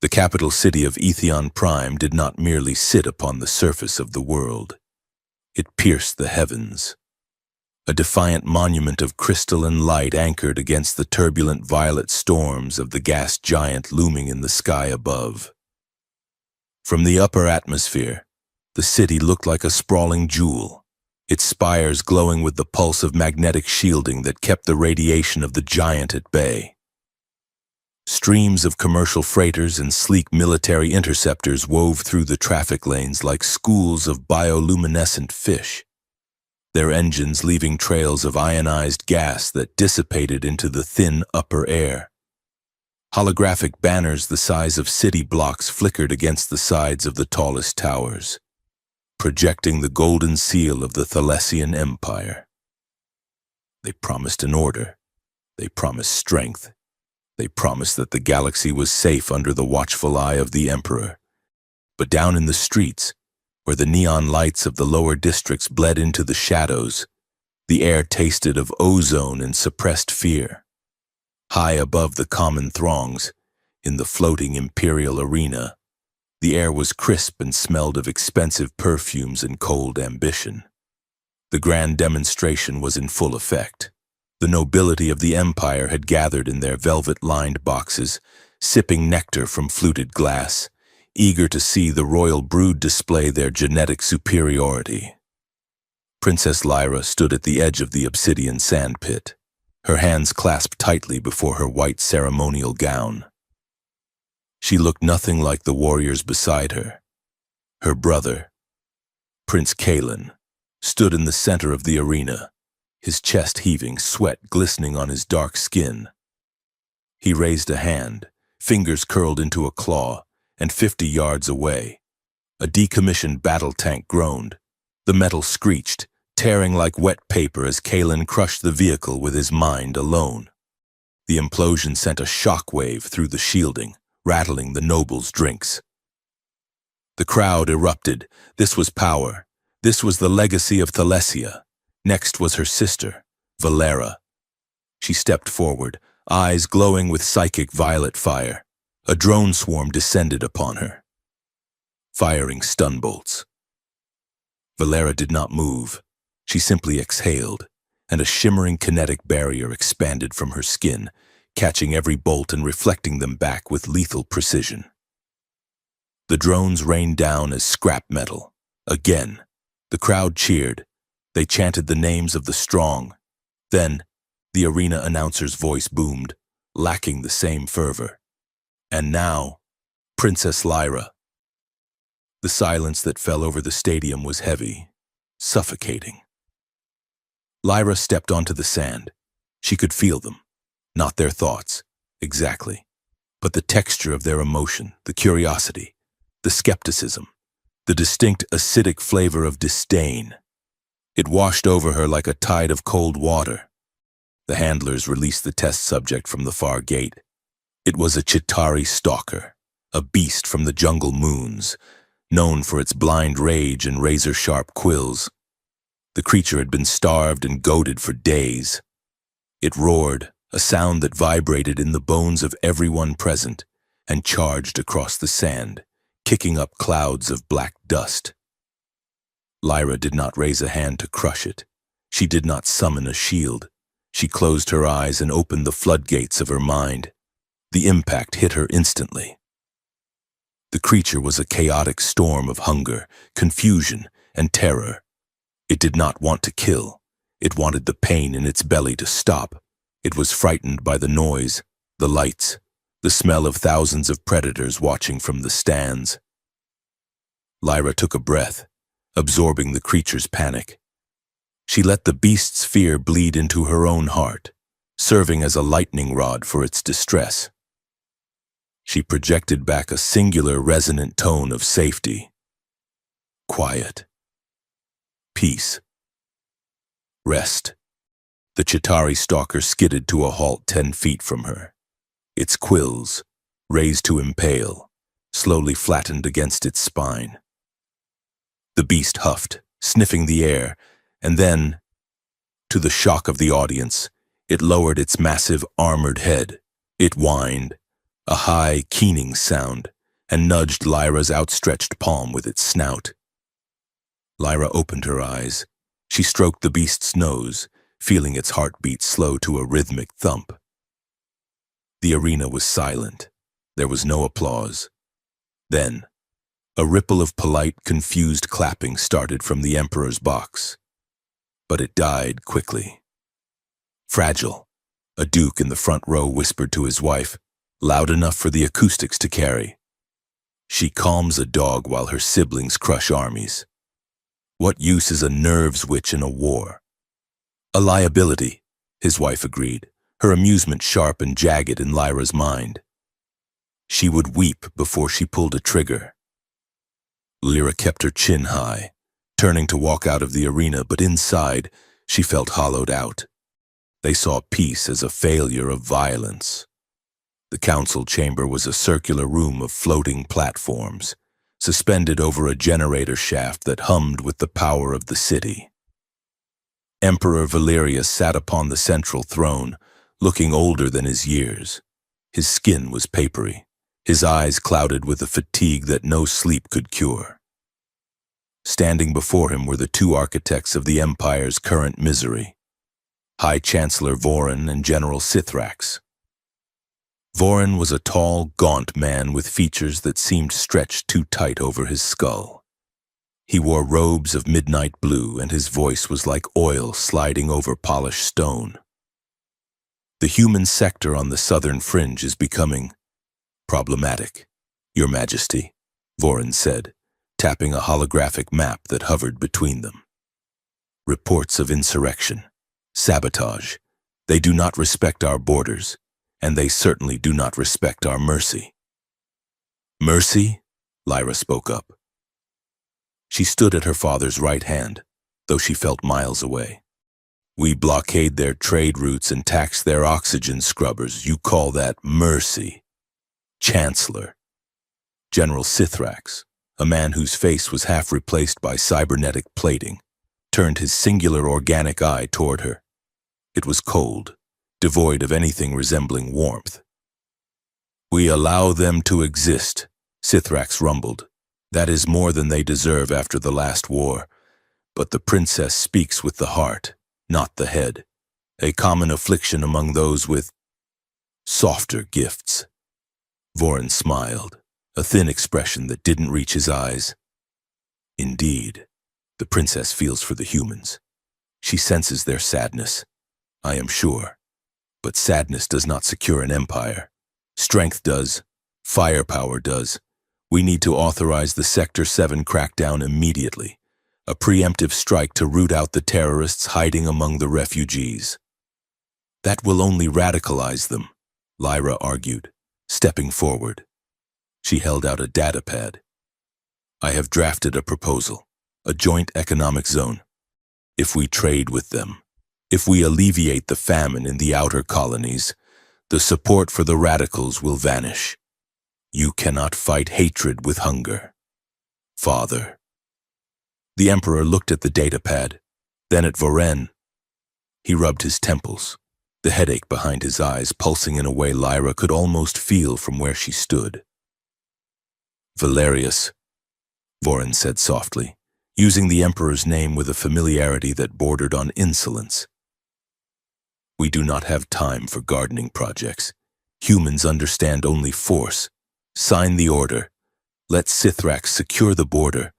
The capital city of Etheon Prime did not merely sit upon the surface of the world. It pierced the heavens. A defiant monument of crystalline light anchored against the turbulent violet storms of the gas giant looming in the sky above. From the upper atmosphere, the city looked like a sprawling jewel, its spires glowing with the pulse of magnetic shielding that kept the radiation of the giant at bay. Streams of commercial freighters and sleek military interceptors wove through the traffic lanes like schools of bioluminescent fish, their engines leaving trails of ionized gas that dissipated into the thin upper air. Holographic banners the size of city blocks flickered against the sides of the tallest towers, projecting the golden seal of the Thalessian Empire. They promised an order. They promised strength. They promised that the galaxy was safe under the watchful eye of the Emperor. But down in the streets, where the neon lights of the lower districts bled into the shadows, the air tasted of ozone and suppressed fear. High above the common throngs, in the floating Imperial arena, the air was crisp and smelled of expensive perfumes and cold ambition. The grand demonstration was in full effect. The nobility of the Empire had gathered in their velvet-lined boxes, sipping nectar from fluted glass, eager to see the royal brood display their genetic superiority. Princess Lyra stood at the edge of the obsidian sandpit, her hands clasped tightly before her white ceremonial gown. She looked nothing like the warriors beside her. Her brother, Prince Kalen, stood in the center of the arena, his chest heaving, sweat glistening on his dark skin. He raised a hand, fingers curled into a claw, and 50 yards away, a decommissioned battle tank groaned. The metal screeched, tearing like wet paper as Kalen crushed the vehicle with his mind alone. The implosion sent a shockwave through the shielding, rattling the nobles' drinks. The crowd erupted. This was power. This was the legacy of Thalessia. Next was her sister, Valera. She stepped forward, eyes glowing with psychic violet fire. A drone swarm descended upon her, firing stun bolts. Valera did not move. She simply exhaled, and a shimmering kinetic barrier expanded from her skin, catching every bolt and reflecting them back with lethal precision. The drones rained down as scrap metal. Again, the crowd cheered. They chanted the names of the strong. Then, the arena announcer's voice boomed, lacking the same fervor. And now, Princess Lyra. The silence that fell over the stadium was heavy, suffocating. Lyra stepped onto the sand. She could feel them, not their thoughts, exactly, but the texture of their emotion, the curiosity, the skepticism, the distinct acidic flavor of disdain. It washed over her like a tide of cold water. The handlers released the test subject from the far gate. It was a Chitauri stalker, a beast from the jungle moons, known for its blind rage and razor-sharp quills. The creature had been starved and goaded for days. It roared, a sound that vibrated in the bones of everyone present, and charged across the sand, kicking up clouds of black dust. Lyra did not raise a hand to crush it. She did not summon a shield. She closed her eyes and opened the floodgates of her mind. The impact hit her instantly. The creature was a chaotic storm of hunger, confusion, and terror. It did not want to kill. It wanted the pain in its belly to stop. It was frightened by the noise, the lights, the smell of thousands of predators watching from the stands. Lyra took a breath, absorbing the creature's panic. She let the beast's fear bleed into her own heart, serving as a lightning rod for its distress. She projected back a singular resonant tone of safety. Quiet. Peace. Rest. The Chitauri stalker skidded to a halt 10 feet from her. Its quills, raised to impale, slowly flattened against its spine. The beast huffed, sniffing the air, and then, to the shock of the audience, it lowered its massive armored head. It whined, a high, keening sound, and nudged Lyra's outstretched palm with its snout. Lyra opened her eyes. She stroked the beast's nose, feeling its heartbeat slow to a rhythmic thump. The arena was silent. There was no applause. Then, a ripple of polite, confused clapping started from the Emperor's box. But it died quickly. Fragile, a duke in the front row whispered to his wife, loud enough for the acoustics to carry. She calms a dog while her siblings crush armies. What use is a nerves witch in a war? A liability, his wife agreed, her amusement sharp and jagged in Lyra's mind. She would weep before she pulled a trigger. Lyra kept her chin high, turning to walk out of the arena, but inside, she felt hollowed out. They saw peace as a failure of violence. The council chamber was a circular room of floating platforms, suspended over a generator shaft that hummed with the power of the city. Emperor Valerius sat upon the central throne, looking older than his years. His skin was papery, his eyes clouded with a fatigue that no sleep could cure. Standing before him were the two architects of the Empire's current misery, High Chancellor Vorin and General Sithrax. Vorin was a tall, gaunt man with features that seemed stretched too tight over his skull. He wore robes of midnight blue, and his voice was like oil sliding over polished stone. The human sector on the southern fringe is becoming problematic, Your Majesty, Vorin said, tapping a holographic map that hovered between them. Reports of insurrection, sabotage. They do not respect our borders, and they certainly do not respect our mercy. Mercy? Lyra spoke up. She stood at her father's right hand, though she felt miles away. We blockade their trade routes and tax their oxygen scrubbers. You call that mercy? Chancellor. General Sithrax, a man whose face was half replaced by cybernetic plating, turned his singular organic eye toward her. It was cold, devoid of anything resembling warmth. We allow them to exist, Sithrax rumbled. That is more than they deserve after the last war. But the princess speaks with the heart, not the head, a common affliction among those with softer gifts. Vorin smiled, a thin expression that didn't reach his eyes. Indeed, the princess feels for the humans. She senses their sadness, I am sure. But sadness does not secure an empire. Strength does. Firepower does. We need to authorize the Sector 7 crackdown immediately. A preemptive strike to root out the terrorists hiding among the refugees. That will only radicalize them, Lyra argued, stepping forward. She held out a datapad. I have drafted a proposal, a joint economic zone. If we trade with them, if we alleviate the famine in the outer colonies, the support for the radicals will vanish. You cannot fight hatred with hunger. Father. The Emperor looked at the datapad, then at Vorin. He rubbed his temples, the headache behind his eyes pulsing in a way Lyra could almost feel from where she stood. Valerius, Vorin said softly, using the Emperor's name with a familiarity that bordered on insolence. We do not have time for gardening projects. Humans understand only force. Sign the order. Let Sithrax secure the border.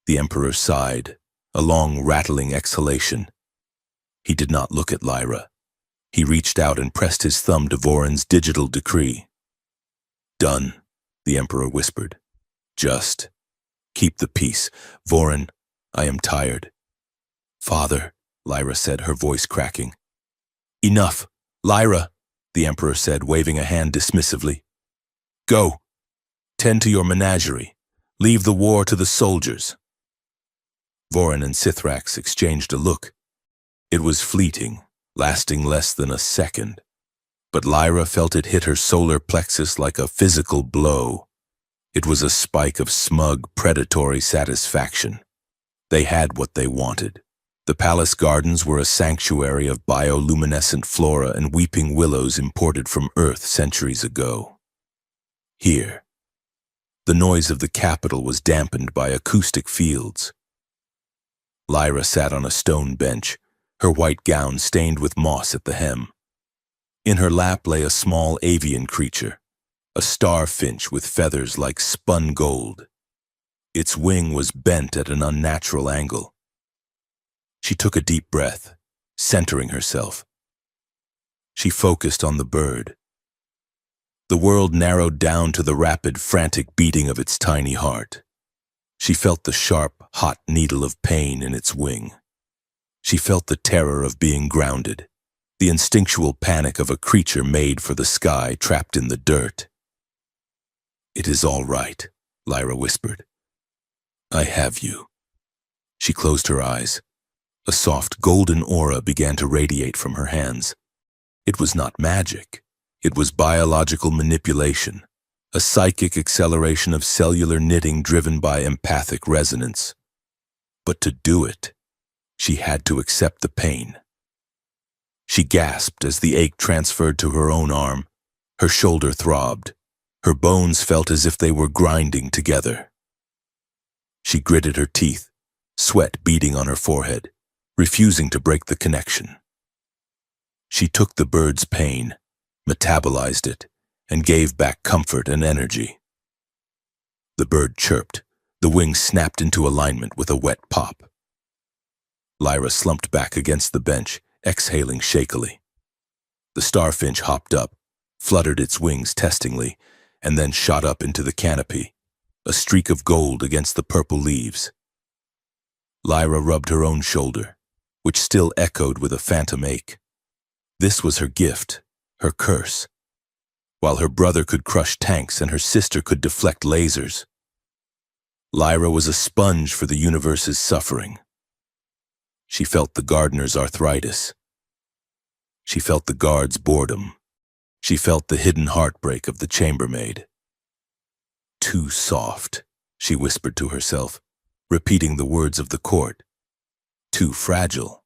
The Emperor sighed, a long rattling exhalation. He did not look at Lyra. He reached out and pressed his thumb to Vorin's digital decree. Done, the Emperor whispered. Just keep the peace. Vorin, I am tired. Father, Lyra said, her voice cracking. Enough, Lyra, the Emperor said, waving a hand dismissively. Go. Tend to your menagerie. Leave the war to the soldiers. Vorin and Sithrax exchanged a look. It was fleeting, lasting less than a second. But Lyra felt it hit her solar plexus like a physical blow. It was a spike of smug, predatory satisfaction. They had what they wanted. The palace gardens were a sanctuary of bioluminescent flora and weeping willows imported from Earth centuries ago. Here, the noise of the capital was dampened by acoustic fields. Lyra sat on a stone bench, her white gown stained with moss at the hem. In her lap lay a small avian creature, a starfinch with feathers like spun gold. Its wing was bent at an unnatural angle. She took a deep breath, centering herself. She focused on the bird. The world narrowed down to the rapid, frantic beating of its tiny heart. She felt the sharp, hot needle of pain in its wing. She felt the terror of being grounded, the instinctual panic of a creature made for the sky trapped in the dirt. "It is all right," Lyra whispered. "I have you." She closed her eyes. A soft, golden aura began to radiate from her hands. It was not magic. It was biological manipulation, a psychic acceleration of cellular knitting driven by empathic resonance. But to do it, she had to accept the pain. She gasped as the ache transferred to her own arm. Her shoulder throbbed. Her bones felt as if they were grinding together. She gritted her teeth, sweat beading on her forehead, refusing to break the connection. She took the bird's pain, metabolized it, and gave back comfort and energy. The bird chirped. The wings snapped into alignment with a wet pop. Lyra slumped back against the bench, exhaling shakily. The starfinch hopped up, fluttered its wings testingly, and then shot up into the canopy, a streak of gold against the purple leaves. Lyra rubbed her own shoulder, which still echoed with a phantom ache. This was her gift, her curse. While her brother could crush tanks and her sister could deflect lasers, Lyra was a sponge for the universe's suffering. She felt the gardener's arthritis. She felt the guard's boredom. She felt the hidden heartbreak of the chambermaid. "Too soft," she whispered to herself, repeating the words of the court. "Too fragile."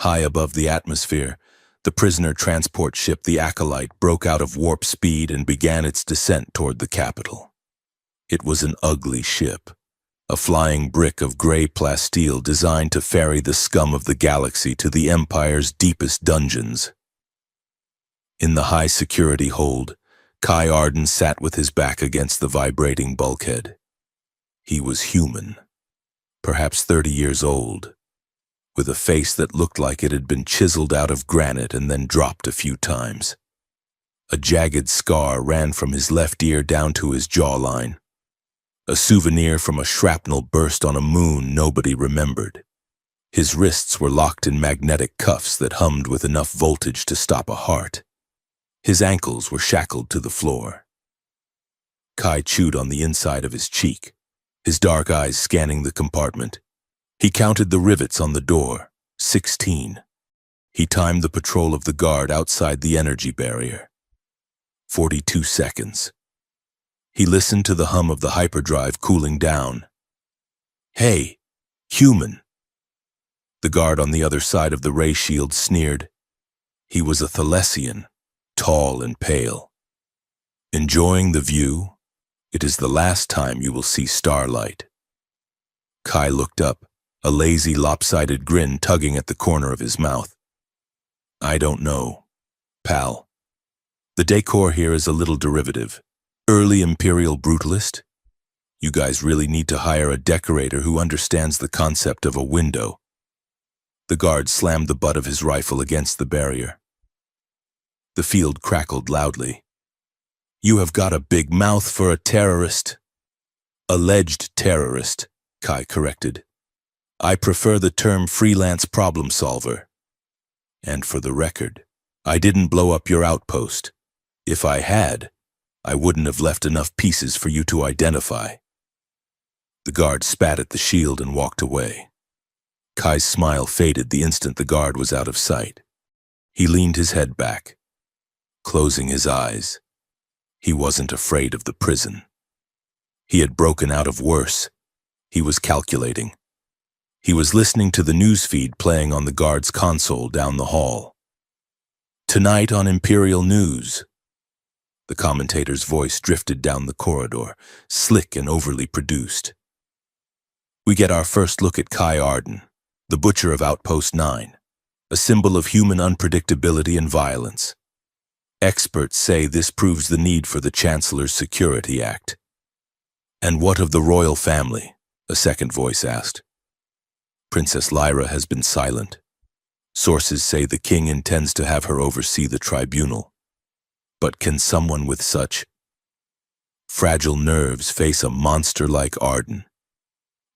High above the atmosphere, the prisoner transport ship, the Acolyte, broke out of warp speed and began its descent toward the capital. It was an ugly ship, a flying brick of gray plasteel designed to ferry the scum of the galaxy to the Empire's deepest dungeons. In the high-security hold, Kai Arden sat with his back against the vibrating bulkhead. He was human, perhaps 30 years old, with a face that looked like it had been chiseled out of granite and then dropped a few times. A jagged scar ran from his left ear down to his jawline, a souvenir from a shrapnel burst on a moon nobody remembered. His wrists were locked in magnetic cuffs that hummed with enough voltage to stop a heart. His ankles were shackled to the floor. Kai chewed on the inside of his cheek, his dark eyes scanning the compartment. He counted the rivets on the door, 16. He timed the patrol of the guard outside the energy barrier. 42 seconds. He listened to the hum of the hyperdrive cooling down. "Hey, human." The guard on the other side of the ray shield sneered. He was a Thalessian, tall and pale. "Enjoying the view? It is the last time you will see starlight." Kai looked up, a lazy, lopsided grin tugging at the corner of his mouth. "I don't know, pal. The decor here is a little derivative. Early imperial brutalist? You guys really need to hire a decorator who understands the concept of a window." The guard slammed the butt of his rifle against the barrier. The field crackled loudly. "You have got a big mouth for a terrorist." "Alleged terrorist," Kai corrected. "I prefer the term freelance problem solver. And for the record, I didn't blow up your outpost. If I had, I wouldn't have left enough pieces for you to identify." The guard spat at the shield and walked away. Kai's smile faded the instant the guard was out of sight. He leaned his head back, closing his eyes. He wasn't afraid of the prison. He had broken out of worse. He was calculating. He was listening to the newsfeed playing on the guard's console down the hall. "Tonight on Imperial News, The commentator's voice drifted down the corridor, slick and overly produced. We get our first look at Kai Arden, the butcher of Outpost 9, a symbol of human unpredictability and violence. Experts say this proves the need for the Chancellor's Security Act. And what of the royal family? A second voice asked. Princess Lyra has been silent. Sources say the king intends to have her oversee the tribunal. But can someone with such fragile nerves face a monster like Arden?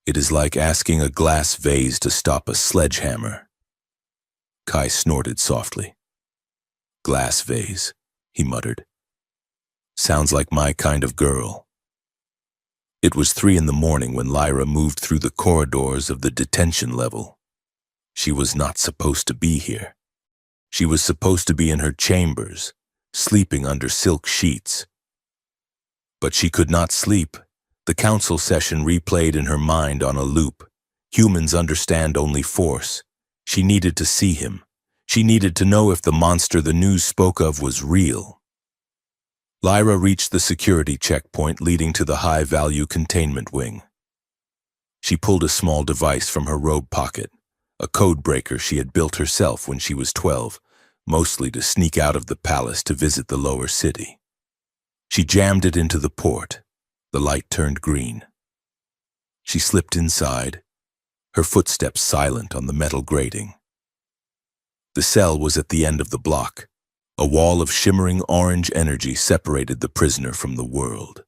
It is like asking a glass vase to stop a sledgehammer. Kai snorted softly. Glass vase, he muttered. Sounds like my kind of girl. It was 3 in the morning when Lyra moved through the corridors of the detention level. She was not supposed to be here. She was supposed to be in her chambers, sleeping under silk sheets. But she could not sleep. The council session replayed in her mind on a loop. Humans understand only force. She needed to see him. She needed to know if the monster the news spoke of was real. Lyra reached the security checkpoint leading to the high-value containment wing. She pulled a small device from her robe pocket, a code breaker she had built herself when she was 12, mostly to sneak out of the palace to visit the lower city. She jammed it into the port. The light turned green. She slipped inside, her footsteps silent on the metal grating. The cell was at the end of the block. A wall of shimmering orange energy separated the prisoner from the world.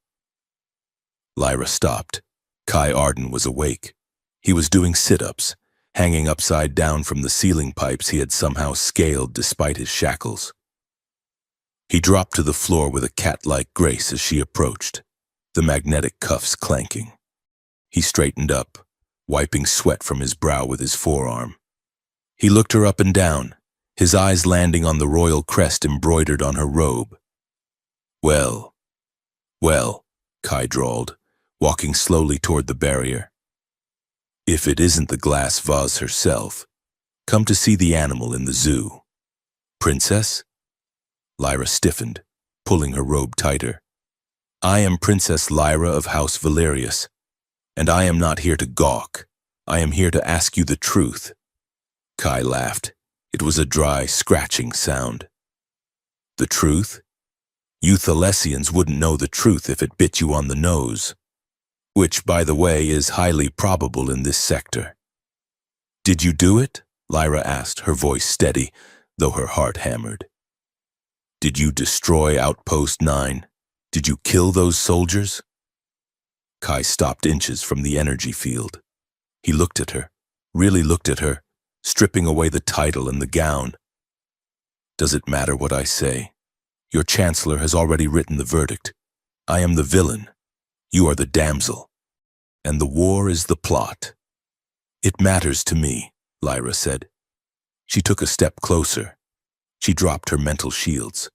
Lyra stopped. Kai Arden was awake. He was doing sit-ups, hanging upside down from the ceiling pipes he had somehow scaled despite his shackles. He dropped to the floor with a cat-like grace as she approached, the magnetic cuffs clanking. He straightened up, wiping sweat from his brow with his forearm. He looked her up and down, his eyes landing on the royal crest embroidered on her robe. Well, Kai drawled, walking slowly toward the barrier. If it isn't the glass vase herself, come to see the animal in the zoo. Princess? Lyra stiffened, pulling her robe tighter. I am Princess Lyra of House Valerius, and I am not here to gawk. I am here to ask you the truth. Kai laughed. It was a dry, scratching sound. The truth? You Thalessians wouldn't know the truth if it bit you on the nose. Which, by the way, is highly probable in this sector. Did you do it? Lyra asked, her voice steady, though her heart hammered. Did you destroy Outpost 9? Did you kill those soldiers? Kai stopped inches from the energy field. He looked at her, really looked at her, stripping away the title and the gown. Does it matter what I say? Your chancellor has already written the verdict. I am the villain. You are the damsel. And the war is the plot. It matters to me, Lyra said. She took a step closer. She dropped her mental shields.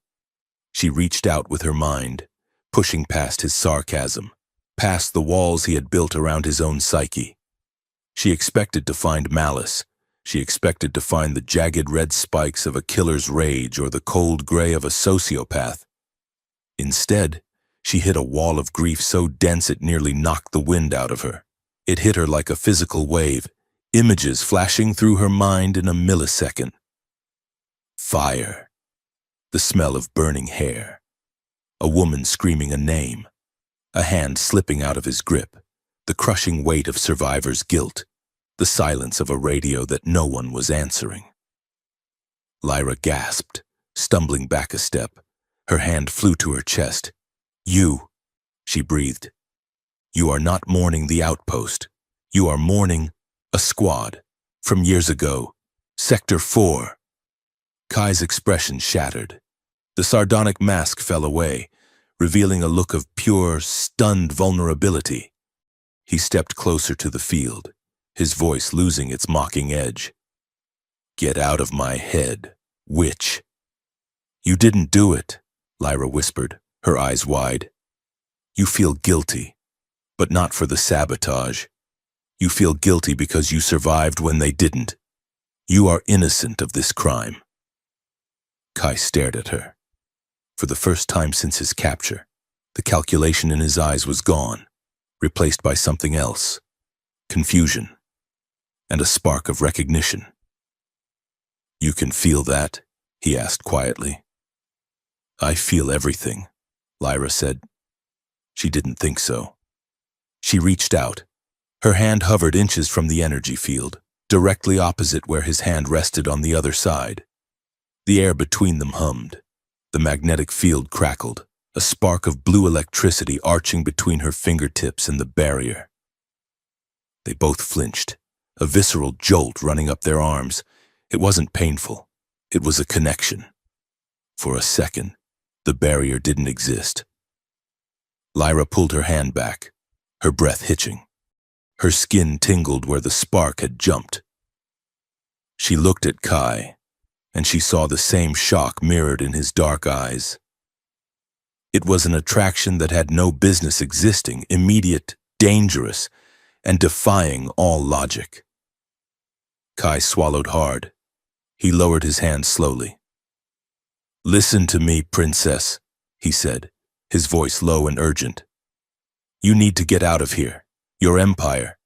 She reached out with her mind, pushing past his sarcasm, past the walls he had built around his own psyche. She expected to find malice. She expected to find the jagged red spikes of a killer's rage or the cold gray of a sociopath. Instead, she hit a wall of grief so dense it nearly knocked the wind out of her. It hit her like a physical wave, images flashing through her mind in a millisecond. Fire. The smell of burning hair. A woman screaming a name. A hand slipping out of his grip. The crushing weight of survivor's guilt. The silence of a radio that no one was answering. Lyra gasped, stumbling back a step. Her hand flew to her chest. You, she breathed. You are not mourning the outpost. You are mourning a squad from years ago. Sector 4. Kai's expression shattered. The sardonic mask fell away, revealing a look of pure, stunned vulnerability. He stepped closer to the field, his voice losing its mocking edge. Get out of my head, witch. You didn't do it, Lyra whispered, her eyes wide. You feel guilty, but not for the sabotage. You feel guilty because you survived when they didn't. You are innocent of this crime. Kai stared at her. For the first time since his capture, the calculation in his eyes was gone, replaced by something else: confusion and a spark of recognition. "You can feel that?" he asked quietly. "I feel everything," Lyra said. She didn't think so. She reached out. Her hand hovered inches from the energy field, directly opposite where his hand rested on the other side. The air between them hummed. The magnetic field crackled, a spark of blue electricity arching between her fingertips and the barrier. They both flinched, a visceral jolt running up their arms. It wasn't painful. It was a connection. For a second, the barrier didn't exist. Lyra pulled her hand back, her breath hitching. Her skin tingled where the spark had jumped. She looked at Kai, and she saw the same shock mirrored in his dark eyes. It was an attraction that had no business existing, immediate, dangerous, and defying all logic. Kai swallowed hard. He lowered his hand slowly. "Listen to me, princess," he said, his voice low and urgent. "You need to get out of here. Your empire.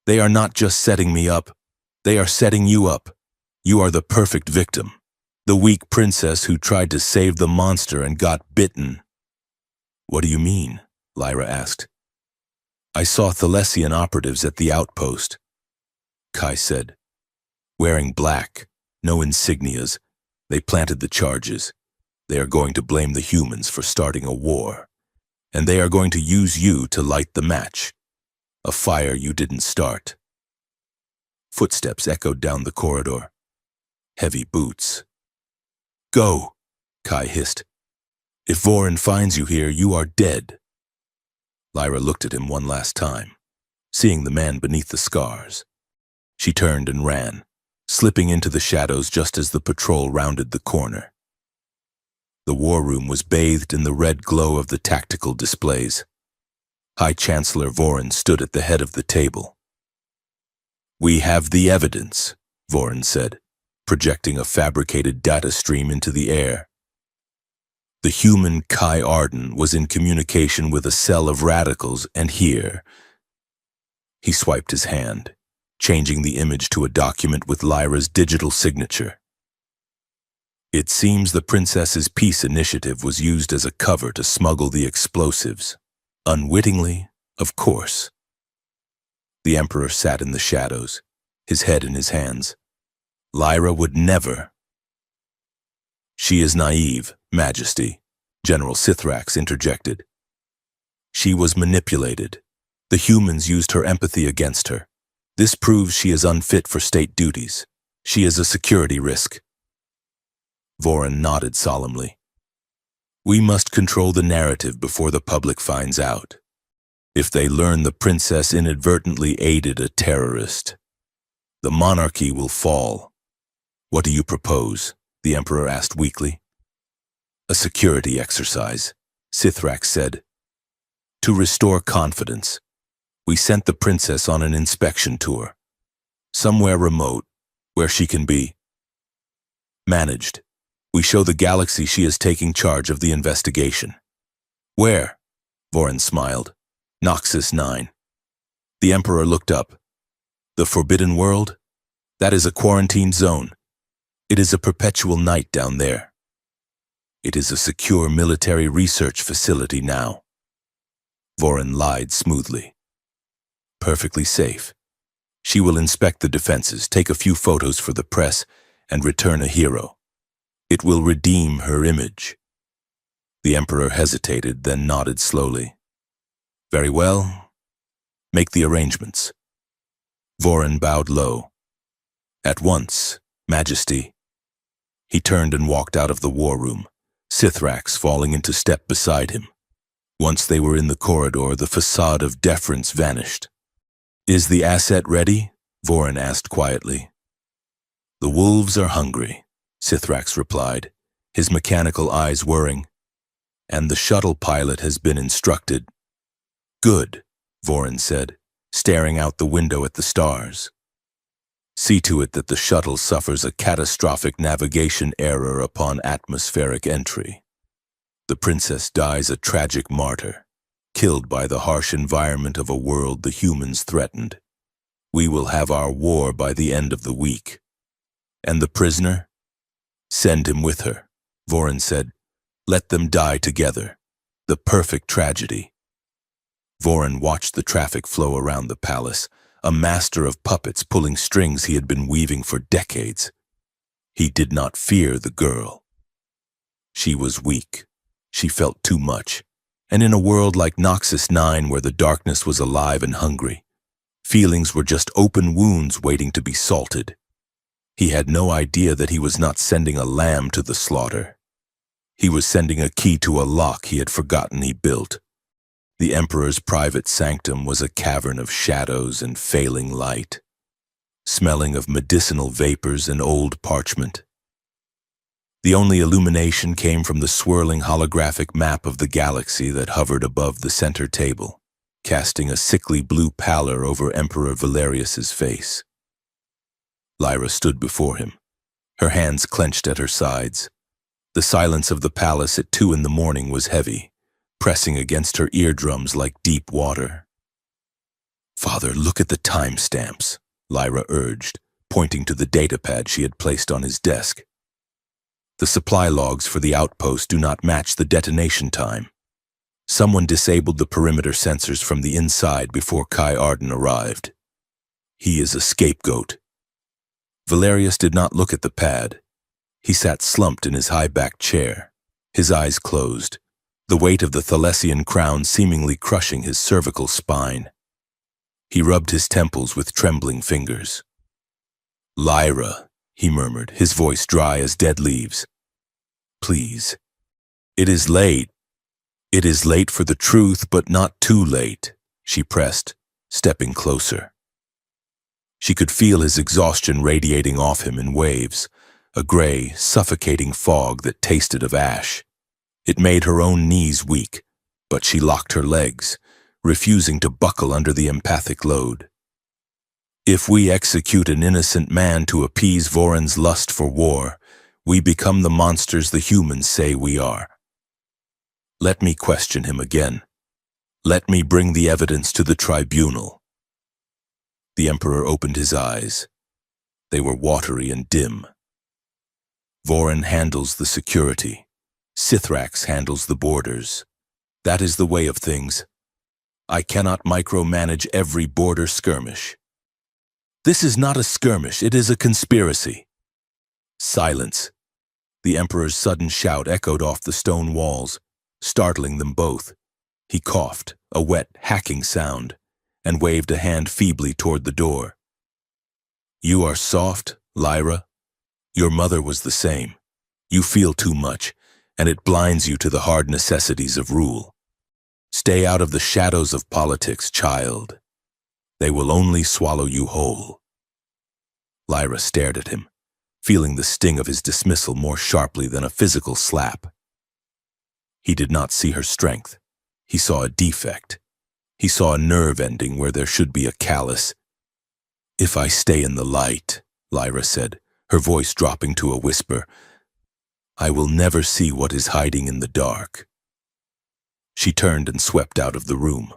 They are not just setting me up, they are setting you up. You are the perfect victim, the weak princess who tried to save the monster and got bitten." "What do you mean?" Lyra asked. "I saw Thalessian operatives at the outpost," Kai said. "Wearing black, no insignias. They planted the charges. They are going to blame the humans for starting a war. And they are going to use you to light the match. A fire you didn't start." Footsteps echoed down the corridor. Heavy boots. "Go," Kai hissed. "If Vorin finds you here, you are dead." Lyra looked at him one last time, seeing the man beneath the scars. She turned and ran, slipping into the shadows just as the patrol rounded the corner. The war room was bathed in the red glow of the tactical displays. High Chancellor Vorin stood at the head of the table. "We have the evidence," Vorin said, projecting a fabricated data stream into the air. The human Kai Arden was in communication with a cell of radicals, and here... He swiped his hand, changing the image to a document with Lyra's digital signature. "It seems the princess's peace initiative was used as a cover to smuggle the explosives. Unwittingly, of course." The Emperor sat in the shadows, his head in his hands. "Lyra would never." "She is naive, Majesty," General Sithrax interjected. "She was manipulated. The humans used her empathy against her. This proves she is unfit for state duties. She is a security risk." Vorin nodded solemnly. "We must control the narrative before the public finds out. If they learn the princess inadvertently aided a terrorist, the monarchy will fall." "What do you propose?" the Emperor asked weakly. "A security exercise," Sithrax said. "To restore confidence. We sent the princess on an inspection tour. Somewhere remote, where she can be managed. We show the galaxy she is taking charge of the investigation." "Where?" Vorin smiled. "Noxus 9. The Emperor looked up. "The Forbidden World? That is a quarantine zone. It is a perpetual night down there. It is a secure military research facility now." Vorin lied smoothly. "Perfectly safe. She will inspect the defenses, take a few photos for the press, and return a hero. It will redeem her image." The Emperor hesitated, then nodded slowly. "Very well. Make the arrangements." Vorin bowed low. "At once, Majesty." He turned and walked out of the war room, Sithrax falling into step beside him. Once they were in the corridor, the facade of deference vanished. "Is the asset ready?" Vorin asked quietly. "The wolves are hungry," Sithrax replied, his mechanical eyes whirring. "And the shuttle pilot has been instructed." "Good," Vorin said, staring out the window at the stars. "See to it that the shuttle suffers a catastrophic navigation error upon atmospheric entry." The princess dies a tragic martyr, killed by the harsh environment of a world the humans threatened. We will have our war by the end of the week. And the prisoner? Send him with her, Voron said. Let them die together. The perfect tragedy. Voron watched the traffic flow around the palace, a master of puppets pulling strings he had been weaving for decades. He did not fear the girl. She was weak. She felt too much. And in a world like Noxus 9 where the darkness was alive and hungry, feelings were just open wounds waiting to be salted. He had no idea that he was not sending a lamb to the slaughter. He was sending a key to a lock he had forgotten he built. The Emperor's private sanctum was a cavern of shadows and failing light, smelling of medicinal vapors and old parchment. The only illumination came from the swirling holographic map of the galaxy that hovered above the center table, casting a sickly blue pallor over Emperor Valerius's face. Lyra stood before him, her hands clenched at her sides. The silence of the palace at 2 a.m. was heavy, pressing against her eardrums like deep water. "Father, look at the timestamps," Lyra urged, pointing to the datapad she had placed on his desk. "The supply logs for the outpost do not match the detonation time. Someone disabled the perimeter sensors from the inside before Kai Arden arrived. He is a scapegoat." Valerius did not look at the pad. He sat slumped in his high-backed chair, his eyes closed, the weight of the Thalessian crown seemingly crushing his cervical spine. He rubbed his temples with trembling fingers. "Lyra," he murmured, his voice dry as dead leaves. "Please. It is late. It is late for the truth, but not too late," she pressed, stepping closer. She could feel his exhaustion radiating off him in waves, a gray, suffocating fog that tasted of ash. It made her own knees weak, but she locked her legs, refusing to buckle under the empathic load. "If we execute an innocent man to appease Voron's lust for war, we become the monsters the humans say we are. Let me question him again. Let me bring the evidence to the tribunal." The Emperor opened his eyes. They were watery and dim. "Voron handles the security. Sithrax handles the borders. That is the way of things. I cannot micromanage every border skirmish." "This is not a skirmish, it is a conspiracy." "Silence." The Emperor's sudden shout echoed off the stone walls, startling them both. He coughed, a wet, hacking sound, and waved a hand feebly toward the door. "You are soft, Lyra. Your mother was the same. You feel too much, and it blinds you to the hard necessities of rule. Stay out of the shadows of politics, child. They will only swallow you whole." Lyra stared at him, feeling the sting of his dismissal more sharply than a physical slap. He did not see her strength. He saw a defect. He saw a nerve ending where there should be a callus. "If I stay in the light," Lyra said, her voice dropping to a whisper, "I will never see what is hiding in the dark." She turned and swept out of the room,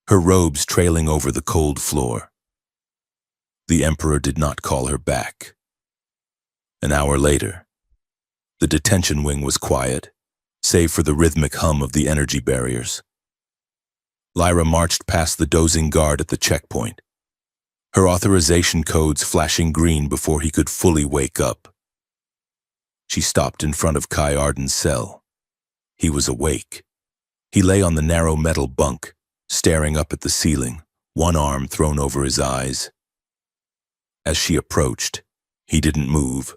her robes trailing over the cold floor. The Emperor did not call her back. An hour later, the detention wing was quiet, save for the rhythmic hum of the energy barriers. Lyra marched past the dozing guard at the checkpoint, her authorization codes flashing green before he could fully wake up. She stopped in front of Kai Arden's cell. He was awake. He lay on the narrow metal bunk, staring up at the ceiling, one arm thrown over his eyes. As she approached, he didn't move,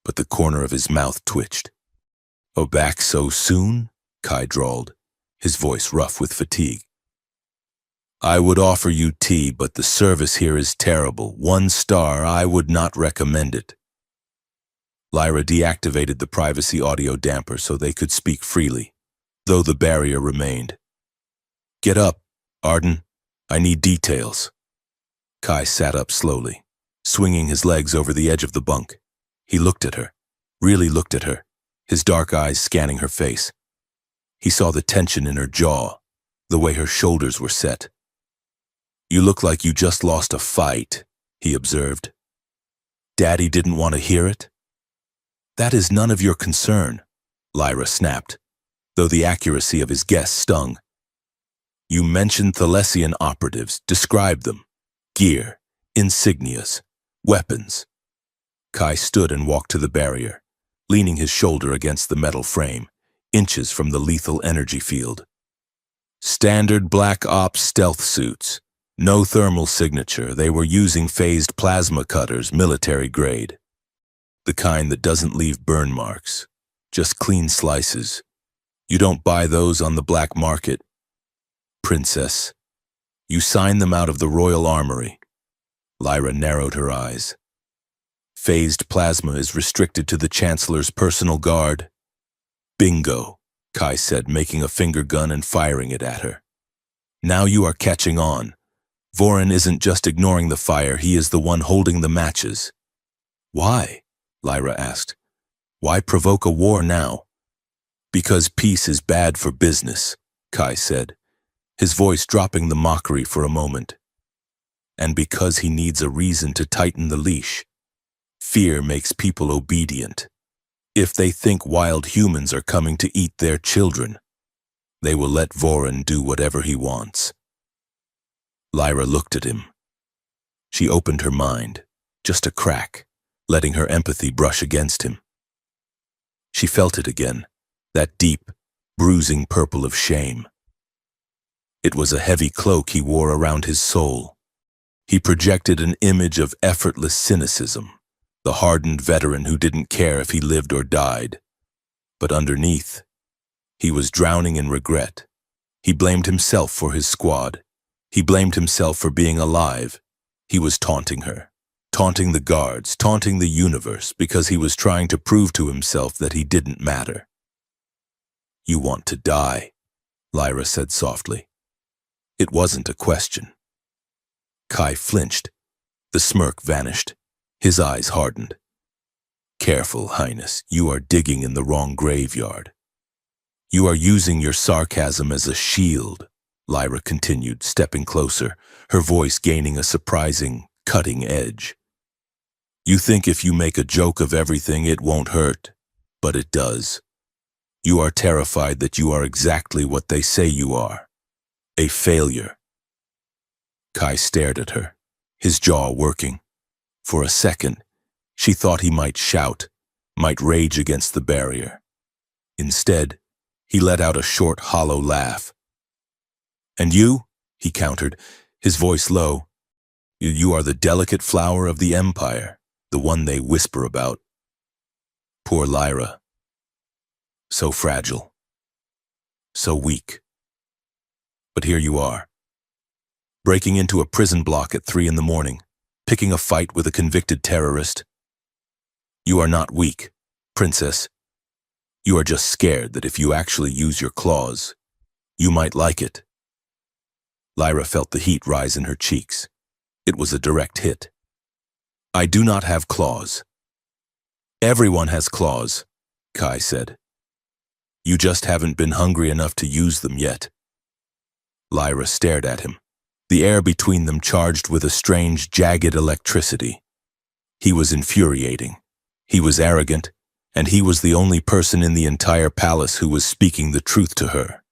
but the corner of his mouth twitched. "Oh, back so soon?" Kai drawled, his voice rough with fatigue. "I would offer you tea, but the service here is terrible. 1 star, I would not recommend it." Lyra deactivated the privacy audio damper so they could speak freely, though the barrier remained. "Get up, Arden. I need details." Kai sat up slowly, swinging his legs over the edge of the bunk. He looked at her, really looked at her, his dark eyes scanning her face. He saw the tension in her jaw, the way her shoulders were set. "You look like you just lost a fight," he observed. "Daddy didn't want to hear it?" "That is none of your concern," Lyra snapped, though the accuracy of his guess stung. "You mentioned Thalessian operatives. Describe them. Gear, insignias, weapons." Kai stood and walked to the barrier, leaning his shoulder against the metal frame, inches from the lethal energy field. "Standard Black Ops stealth suits. No thermal signature. They were using phased plasma cutters, military grade. The kind that doesn't leave burn marks, just clean slices. You don't buy those on the black market. Princess, you sign them out of the Royal Armory." Lyra narrowed her eyes. "Phased plasma is restricted to the Chancellor's personal guard." "Bingo," Kai said, making a finger gun and firing it at her. "Now you are catching on. Vorin isn't just ignoring the fire, he is the one holding the matches." "Why?" Lyra asked. "Why provoke a war now?" "Because peace is bad for business," Kai said, his voice dropping the mockery for a moment. "And because he needs a reason to tighten the leash. Fear makes people obedient. If they think wild humans are coming to eat their children, they will let Vorin do whatever he wants." Lyra looked at him. She opened her mind, just a crack, letting her empathy brush against him. She felt it again, that deep, bruising purple of shame. It was a heavy cloak he wore around his soul. He projected an image of effortless cynicism, the hardened veteran who didn't care if he lived or died. But underneath, he was drowning in regret. He blamed himself for his squad. He blamed himself for being alive. He was taunting her, taunting the guards, taunting the universe, because he was trying to prove to himself that he didn't matter. "You want to die," Lyra said softly. It wasn't a question. Kai flinched. The smirk vanished. His eyes hardened. "Careful, Highness, you are digging in the wrong graveyard. You are using your sarcasm as a shield," Lyra continued, stepping closer, her voice gaining a surprising, cutting edge. "You think if you make a joke of everything it won't hurt, but it does. You are terrified that you are exactly what they say you are, a failure." Kai stared at her, his jaw working. For a second, she thought he might shout, might rage against the barrier. Instead, he let out a short, hollow laugh. "And you?" he countered, his voice low. You are the delicate flower of the Empire, the one they whisper about." Poor Lyra. So fragile. So weak. But here you are, breaking into a prison block at 3 a.m, picking a fight with a convicted terrorist. You are not weak, Princess. You are just scared that if you actually use your claws, you might like it. Lyra felt the heat rise in her cheeks. It was a direct hit. "I do not have claws." "Everyone has claws," Kai said. "You just haven't been hungry enough to use them yet." Lyra stared at him, the air between them charged with a strange, jagged electricity. He was infuriating. He was arrogant, and he was the only person in the entire palace who was speaking the truth to her.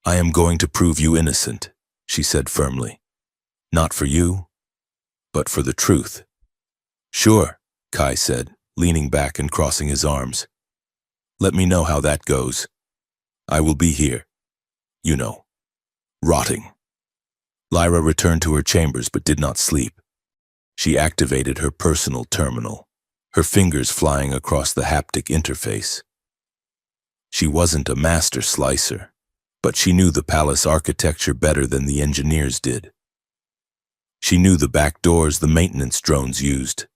"I am going to prove you innocent," she said firmly. "Not for you, but for the truth." "Sure," Kai said, leaning back and crossing his arms. "Let me know how that goes. I will be here. You know, rotting." Lyra returned to her chambers but did not sleep. She activated her personal terminal, her fingers flying across the haptic interface. She wasn't a master slicer, but she knew the palace architecture better than the engineers did. She knew the back doors the maintenance drones used.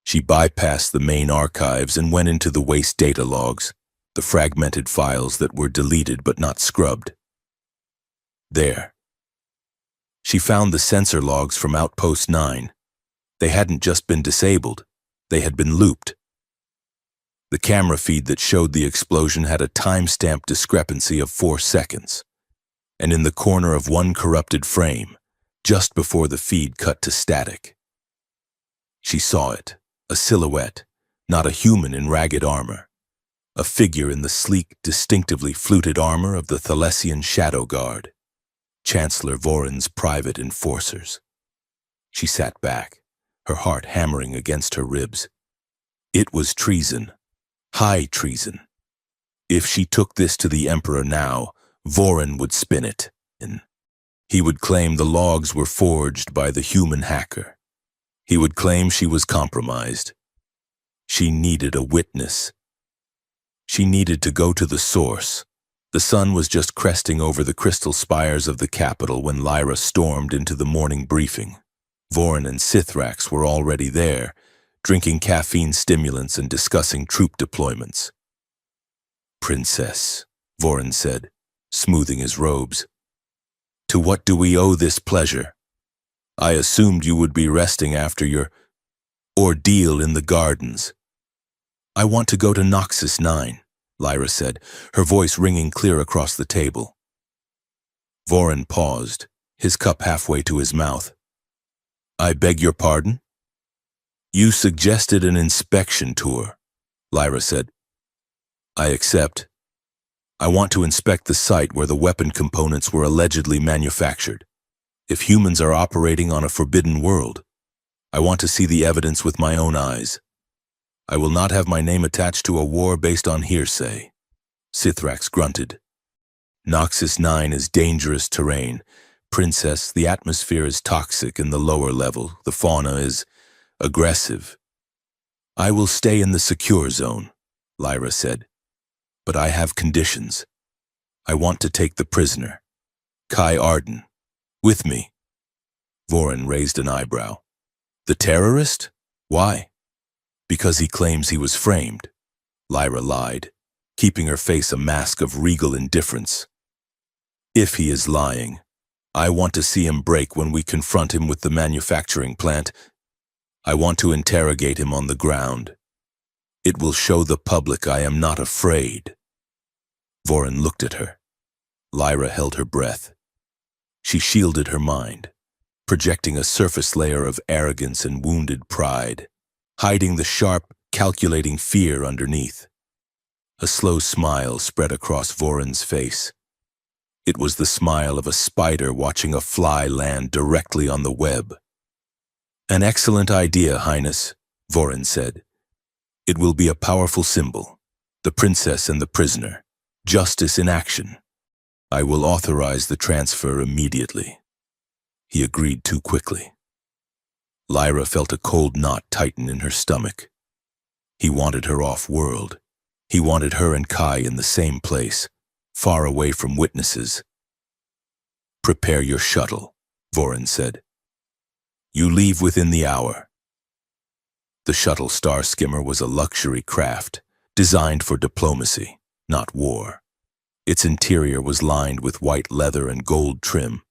She bypassed the main archives and went into the waste data logs, the fragmented files that were deleted but not scrubbed. There. She found the sensor logs from Outpost 9. They hadn't just been disabled, they had been looped. The camera feed that showed the explosion had a timestamp discrepancy of 4 seconds, and in the corner of one corrupted frame, just before the feed cut to static. She saw it, a silhouette, not a human in ragged armor, a figure in the sleek, distinctively fluted armor of the Thalessian Shadow Guard, Chancellor Voron's private enforcers. She sat back, her heart hammering against her ribs. It was treason, high treason. If she took this to the Emperor now, Voron would spin it. He would claim the logs were forged by the human hacker. He would claim she was compromised. She needed a witness. She needed to go to the source. The sun was just cresting over the crystal spires of the capital when Lyra stormed into the morning briefing. Voron and Sithrax were already there, drinking caffeine stimulants and discussing troop deployments. "Princess," Voron said, smoothing his robes. "To what do we owe this pleasure? I assumed you would be resting after your ordeal in the gardens." "I want to go to Noxus 9, Lyra said, her voice ringing clear across the table. Voron paused, his cup halfway to his mouth. "I beg your pardon?" "You suggested an inspection tour," Lyra said. "I accept. I want to inspect the site where the weapon components were allegedly manufactured. If humans are operating on a forbidden world, I want to see the evidence with my own eyes. I will not have my name attached to a war based on hearsay." Sithrax grunted. "Noxus 9 is dangerous terrain. Princess, the atmosphere is toxic in the lower level. The fauna is aggressive." "I will stay in the secure zone," Lyra said. "But I have conditions. I want to take the prisoner, Kai Arden, with me." Voron raised an eyebrow. "The terrorist? Why?" "Because he claims he was framed," Lyra lied, keeping her face a mask of regal indifference. "If he is lying, I want to see him break when we confront him with the manufacturing plant. I want to interrogate him on the ground. It will show the public I am not afraid." Voron looked at her. Lyra held her breath. She shielded her mind, projecting a surface layer of arrogance and wounded pride, hiding the sharp, calculating fear underneath. A slow smile spread across Voron's face. It was the smile of a spider watching a fly land directly on the web. "An excellent idea, Highness," Voron said. "It will be a powerful symbol. The princess and the prisoner. Justice in action. I will authorize the transfer immediately." He agreed too quickly. Lyra felt a cold knot tighten in her stomach. He wanted her off-world. He wanted her and Kai in the same place, far away from witnesses. "Prepare your shuttle," Voron said. "You leave within the hour." The shuttle Star Skimmer was a luxury craft, designed for diplomacy, not war. Its interior was lined with white leather and gold trim.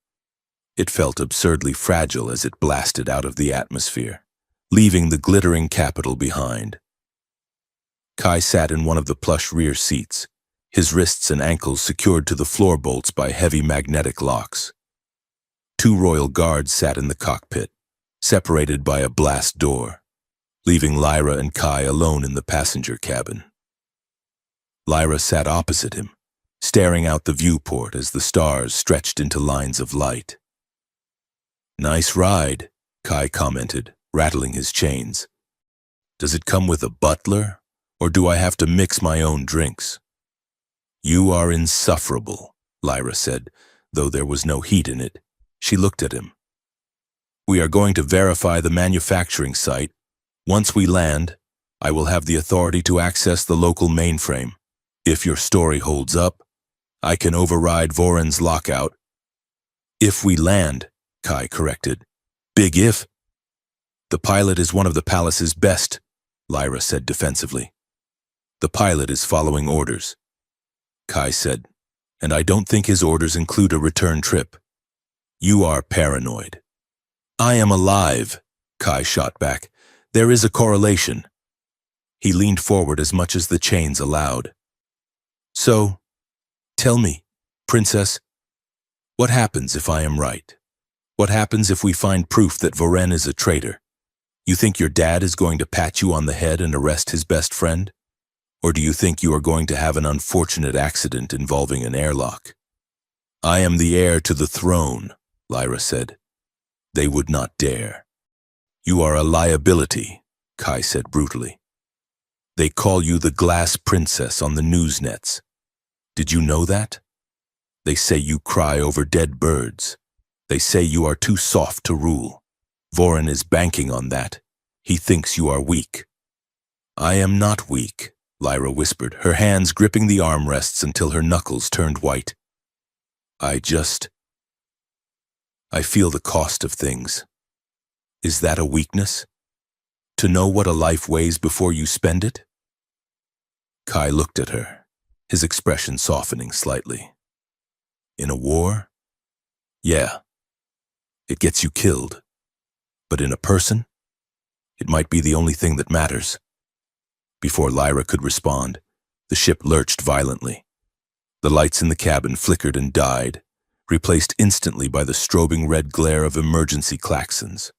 It felt absurdly fragile as it blasted out of the atmosphere, leaving the glittering capital behind. Kai sat in one of the plush rear seats, his wrists and ankles secured to the floor bolts by heavy magnetic locks. 2 royal guards sat in the cockpit, separated by a blast door, leaving Lyra and Kai alone in the passenger cabin. Lyra sat opposite him, staring out the viewport as the stars stretched into lines of light. "Nice ride," Kai commented, rattling his chains. "Does it come with a butler, or do I have to mix my own drinks?" "You are insufferable," Lyra said, though there was no heat in it. She looked at him. "We are going to verify the manufacturing site. Once we land, I will have the authority to access the local mainframe. If your story holds up, I can override Voron's lockout." "If we land," Kai corrected. "Big if." "The pilot is one of the palace's best," Lyra said defensively. "The pilot is following orders," Kai said, "and I don't think his orders include a return trip." "You are paranoid." "I am alive," Kai shot back. "There is a correlation." He leaned forward as much as the chains allowed. So, tell me, Princess, what happens if I am right? What happens if we find proof that Voren is a traitor? You think your dad is going to pat you on the head and arrest his best friend? Or do you think you are going to have an unfortunate accident involving an airlock? I am the heir to the throne, Lyra said. They would not dare. You are a liability, Kai said brutally. They call you the Glass Princess on the news nets. Did you know that? They say you cry over dead birds. They say you are too soft to rule. Voren is banking on that. He thinks you are weak. I am not weak, Lyra whispered, her hands gripping the armrests until her knuckles turned white. I feel the cost of things. Is that a weakness? To know what a life weighs before you spend it? Kai looked at her, his expression softening slightly. In a war? Yeah. It gets you killed. But in a person? It might be the only thing that matters. Before Lyra could respond, the ship lurched violently. The lights in the cabin flickered and died, replaced instantly by the strobing red glare of emergency klaxons.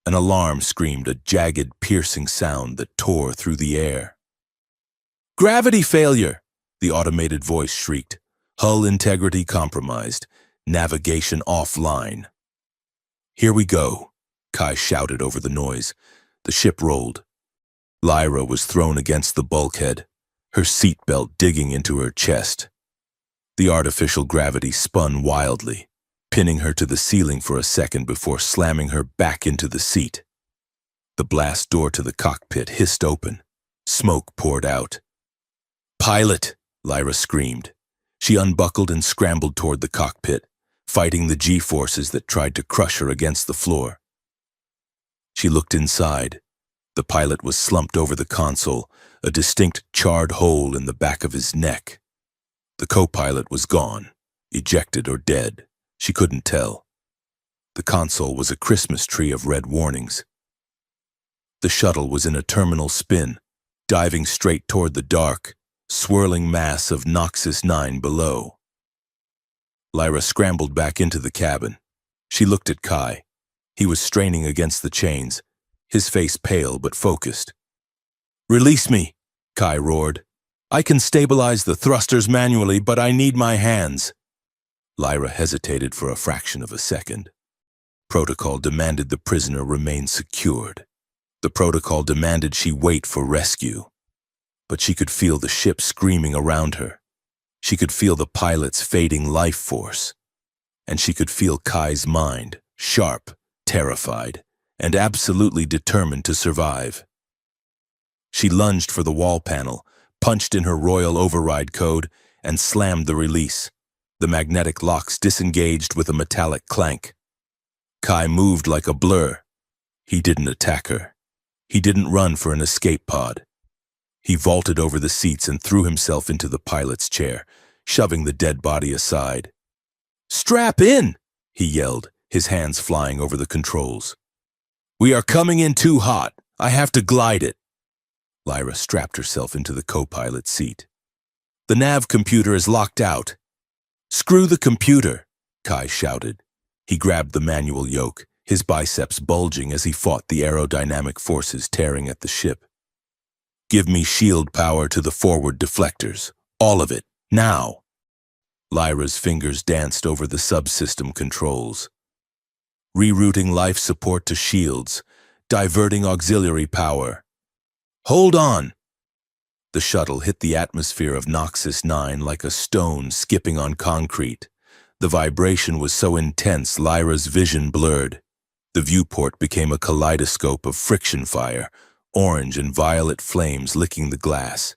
An alarm screamed, a jagged, piercing sound that tore through the air. Gravity failure! The automated voice shrieked. Hull integrity compromised. Navigation offline. Here we go, Kai shouted over the noise. The ship rolled. Lyra was thrown against the bulkhead, her seatbelt digging into her chest. The artificial gravity spun wildly, pinning her to the ceiling for a second before slamming her back into the seat. The blast door to the cockpit hissed open. Smoke poured out. Pilot! Lyra screamed. She unbuckled and scrambled toward the cockpit, fighting the G-forces that tried to crush her against the floor. She looked inside. The pilot was slumped over the console, a distinct charred hole in the back of his neck. The co-pilot was gone, ejected or dead. She couldn't tell. The console was a Christmas tree of red warnings. The shuttle was in a terminal spin, diving straight toward the dark, swirling mass of Noxus 9 below. Lyra scrambled back into the cabin. She looked at Kai. He was straining against the chains, his face pale but focused. Release me, Kai roared. I can stabilize the thrusters manually, but I need my hands. Lyra hesitated for a fraction of a second. Protocol demanded the prisoner remain secured. The protocol demanded she wait for rescue. But she could feel the ship screaming around her. She could feel the pilot's fading life force. And she could feel Kai's mind, sharp, terrified, and absolutely determined to survive. She lunged for the wall panel, punched in her royal override code, and slammed the release. The magnetic locks disengaged with a metallic clank. Kai moved like a blur. He didn't attack her. He didn't run for an escape pod. He vaulted over the seats and threw himself into the pilot's chair, shoving the dead body aside. "Strap in!" he yelled, his hands flying over the controls. "We are coming in too hot. I have to glide it." Lyra strapped herself into the co-pilot's seat. "The nav computer is locked out." "Screw the computer," Kai shouted. He grabbed the manual yoke, his biceps bulging as he fought the aerodynamic forces tearing at the ship. "Give me shield power to the forward deflectors. All of it. Now." Lyra's fingers danced over the subsystem controls. Rerouting life support to shields. Diverting auxiliary power. "Hold on!" The shuttle hit the atmosphere of Noxus 9 like a stone skipping on concrete. The vibration was so intense Lyra's vision blurred. The viewport became a kaleidoscope of friction fire, orange and violet flames licking the glass.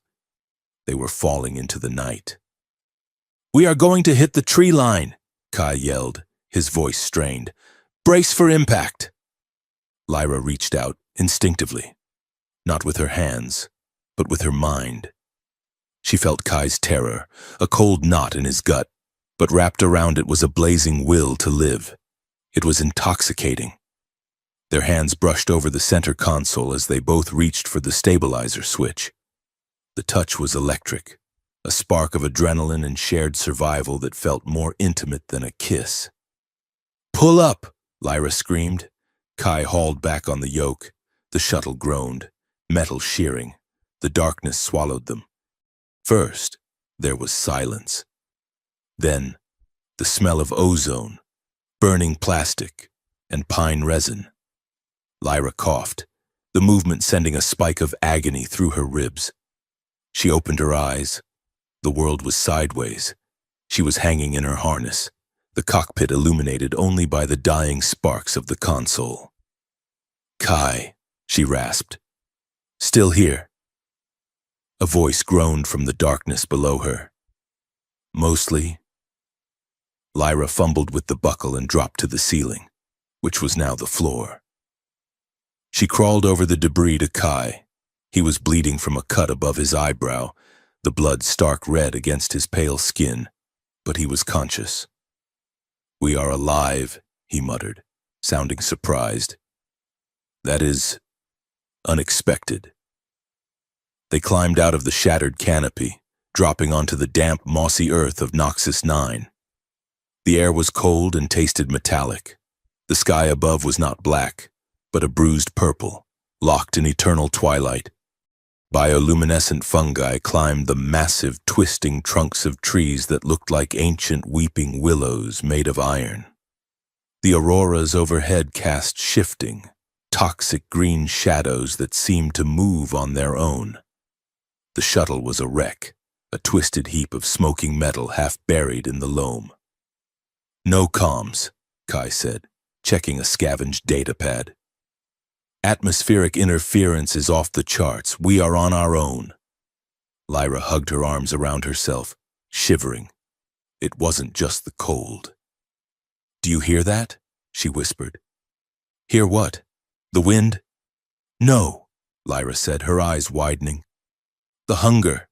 They were falling into the night. "We are going to hit the tree line," Kai yelled, his voice strained. "Brace for impact." Lyra reached out instinctively, not with her hands, but with her mind. She felt Kai's terror, a cold knot in his gut, but wrapped around it was a blazing will to live. It was intoxicating. Their hands brushed over the center console as they both reached for the stabilizer switch. The touch was electric, a spark of adrenaline and shared survival that felt more intimate than a kiss. "Pull up!" Lyra screamed. Kai hauled back on the yoke. The shuttle groaned, metal shearing. The darkness swallowed them. First, there was silence. Then, the smell of ozone, burning plastic, and pine resin. Lyra coughed, the movement sending a spike of agony through her ribs. She opened her eyes. The world was sideways. She was hanging in her harness, the cockpit illuminated only by the dying sparks of the console. "Kai," she rasped. "Still here?" A voice groaned from the darkness below her. "Mostly." Lyra fumbled with the buckle and dropped to the ceiling, which was now the floor. She crawled over the debris to Kai. He was bleeding from a cut above his eyebrow, the blood stark red against his pale skin, but he was conscious. "We are alive," he muttered, sounding surprised. "That is unexpected." They climbed out of the shattered canopy, dropping onto the damp, mossy earth of Noxus 9. The air was cold and tasted metallic. The sky above was not black, but a bruised purple, locked in eternal twilight. Bioluminescent fungi climbed the massive, twisting trunks of trees that looked like ancient weeping willows made of iron. The auroras overhead cast shifting, toxic green shadows that seemed to move on their own. The shuttle was a wreck, a twisted heap of smoking metal half buried in the loam. "No comms," Kai said, checking a scavenged data pad. "Atmospheric interference is off the charts. We are on our own." Lyra hugged her arms around herself, shivering. It wasn't just the cold. "Do you hear that?" she whispered. "Hear what? The wind?" "No," Lyra said, her eyes widening. "The hunger."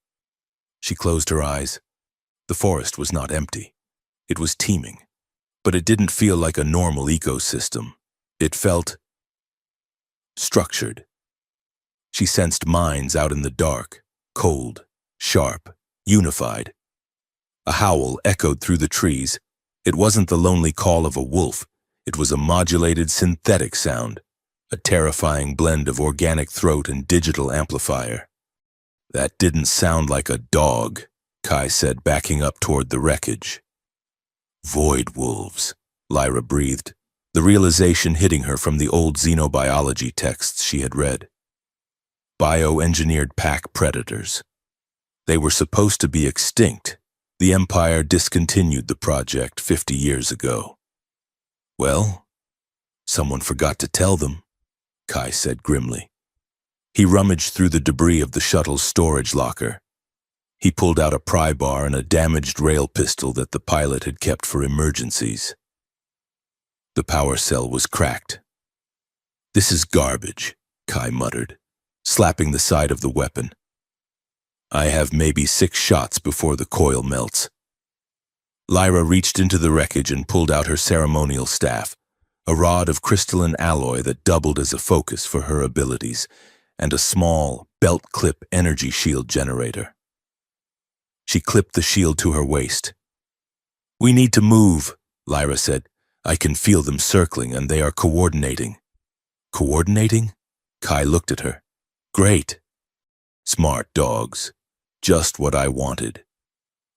She closed her eyes. The forest was not empty. It was teeming, but it didn't feel like a normal ecosystem. It felt structured. She sensed minds out in the dark, cold, sharp, unified. A howl echoed through the trees. It wasn't the lonely call of a wolf. It was a modulated synthetic sound, a terrifying blend of organic throat and digital amplifier. "That didn't sound like a dog," Kai said, backing up toward the wreckage. "Void wolves," Lyra breathed, the realization hitting her from the old xenobiology texts she had read. Bioengineered pack predators. They were supposed to be extinct. The Empire discontinued the project 50 years ago. "Well, someone forgot to tell them," Kai said grimly. He rummaged through the debris of the shuttle's storage locker. He pulled out a pry bar and a damaged rail pistol that the pilot had kept for emergencies. The power cell was cracked. "This is garbage," Kai muttered, slapping the side of the weapon. "I have maybe 6 shots before the coil melts." Lyra reached into the wreckage and pulled out her ceremonial staff, a rod of crystalline alloy that doubled as a focus for her abilities, and a small, belt-clip energy shield generator. She clipped the shield to her waist. "We need to move," Lyra said. "I can feel them circling, and they are coordinating." "Coordinating?" Kai looked at her. "Great. Smart dogs. Just what I wanted."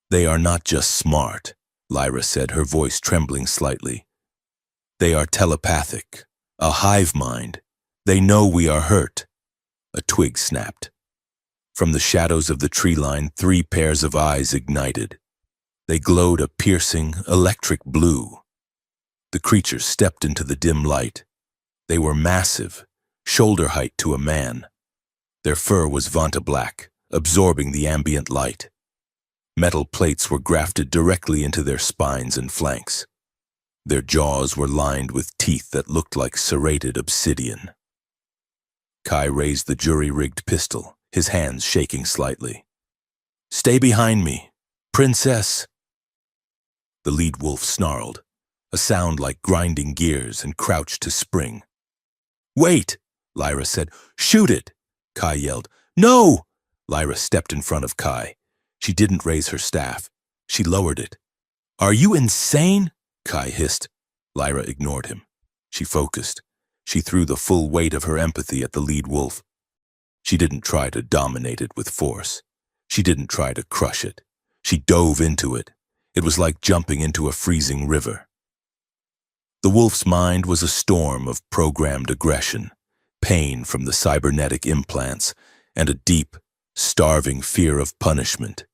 "They are not just smart," Lyra said, her voice trembling slightly. "They are telepathic, a hive mind. They know we are hurt." A twig snapped. From the shadows of the tree line, 3 pairs of eyes ignited. They glowed a piercing, electric blue. The creatures stepped into the dim light. They were massive, shoulder height to a man. Their fur was Vanta black, absorbing the ambient light. Metal plates were grafted directly into their spines and flanks. Their jaws were lined with teeth that looked like serrated obsidian. Kai raised the jury-rigged pistol, his hands shaking slightly. "Stay behind me, Princess!" The lead wolf snarled, a sound like grinding gears, and crouched to spring. Wait, Lyra said. Shoot it, Kai yelled. No! Lyra stepped in front of Kai. She didn't raise her staff. She lowered it. Are you insane? Kai hissed. Lyra ignored him. She focused. She threw the full weight of her empathy at the lead wolf. She didn't try to dominate it with force. She didn't try to crush it. She dove into it. It was like jumping into a freezing river. The wolf's mind was a storm of programmed aggression, pain from the cybernetic implants, and a deep, starving fear of punishment.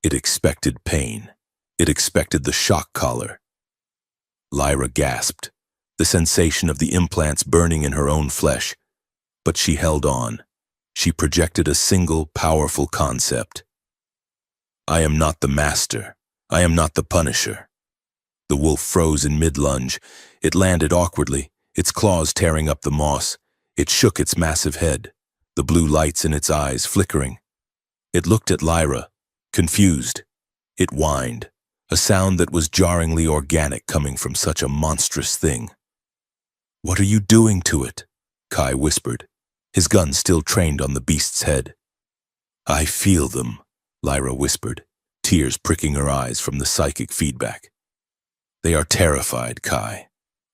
It expected pain. It expected the shock collar. Lyra gasped, the sensation of the implants burning in her own flesh. But she held on. She projected a single, powerful concept. I am not the master. I am not the punisher. The wolf froze in mid-lunge. It landed awkwardly, its claws tearing up the moss. It shook its massive head, the blue lights in its eyes flickering. It looked at Lyra, confused. It whined, a sound that was jarringly organic coming from such a monstrous thing. What are you doing to it? Kai whispered, his gun still trained on the beast's head. I feel them, Lyra whispered, tears pricking her eyes from the psychic feedback. They are terrified, Kai.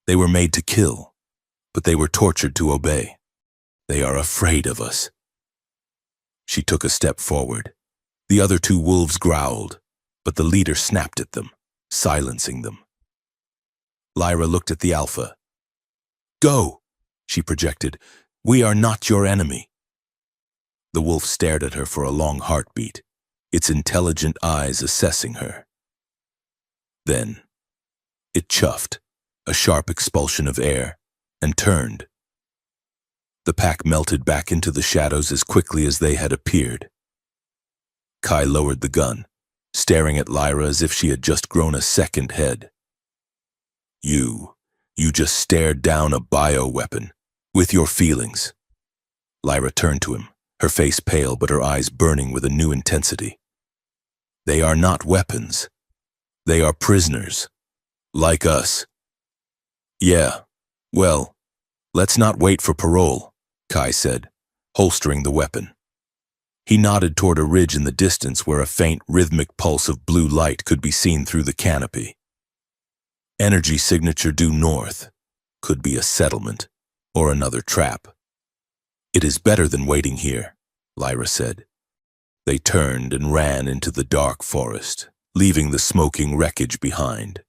They were made to kill, but they were tortured to obey. They are afraid of us. She took a step forward. The other two wolves growled, but the leader snapped at them, silencing them. Lyra looked at the alpha. Go, she projected. We are not your enemy. The wolf stared at her for a long heartbeat, its intelligent eyes assessing her. Then, it chuffed, a sharp expulsion of air, and turned. The pack melted back into the shadows as quickly as they had appeared. Kai lowered the gun, staring at Lyra as if she had just grown a second head. You just stared down a bioweapon, with your feelings. Lyra turned to him, her face pale but her eyes burning with a new intensity. They are not weapons. They are prisoners. Like us. Yeah, well, let's not wait for parole, Kai said, holstering the weapon. He nodded toward a ridge in the distance where a faint, rhythmic pulse of blue light could be seen through the canopy. Energy signature due north. Could be a settlement, or another trap. It is better than waiting here, Lyra said. They turned and ran into the dark forest, leaving the smoking wreckage behind.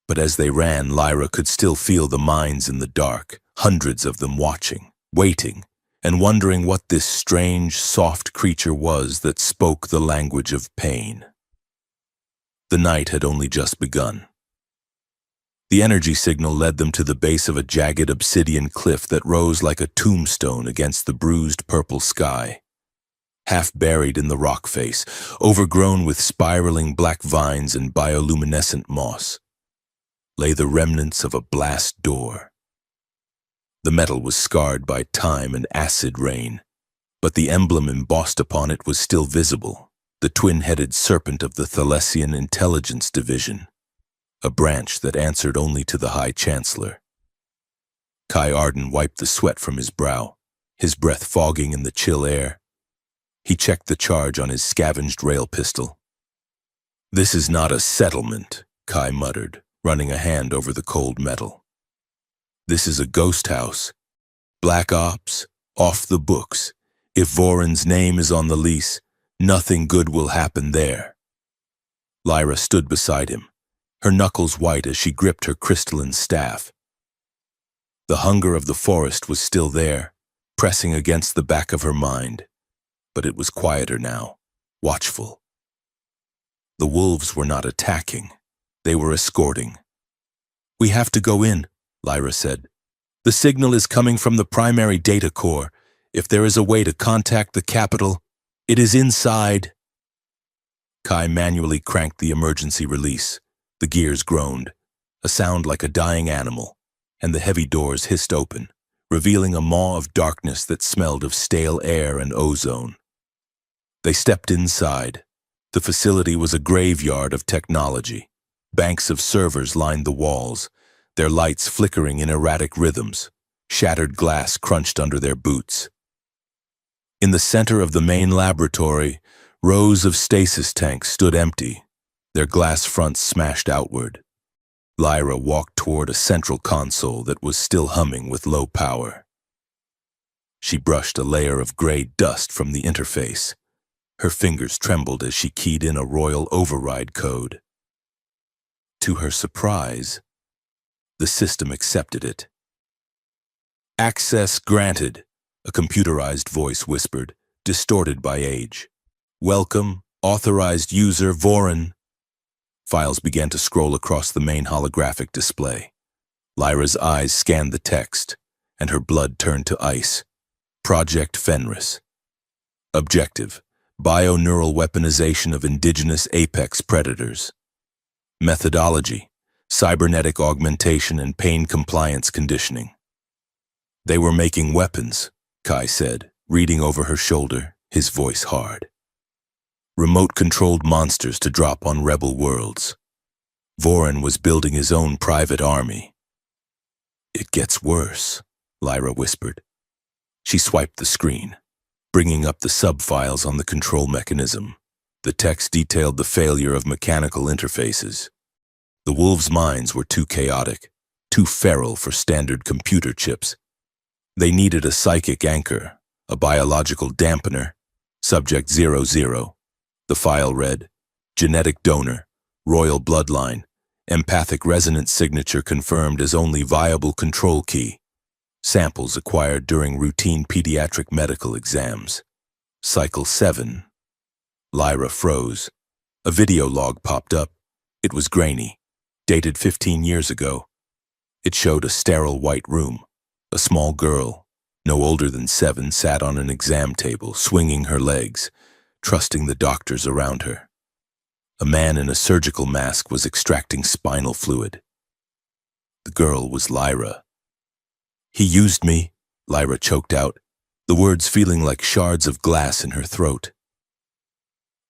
But as they ran, Lyra could still feel the minds in the dark, hundreds of them watching, waiting, and wondering what this strange, soft creature was that spoke the language of pain. The night had only just begun. The energy signal led them to the base of a jagged obsidian cliff that rose like a tombstone against the bruised purple sky. Half buried in the rock face, overgrown with spiraling black vines and bioluminescent moss, lay the remnants of a blast door. The metal was scarred by time and acid rain, but the emblem embossed upon it was still visible, the twin-headed serpent of the Thalessian Intelligence Division, a branch that answered only to the High Chancellor. Kai Arden wiped the sweat from his brow, his breath fogging in the chill air. He checked the charge on his scavenged rail pistol. This is not a settlement, Kai muttered, running a hand over the cold metal. This is a ghost house. Black ops, off the books. If Voron's name is on the lease, nothing good will happen there. Lyra stood beside him, her knuckles white as she gripped her crystalline staff. The hunger of the forest was still there, pressing against the back of her mind, but it was quieter now, watchful. The wolves were not attacking. They were escorting. We have to go in, Lyra said. The signal is coming from the primary data core. If there is a way to contact the capital, it is inside. Kai manually cranked the emergency release. The gears groaned, a sound like a dying animal, and the heavy doors hissed open, revealing a maw of darkness that smelled of stale air and ozone. They stepped inside. The facility was a graveyard of technology. Banks of servers lined the walls, their lights flickering in erratic rhythms, Shattered glass crunched under their boots. In the center of the main laboratory, rows of stasis tanks stood empty, their glass fronts smashed outward. Lyra walked toward a central console that was still humming with low power. She brushed a layer of gray dust from the interface. Her fingers trembled as she keyed in a royal override code. To her surprise, the system accepted it. "Access granted," a computerized voice whispered, distorted by age. "Welcome, authorized user Vorin." Files began to scroll across the main holographic display. Lyra's eyes scanned the text, and her blood turned to ice. Project Fenris. Objective: bioneural weaponization of indigenous apex predators. Methodology: cybernetic augmentation and pain compliance conditioning. "They were making weapons," Kai said, reading over her shoulder, his voice hard. "Remote-controlled monsters to drop on rebel worlds. Vorin was building his own private army." "It gets worse," Lyra whispered. She swiped the screen, bringing up the sub-files on the control mechanism. The text detailed the failure of mechanical interfaces. The wolves' minds were too chaotic, too feral for standard computer chips. They needed a psychic anchor, a biological dampener. Subject 00. The file read, "Genetic donor, royal bloodline, empathic resonance signature confirmed as only viable control key. Samples acquired during routine pediatric medical exams. Cycle 7. Lyra froze. A video log popped up. It was grainy, dated 15 years ago. It showed a sterile white room. A small girl, no older than 7, sat on an exam table, swinging her legs, trusting the doctors around her. A man in a surgical mask was extracting spinal fluid. The girl was Lyra. "He used me," Lyra choked out, the words feeling like shards of glass in her throat.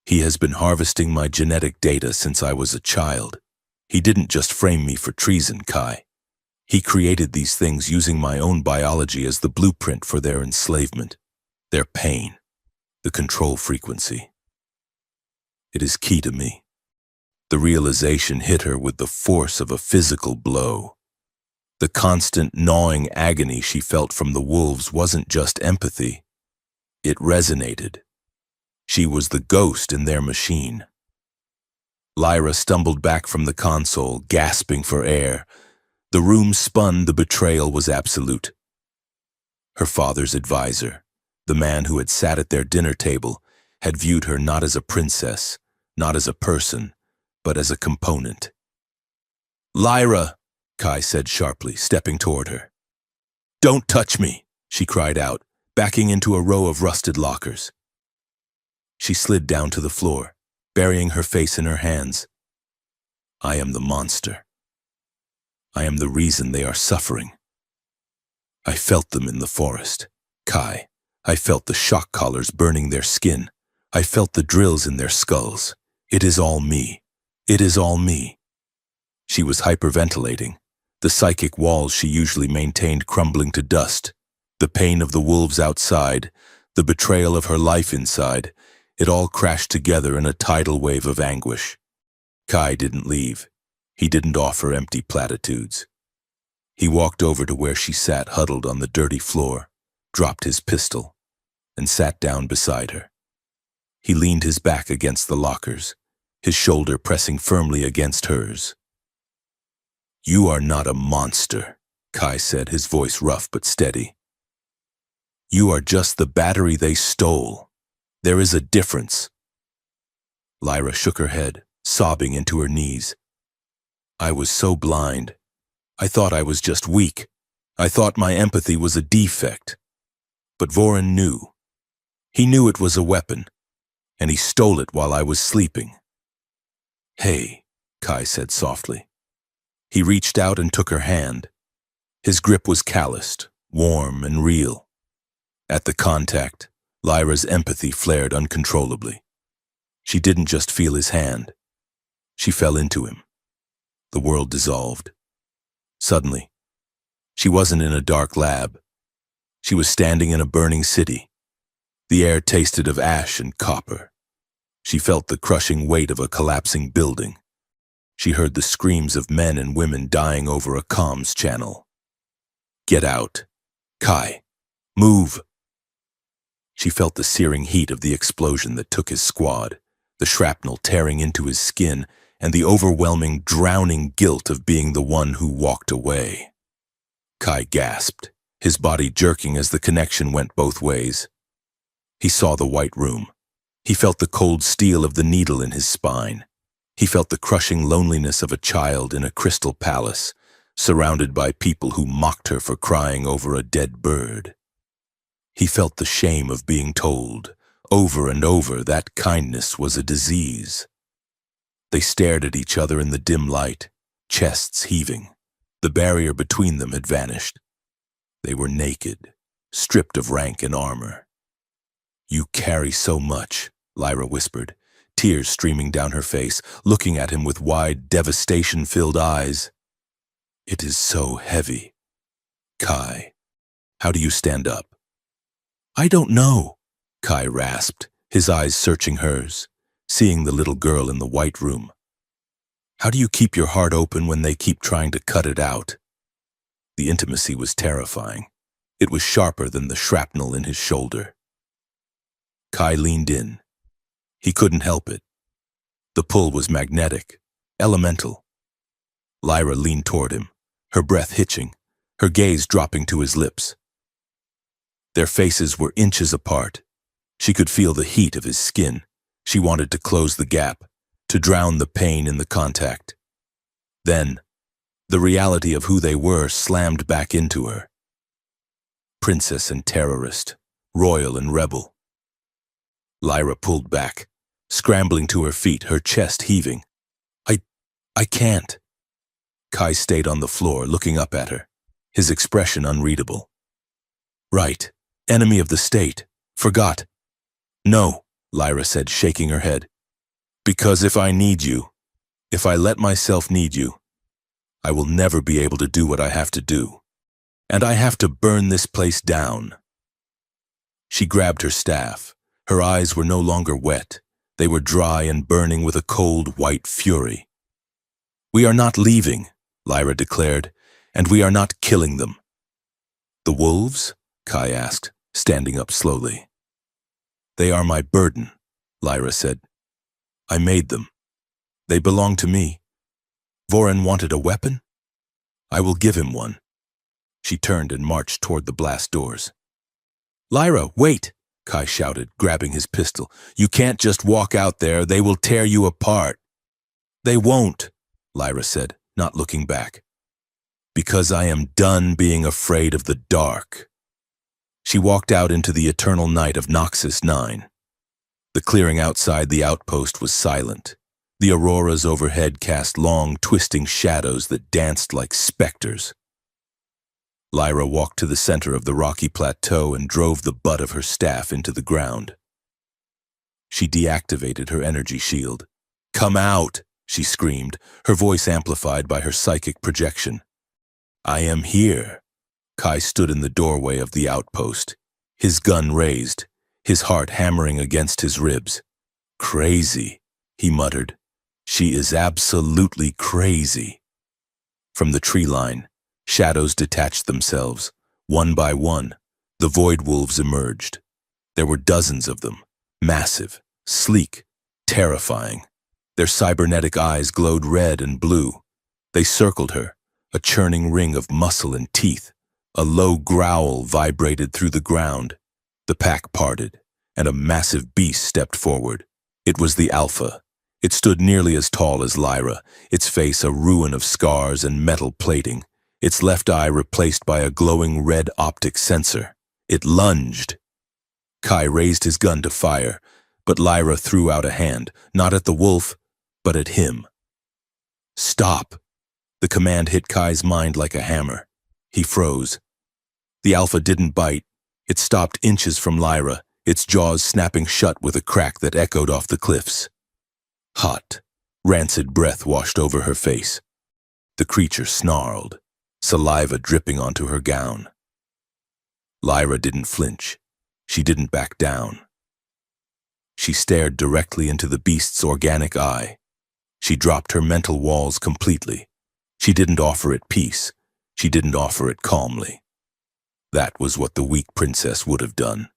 "He has been harvesting my genetic data since I was a child. He didn't just frame me for treason, Kai. He created these things using my own biology as the blueprint for their enslavement, their pain, the control frequency. It is key to me." The realization hit her with the force of a physical blow. The constant gnawing agony she felt from the wolves wasn't just empathy. It resonated. She was the ghost in their machine. Lyra stumbled back from the console, gasping for air. The room spun. The betrayal was absolute. Her father's advisor, the man who had sat at their dinner table, had viewed her not as a princess, not as a person, but as a component. "Lyra," Kai said sharply, stepping toward her. "Don't touch me," she cried out, backing into a row of rusted lockers. She slid down to the floor, burying her face in her hands. "I am the monster. I am the reason they are suffering. I felt them in the forest, Kai. I felt the shock collars burning their skin. I felt the drills in their skulls. It is all me. It is all me." She was hyperventilating, the psychic walls she usually maintained crumbling to dust, the pain of the wolves outside, the betrayal of her life inside. It all crashed together in a tidal wave of anguish. Kai didn't leave. He didn't offer empty platitudes. He walked over to where she sat huddled on the dirty floor, dropped his pistol, and sat down beside her. He leaned his back against the lockers, his shoulder pressing firmly against hers. "You are not a monster," Kai said, his voice rough but steady. "You are just the battery they stole. There is a difference." Lyra shook her head, sobbing into her knees. "I was so blind. I thought I was just weak. I thought my empathy was a defect. But Vorin knew. He knew it was a weapon, and he stole it while I was sleeping." "Hey," Kai said softly. He reached out and took her hand. His grip was calloused, warm and real. At the contact, Lyra's empathy flared uncontrollably. She didn't just feel his hand. She fell into him. The world dissolved. Suddenly, She wasn't in a dark lab. She was standing in a burning city. The air tasted of ash and copper. She felt the crushing weight of a collapsing building. She heard the screams of men and women dying over a comms channel. "Get out. Kai, move." She felt the searing heat of the explosion that took his squad, the shrapnel tearing into his skin, and the overwhelming, drowning guilt of being the one who walked away. Kai gasped, his body jerking as the connection went both ways. He saw the white room. He felt the cold steel of the needle in his spine. He felt the crushing loneliness of a child in a crystal palace, surrounded by people who mocked her for crying over a dead bird. He felt the shame of being told, over and over, that kindness was a disease. They stared at each other in the dim light, chests heaving. The barrier between them had vanished. They were naked, stripped of rank and armor. "You carry so much," Lyra whispered, tears streaming down her face, looking at him with wide, devastation-filled eyes. "It is so heavy. Kai, how do you stand up?" "I don't know," Kai rasped, his eyes searching hers, seeing the little girl in the white room. "How do you keep your heart open when they keep trying to cut it out?" The intimacy was terrifying. It was sharper than the shrapnel in his shoulder. Kai leaned in. He couldn't help it. The pull was magnetic, elemental. Lyra leaned toward him, her breath hitching, her gaze dropping to his lips. Their faces were inches apart. She could feel the heat of his skin. She wanted to close the gap, to drown the pain in the contact. Then, the reality of who they were slammed back into her. Princess and terrorist, royal and rebel. Lyra pulled back, scrambling to her feet, her chest heaving. I can't." Kai stayed on the floor, looking up at her, his expression unreadable. "Right, enemy of the state. Forgot." "No," Lyra said, shaking her head. "Because if I need you, if I let myself need you, I will never be able to do what I have to do. And I have to burn this place down." She grabbed her staff. Her eyes were no longer wet. They were dry and burning with a cold, white fury. "We are not leaving," Lyra declared, "and we are not killing them." "The wolves?" Kai asked, standing up slowly. "They are my burden," Lyra said. "I made them. They belong to me. Voren wanted a weapon? I will give him one." She turned and marched toward the blast doors. "Lyra, wait!" Kai shouted, grabbing his pistol. "You can't just walk out there. They will tear you apart." "They won't," Lyra said, not looking back. "Because I am done being afraid of the dark." She walked out into the eternal night of Noxus 9. The clearing outside the outpost was silent. The auroras overhead cast long, twisting shadows that danced like specters. Lyra walked to the center of the rocky plateau and drove the butt of her staff into the ground. She deactivated her energy shield. "Come out!" she screamed, her voice amplified by her psychic projection. "I am here." Kai stood in the doorway of the outpost, his gun raised, his heart hammering against his ribs. "Crazy," he muttered. "She is absolutely crazy." From the tree line, shadows detached themselves. One by one, the void wolves emerged. There were dozens of them, massive, sleek, terrifying. Their cybernetic eyes glowed red and blue. They circled her, a churning ring of muscle and teeth. A low growl vibrated through the ground. The pack parted, and a massive beast stepped forward. It was the Alpha. It stood nearly as tall as Lyra, its face a ruin of scars and metal plating, its left eye replaced by a glowing red optic sensor. It lunged. Kai raised his gun to fire, but Lyra threw out a hand, not at the wolf, but at him. "Stop!" The command hit Kai's mind like a hammer. He froze. The Alpha didn't bite. It stopped inches from Lyra, its jaws snapping shut with a crack that echoed off the cliffs. Hot, rancid breath washed over her face. The creature snarled. saliva dripping onto her gown. Lyra didn't flinch. She didn't back down. She stared directly into the beast's organic eye. She dropped her mental walls completely. She didn't offer it peace. She didn't offer it calmly. That was what the weak princess would have done.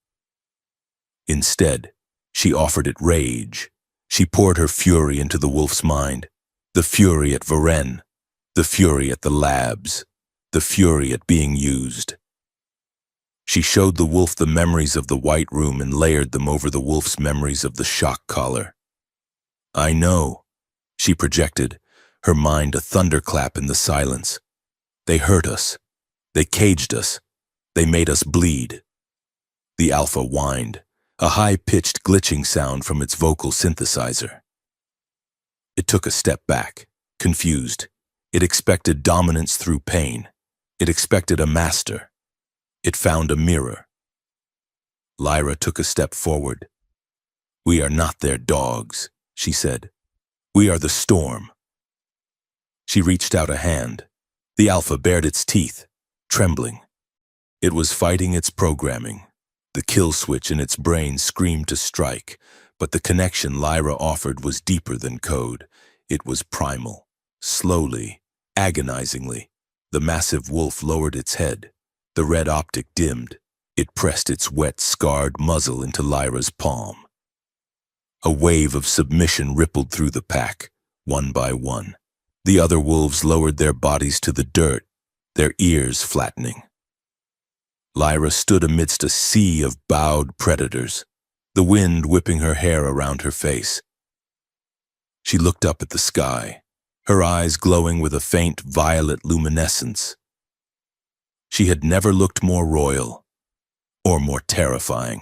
Instead, she offered it rage. She poured her fury into the wolf's mind. The fury at Varen. The fury at the labs. The fury at being used. She showed the wolf the memories of the White Room and layered them over the wolf's memories of the shock collar. I know, she projected, her mind a thunderclap in the silence. They hurt us. They caged us. They made us bleed. The alpha whined, a high-pitched glitching sound from its vocal synthesizer. It took a step back, confused. It expected dominance through pain. It expected a master. It found a mirror. Lyra took a step forward. We are not their dogs, she said. We are the storm. She reached out a hand. The alpha bared its teeth, trembling. It was fighting its programming. The kill switch in its brain screamed to strike, but the connection Lyra offered was deeper than code. It was primal. Slowly, agonizingly, the massive wolf lowered its head. The red optic dimmed. It pressed its wet, scarred muzzle into Lyra's palm. A wave of submission rippled through the pack, one by one. The other wolves lowered their bodies to the dirt, their ears flattening. Lyra stood amidst a sea of bowed predators, the wind whipping her hair around her face. She looked up at the sky, her eyes glowing with a faint violet luminescence. She had never looked more royal, or more terrifying.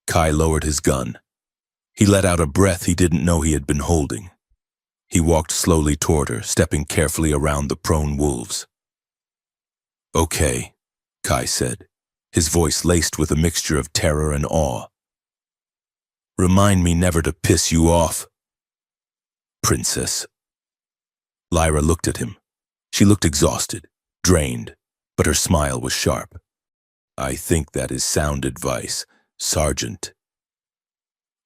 Kai lowered his gun. He let out a breath he didn't know he had been holding. He walked slowly toward her, stepping carefully around the prone wolves. Okay, Kai said, his voice laced with a mixture of terror and awe. Remind me never to piss you off. Princess. Lyra looked at him. She looked exhausted, drained, but her smile was sharp. I think that is sound advice, Sergeant.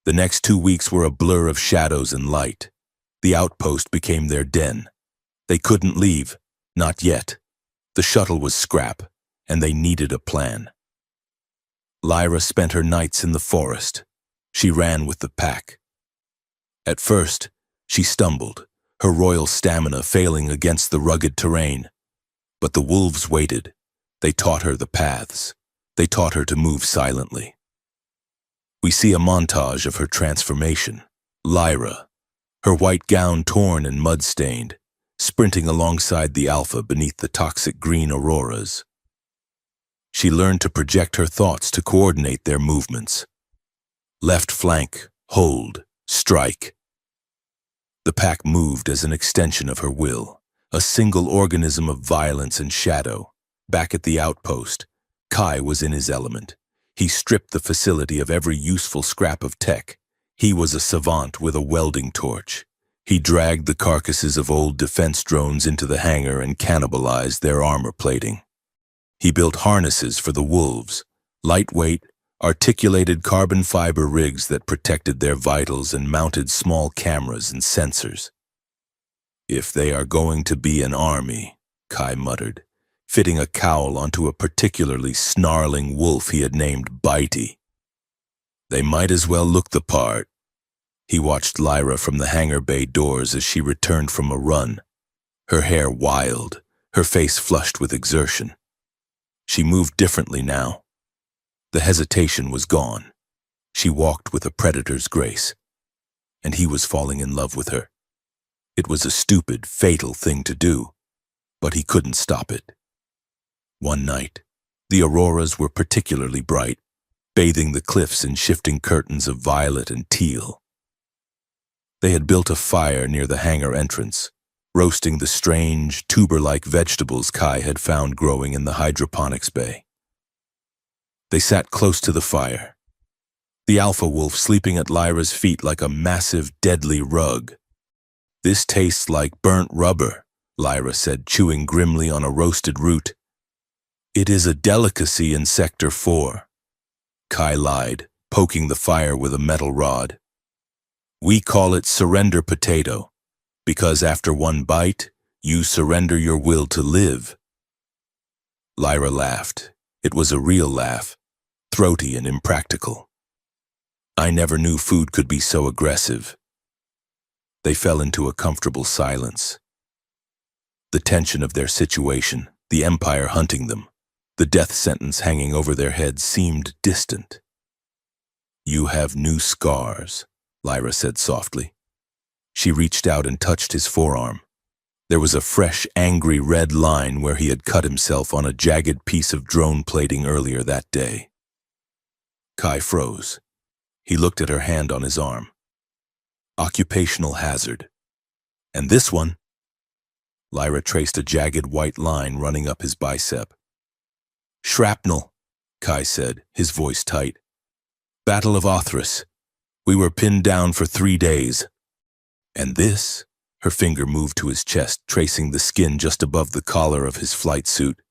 The next 2 weeks were a blur of shadows and light. The outpost became their den. They couldn't leave, not yet. The shuttle was scrap, and they needed a plan. Lyra spent her nights in the forest. She ran with the pack. At first, she stumbled, her royal stamina failing against the rugged terrain. But the wolves waited. They taught her the paths. They taught her to move silently. We see a montage of her transformation. Lyra, her white gown torn and mud-stained, sprinting alongside the alpha beneath the toxic green auroras. She learned to project her thoughts to coordinate their movements. Left flank, hold, strike. The pack moved as an extension of her will. A single organism of violence and shadow. Back at the outpost, Kai was in his element. He stripped the facility of every useful scrap of tech. He was a savant with a welding torch. He dragged the carcasses of old defense drones into the hangar and cannibalized their armor plating. He built harnesses for the wolves, lightweight, articulated carbon fiber rigs that protected their vitals and mounted small cameras and sensors. If they are going to be an army, Kai muttered, fitting a cowl onto a particularly snarling wolf he had named Bitey. They might as well look the part. He watched Lyra from the hangar bay doors as she returned from a run, her hair wild, her face flushed with exertion. She moved differently now. The hesitation was gone. She walked with a predator's grace, and he was falling in love with her. It was a stupid, fatal thing to do, but he couldn't stop it. One night, the auroras were particularly bright, bathing the cliffs in shifting curtains of violet and teal. They had built a fire near the hangar entrance, roasting the strange, tuber-like vegetables Kai had found growing in the hydroponics bay. They sat close to the fire, the alpha wolf sleeping at Lyra's feet like a massive, deadly rug. This tastes like burnt rubber, Lyra said, chewing grimly on a roasted root. It is a delicacy in Sector 4. Kai lied, poking the fire with a metal rod. We call it surrender potato, because after one bite, you surrender your will to live. Lyra laughed. It was a real laugh, throaty and impractical. I never knew food could be so aggressive. They fell into a comfortable silence. The tension of their situation, the Empire hunting them, the death sentence hanging over their heads seemed distant. You have new scars, Lyra said softly. She reached out and touched his forearm. There was a fresh, angry red line where he had cut himself on a jagged piece of drone plating earlier that day. Kai froze. He looked at her hand on his arm. Occupational hazard. And this one? Lyra traced a jagged white line running up his bicep. Shrapnel, Kai said, his voice tight. Battle of Othras. We were pinned down for 3 days. And this? Her finger moved to his chest, tracing the skin just above the collar of his flight suit.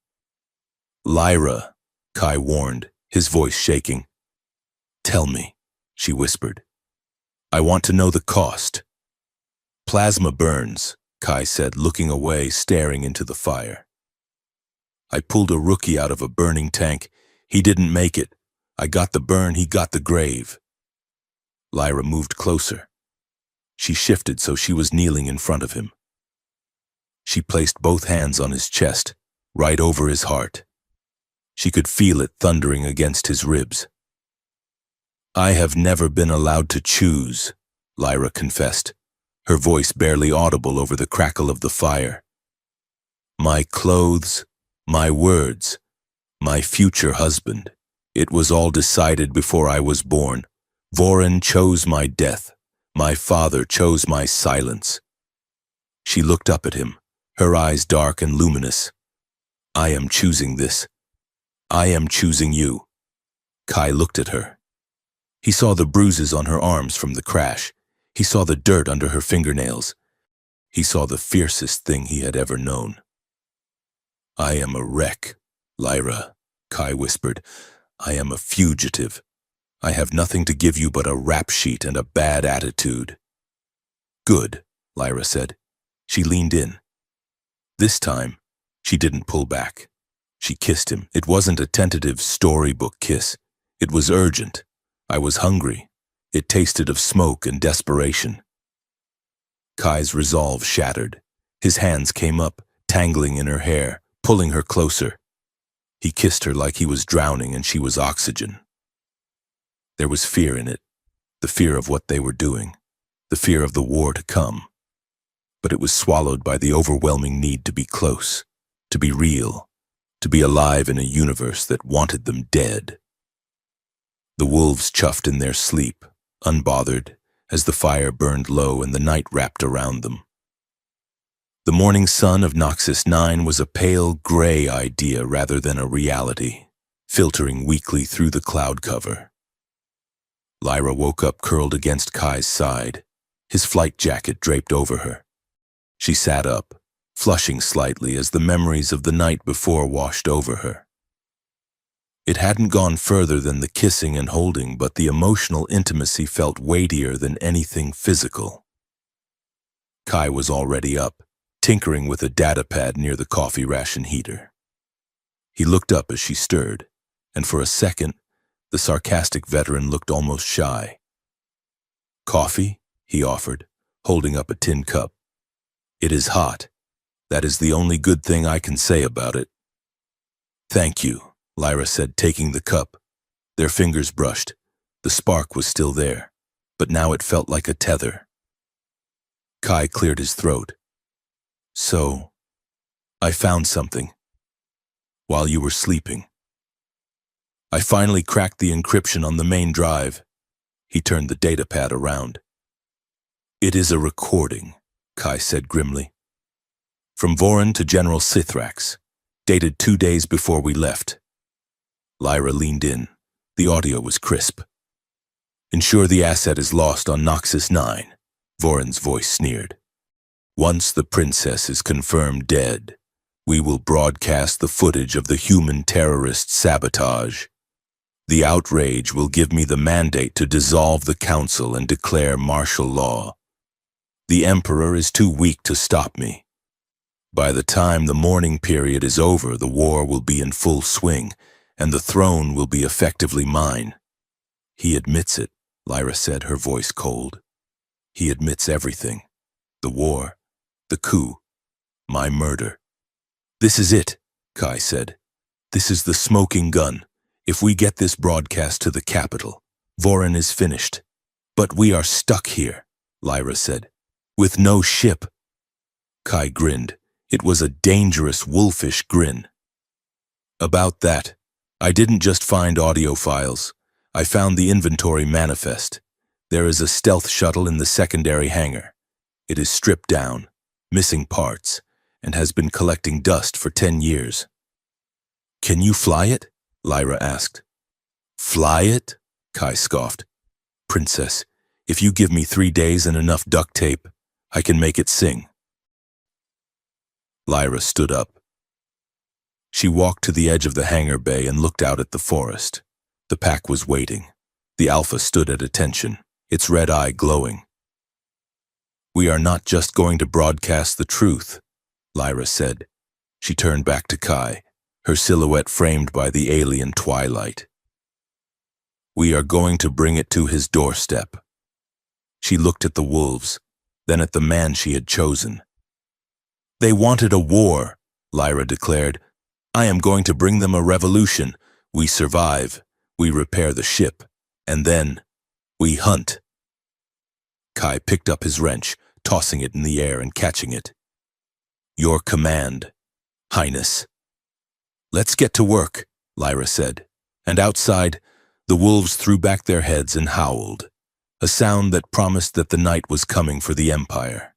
Lyra, Kai warned, his voice shaking. Tell me, she whispered. I want to know the cost. Plasma burns, Kai said, looking away, staring into the fire. I pulled a rookie out of a burning tank. He didn't make it. I got the burn, he got the grave. Lyra moved closer. She shifted so she was kneeling in front of him. She placed both hands on his chest, right over his heart. She could feel it thundering against his ribs. I have never been allowed to choose, Lyra confessed, her voice barely audible over the crackle of the fire. My clothes, my words, my future husband. It was all decided before I was born. Vorin chose my death. My father chose my silence. She looked up at him, her eyes dark and luminous. I am choosing this. I am choosing you. Kai looked at her. He saw the bruises on her arms from the crash. He saw the dirt under her fingernails. He saw the fiercest thing he had ever known. I am a wreck, Lyra, Kai whispered. I am a fugitive. I have nothing to give you but a rap sheet and a bad attitude. Good, Lyra said. She leaned in. This time, she didn't pull back. She kissed him. It wasn't a tentative storybook kiss. It was urgent. I was hungry. It tasted of smoke and desperation. Kai's resolve shattered. His hands came up, tangling in her hair, pulling her closer. He kissed her like he was drowning and she was oxygen. There was fear in it, the fear of what they were doing, the fear of the war to come. But it was swallowed by the overwhelming need to be close, to be real, to be alive in a universe that wanted them dead. The wolves chuffed in their sleep, unbothered, as the fire burned low and the night wrapped around them. The morning sun of Noxus 9 was a pale gray idea rather than a reality, filtering weakly through the cloud cover. Lyra woke up curled against Kai's side, his flight jacket draped over her. She sat up, flushing slightly as the memories of the night before washed over her. It hadn't gone further than the kissing and holding, but the emotional intimacy felt weightier than anything physical. Kai was already up, tinkering with a datapad near the coffee ration heater. He looked up as she stirred, and for a second, the sarcastic veteran looked almost shy. Coffee? He offered, holding up a tin cup. It is hot. That is the only good thing I can say about it. Thank you, Lyra said, taking the cup. Their fingers brushed. The spark was still there, but now it felt like a tether. Kai cleared his throat. So, I found something. While you were sleeping. I finally cracked the encryption on the main drive. He turned the datapad around. It is a recording, Kai said grimly. From Vorin to General Sithrax, dated 2 days before we left. Lyra leaned in. The audio was crisp. Ensure the asset is lost on Noxus 9, Vorin's voice sneered. Once the princess is confirmed dead, we will broadcast the footage of the human terrorist sabotage. The outrage will give me the mandate to dissolve the council and declare martial law. The emperor is too weak to stop me. By the time the mourning period is over, the war will be in full swing, and the throne will be effectively mine. He admits it, Lyra said, her voice cold. He admits everything. The war, the coup, my murder. This is it, Kai said. This is the smoking gun. If we get this broadcast to the capital, Vorin is finished. But we are stuck here, Lyra said, with no ship. Kai grinned. It was a dangerous, wolfish grin. About that, I didn't just find audio files. I found the inventory manifest. There is a stealth shuttle in the secondary hangar. It is stripped down, missing parts, and has been collecting dust for 10 years. Can you fly it? Lyra asked. Fly it? Kai scoffed. Princess, if you give me 3 days and enough duct tape, I can make it sing. Lyra stood up. She walked to the edge of the hangar bay and looked out at the forest. The pack was waiting. The Alpha stood at attention, its red eye glowing. We are not just going to broadcast the truth, Lyra said. She turned back to Kai, her silhouette framed by the alien twilight. We are going to bring it to his doorstep. She looked at the wolves, then at the man she had chosen. They wanted a war, Lyra declared. I am going to bring them a revolution. We survive, we repair the ship, and then we hunt. Kai picked up his wrench, tossing it in the air and catching it. Your command, Highness. Let's get to work, Lyra said, and outside, the wolves threw back their heads and howled, a sound that promised that the night was coming for the Empire.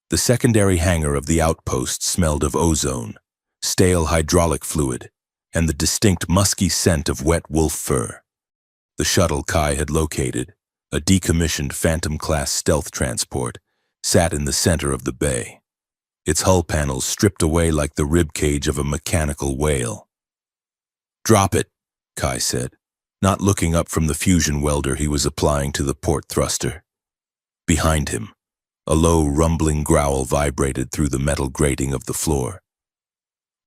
The secondary hangar of the outpost smelled of ozone, stale hydraulic fluid, and the distinct musky scent of wet wolf fur. The shuttle Kai had located, a decommissioned Phantom-class stealth transport, sat in the center of the bay, its hull panels stripped away like the ribcage of a mechanical whale. Drop it, Kai said, not looking up from the fusion welder he was applying to the port thruster. Behind him, a low, rumbling growl vibrated through the metal grating of the floor.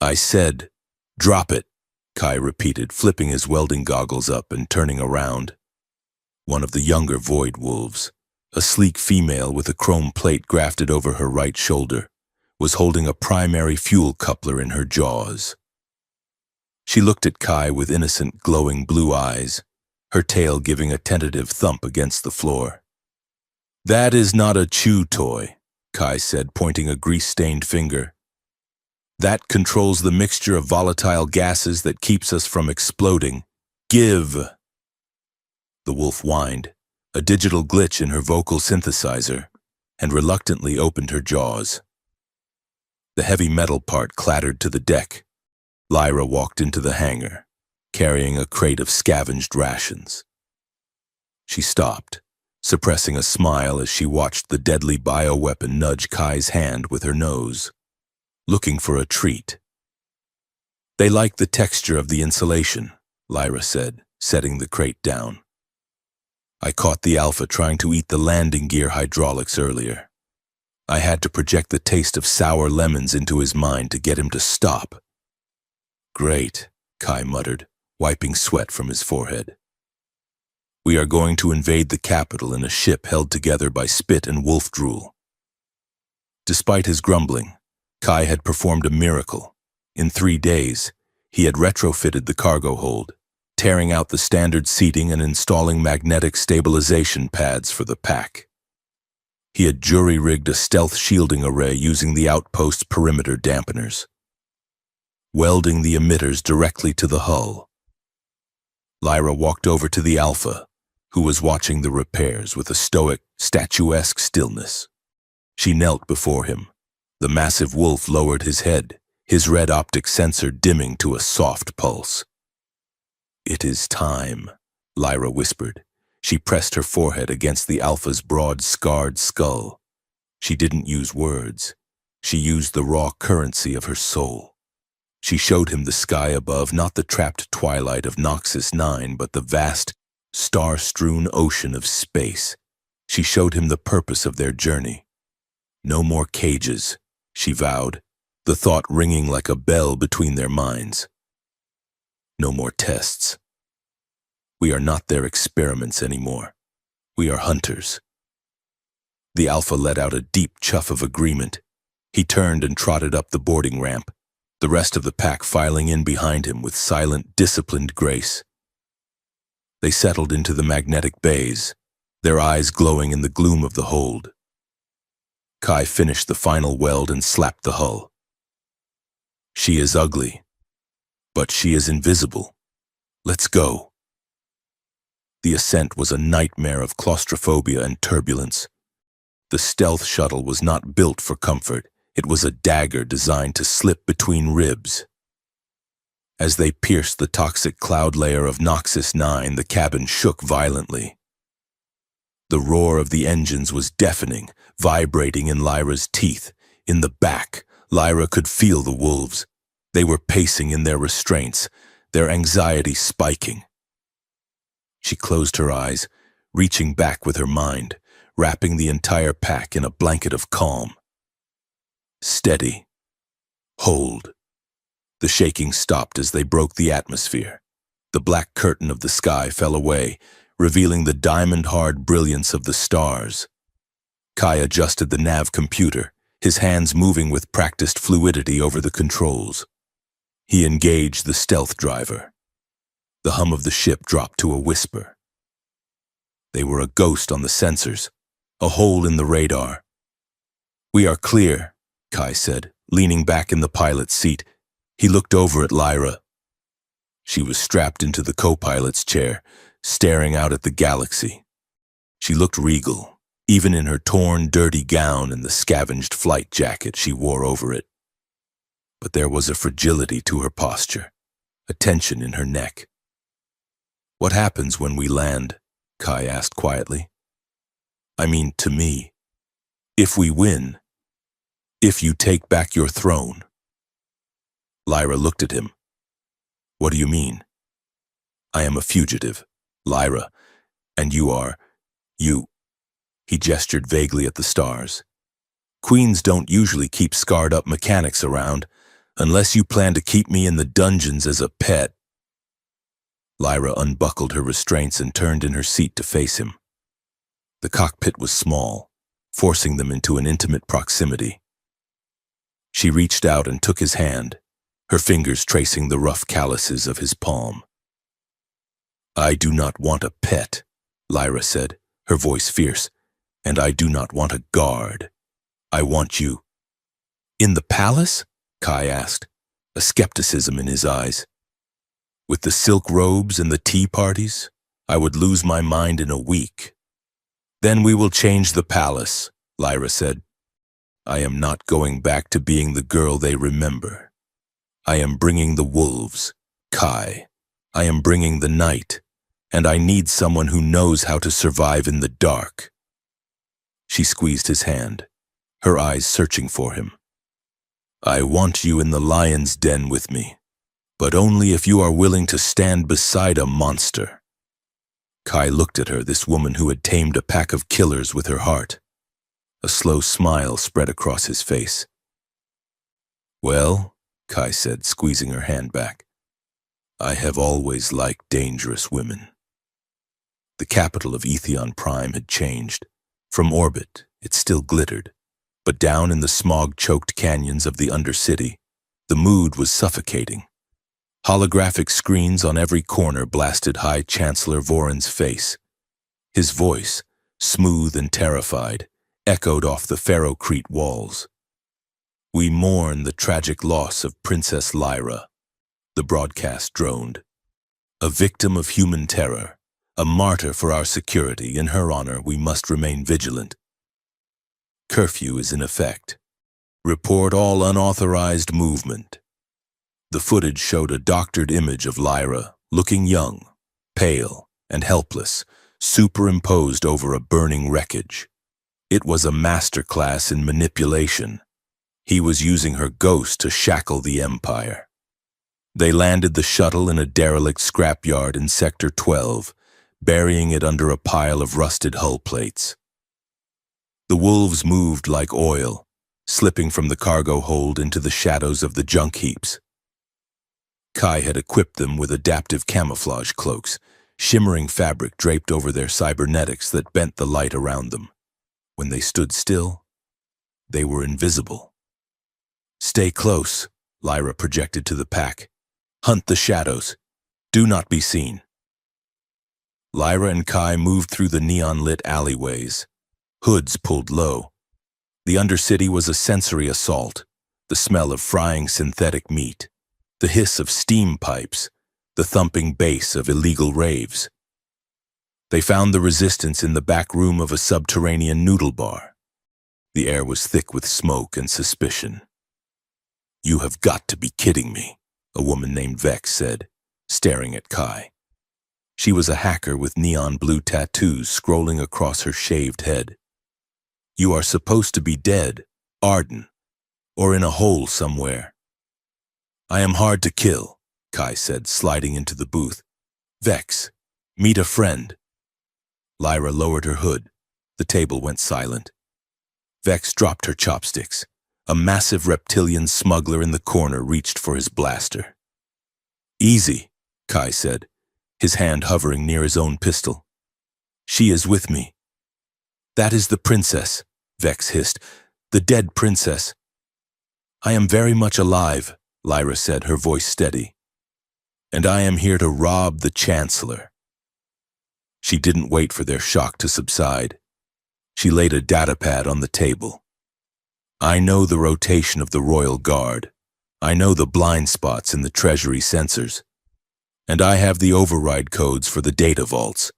I said, drop it, Kai repeated, flipping his welding goggles up and turning around. One of the younger void wolves, a sleek female with a chrome plate grafted over her right shoulder, was holding a primary fuel coupler in her jaws. She looked at Kai with innocent, glowing blue eyes, her tail giving a tentative thump against the floor. That is not a chew toy, Kai said, pointing a grease-stained finger. That controls the mixture of volatile gases that keeps us from exploding. Give! The wolf whined, a digital glitch in her vocal synthesizer, and reluctantly opened her jaws. The heavy metal part clattered to the deck. Lyra walked into the hangar, carrying a crate of scavenged rations. She stopped, suppressing a smile as she watched the deadly bioweapon nudge Kai's hand with her nose, looking for a treat. They like the texture of the insulation, Lyra said, setting the crate down. I caught the Alpha trying to eat the landing gear hydraulics earlier. I had to project the taste of sour lemons into his mind to get him to stop. Great, Kai muttered, wiping sweat from his forehead. We are going to invade the capital in a ship held together by spit and wolf drool. Despite his grumbling, Kai had performed a miracle. In 3 days, he had retrofitted the cargo hold, tearing out the standard seating and installing magnetic stabilization pads for the pack. He had jury-rigged a stealth shielding array using the outpost's perimeter dampeners, welding the emitters directly to the hull. Lyra walked over to the Alpha, who was watching the repairs with a stoic, statuesque stillness. She knelt before him. The massive wolf lowered his head, his red optic sensor dimming to a soft pulse. It is time, Lyra whispered. She pressed her forehead against the Alpha's broad, scarred skull. She didn't use words. She used the raw currency of her soul. She showed him the sky above, not the trapped twilight of Noxus 9, but the vast, star-strewn ocean of space. She showed him the purpose of their journey. No more cages, she vowed, the thought ringing like a bell between their minds. No more tests. We are not their experiments anymore. We are hunters. The Alpha let out a deep chuff of agreement. He turned and trotted up the boarding ramp, the rest of the pack filing in behind him with silent, disciplined grace. They settled into the magnetic bays, their eyes glowing in the gloom of the hold. Kai finished the final weld and slapped the hull. She is ugly, but she is invisible. Let's go. The ascent was a nightmare of claustrophobia and turbulence. The stealth shuttle was not built for comfort. It was a dagger designed to slip between ribs. As they pierced the toxic cloud layer of Noxus 9, the cabin shook violently. The roar of the engines was deafening, vibrating in Lyra's teeth. In the back, Lyra could feel the wolves. They were pacing in their restraints, their anxiety spiking. She closed her eyes, reaching back with her mind, wrapping the entire pack in a blanket of calm. Steady. Hold. The shaking stopped as they broke the atmosphere. The black curtain of the sky fell away, revealing the diamond-hard brilliance of the stars. Kai adjusted the nav computer, his hands moving with practiced fluidity over the controls. He engaged the stealth driver. The hum of the ship dropped to a whisper. They were a ghost on the sensors, a hole in the radar. "We are clear," Kai said, leaning back in the pilot's seat. He looked over at Lyra. She was strapped into the co-pilot's chair, staring out at the galaxy. She looked regal, even in her torn, dirty gown and the scavenged flight jacket she wore over it. But there was a fragility to her posture, a tension in her neck. "What happens when we land?" Kai asked quietly. "I mean, to me. If we win, if you take back your throne." Lyra looked at him. "What do you mean?" "I am a fugitive, Lyra, and you are, you." He gestured vaguely at the stars. "Queens don't usually keep scarred-up mechanics around, unless you plan to keep me in the dungeons as a pet." Lyra unbuckled her restraints and turned in her seat to face him. The cockpit was small, forcing them into an intimate proximity. She reached out and took his hand, her fingers tracing the rough calluses of his palm. "I do not want a pet," Lyra said, her voice fierce, "and I do not want a guard. I want you." "In the palace?" Kai asked, a skepticism in his eyes. "With the silk robes and the tea parties, I would lose my mind in a week." "Then we will change the palace," Lyra said. "I am not going back to being the girl they remember. I am bringing the wolves, Kai. I am bringing the night, and I need someone who knows how to survive in the dark." She squeezed his hand, her eyes searching for him. "I want you in the lion's den with me, but only if you are willing to stand beside a monster." Kai looked at her, this woman who had tamed a pack of killers with her heart. A slow smile spread across his face. "Well," Kai said, squeezing her hand back, "I have always liked dangerous women." The capital of Etheon Prime had changed. From orbit, it still glittered, but down in the smog-choked canyons of the Undercity, the mood was suffocating. Holographic screens on every corner blasted High Chancellor Voron's face. His voice, smooth and terrified, echoed off the Ferrocrete walls. "We mourn the tragic loss of Princess Lyra," the broadcast droned. "A victim of human terror, a martyr for our security. In her honor, we must remain vigilant. Curfew is in effect. Report all unauthorized movement." The footage showed a doctored image of Lyra, looking young, pale, and helpless, superimposed over a burning wreckage. It was a masterclass in manipulation. He was using her ghost to shackle the Empire. They landed the shuttle in a derelict scrapyard in Sector 12, burying it under a pile of rusted hull plates. The wolves moved like oil, slipping from the cargo hold into the shadows of the junk heaps. Kai had equipped them with adaptive camouflage cloaks, shimmering fabric draped over their cybernetics that bent the light around them. When they stood still, they were invisible. "Stay close," Lyra projected to the pack. "Hunt the shadows. Do not be seen." Lyra and Kai moved through the neon-lit alleyways. Hoods pulled low. The Undercity was a sensory assault, the smell of frying synthetic meat, the hiss of steam pipes, the thumping bass of illegal raves. They found the resistance in the back room of a subterranean noodle bar. The air was thick with smoke and suspicion. "You have got to be kidding me," a woman named Vex said, staring at Kai. She was a hacker with neon blue tattoos scrolling across her shaved head. "You are supposed to be dead, Arden, or in a hole somewhere." "I am hard to kill," Kai said, sliding into the booth. "Vex, meet a friend." Lyra lowered her hood. The table went silent. Vex dropped her chopsticks. A massive reptilian smuggler in the corner reached for his blaster. "Easy," Kai said, his hand hovering near his own pistol. "She is with me." "That is the princess," Vex hissed. "The dead princess." "I am very much alive," Lyra said, her voice steady. "And I am here to rob the Chancellor." She didn't wait for their shock to subside. She laid a datapad on the table. "I know the rotation of the Royal Guard. I know the blind spots in the Treasury sensors. And I have the override codes for the data vaults."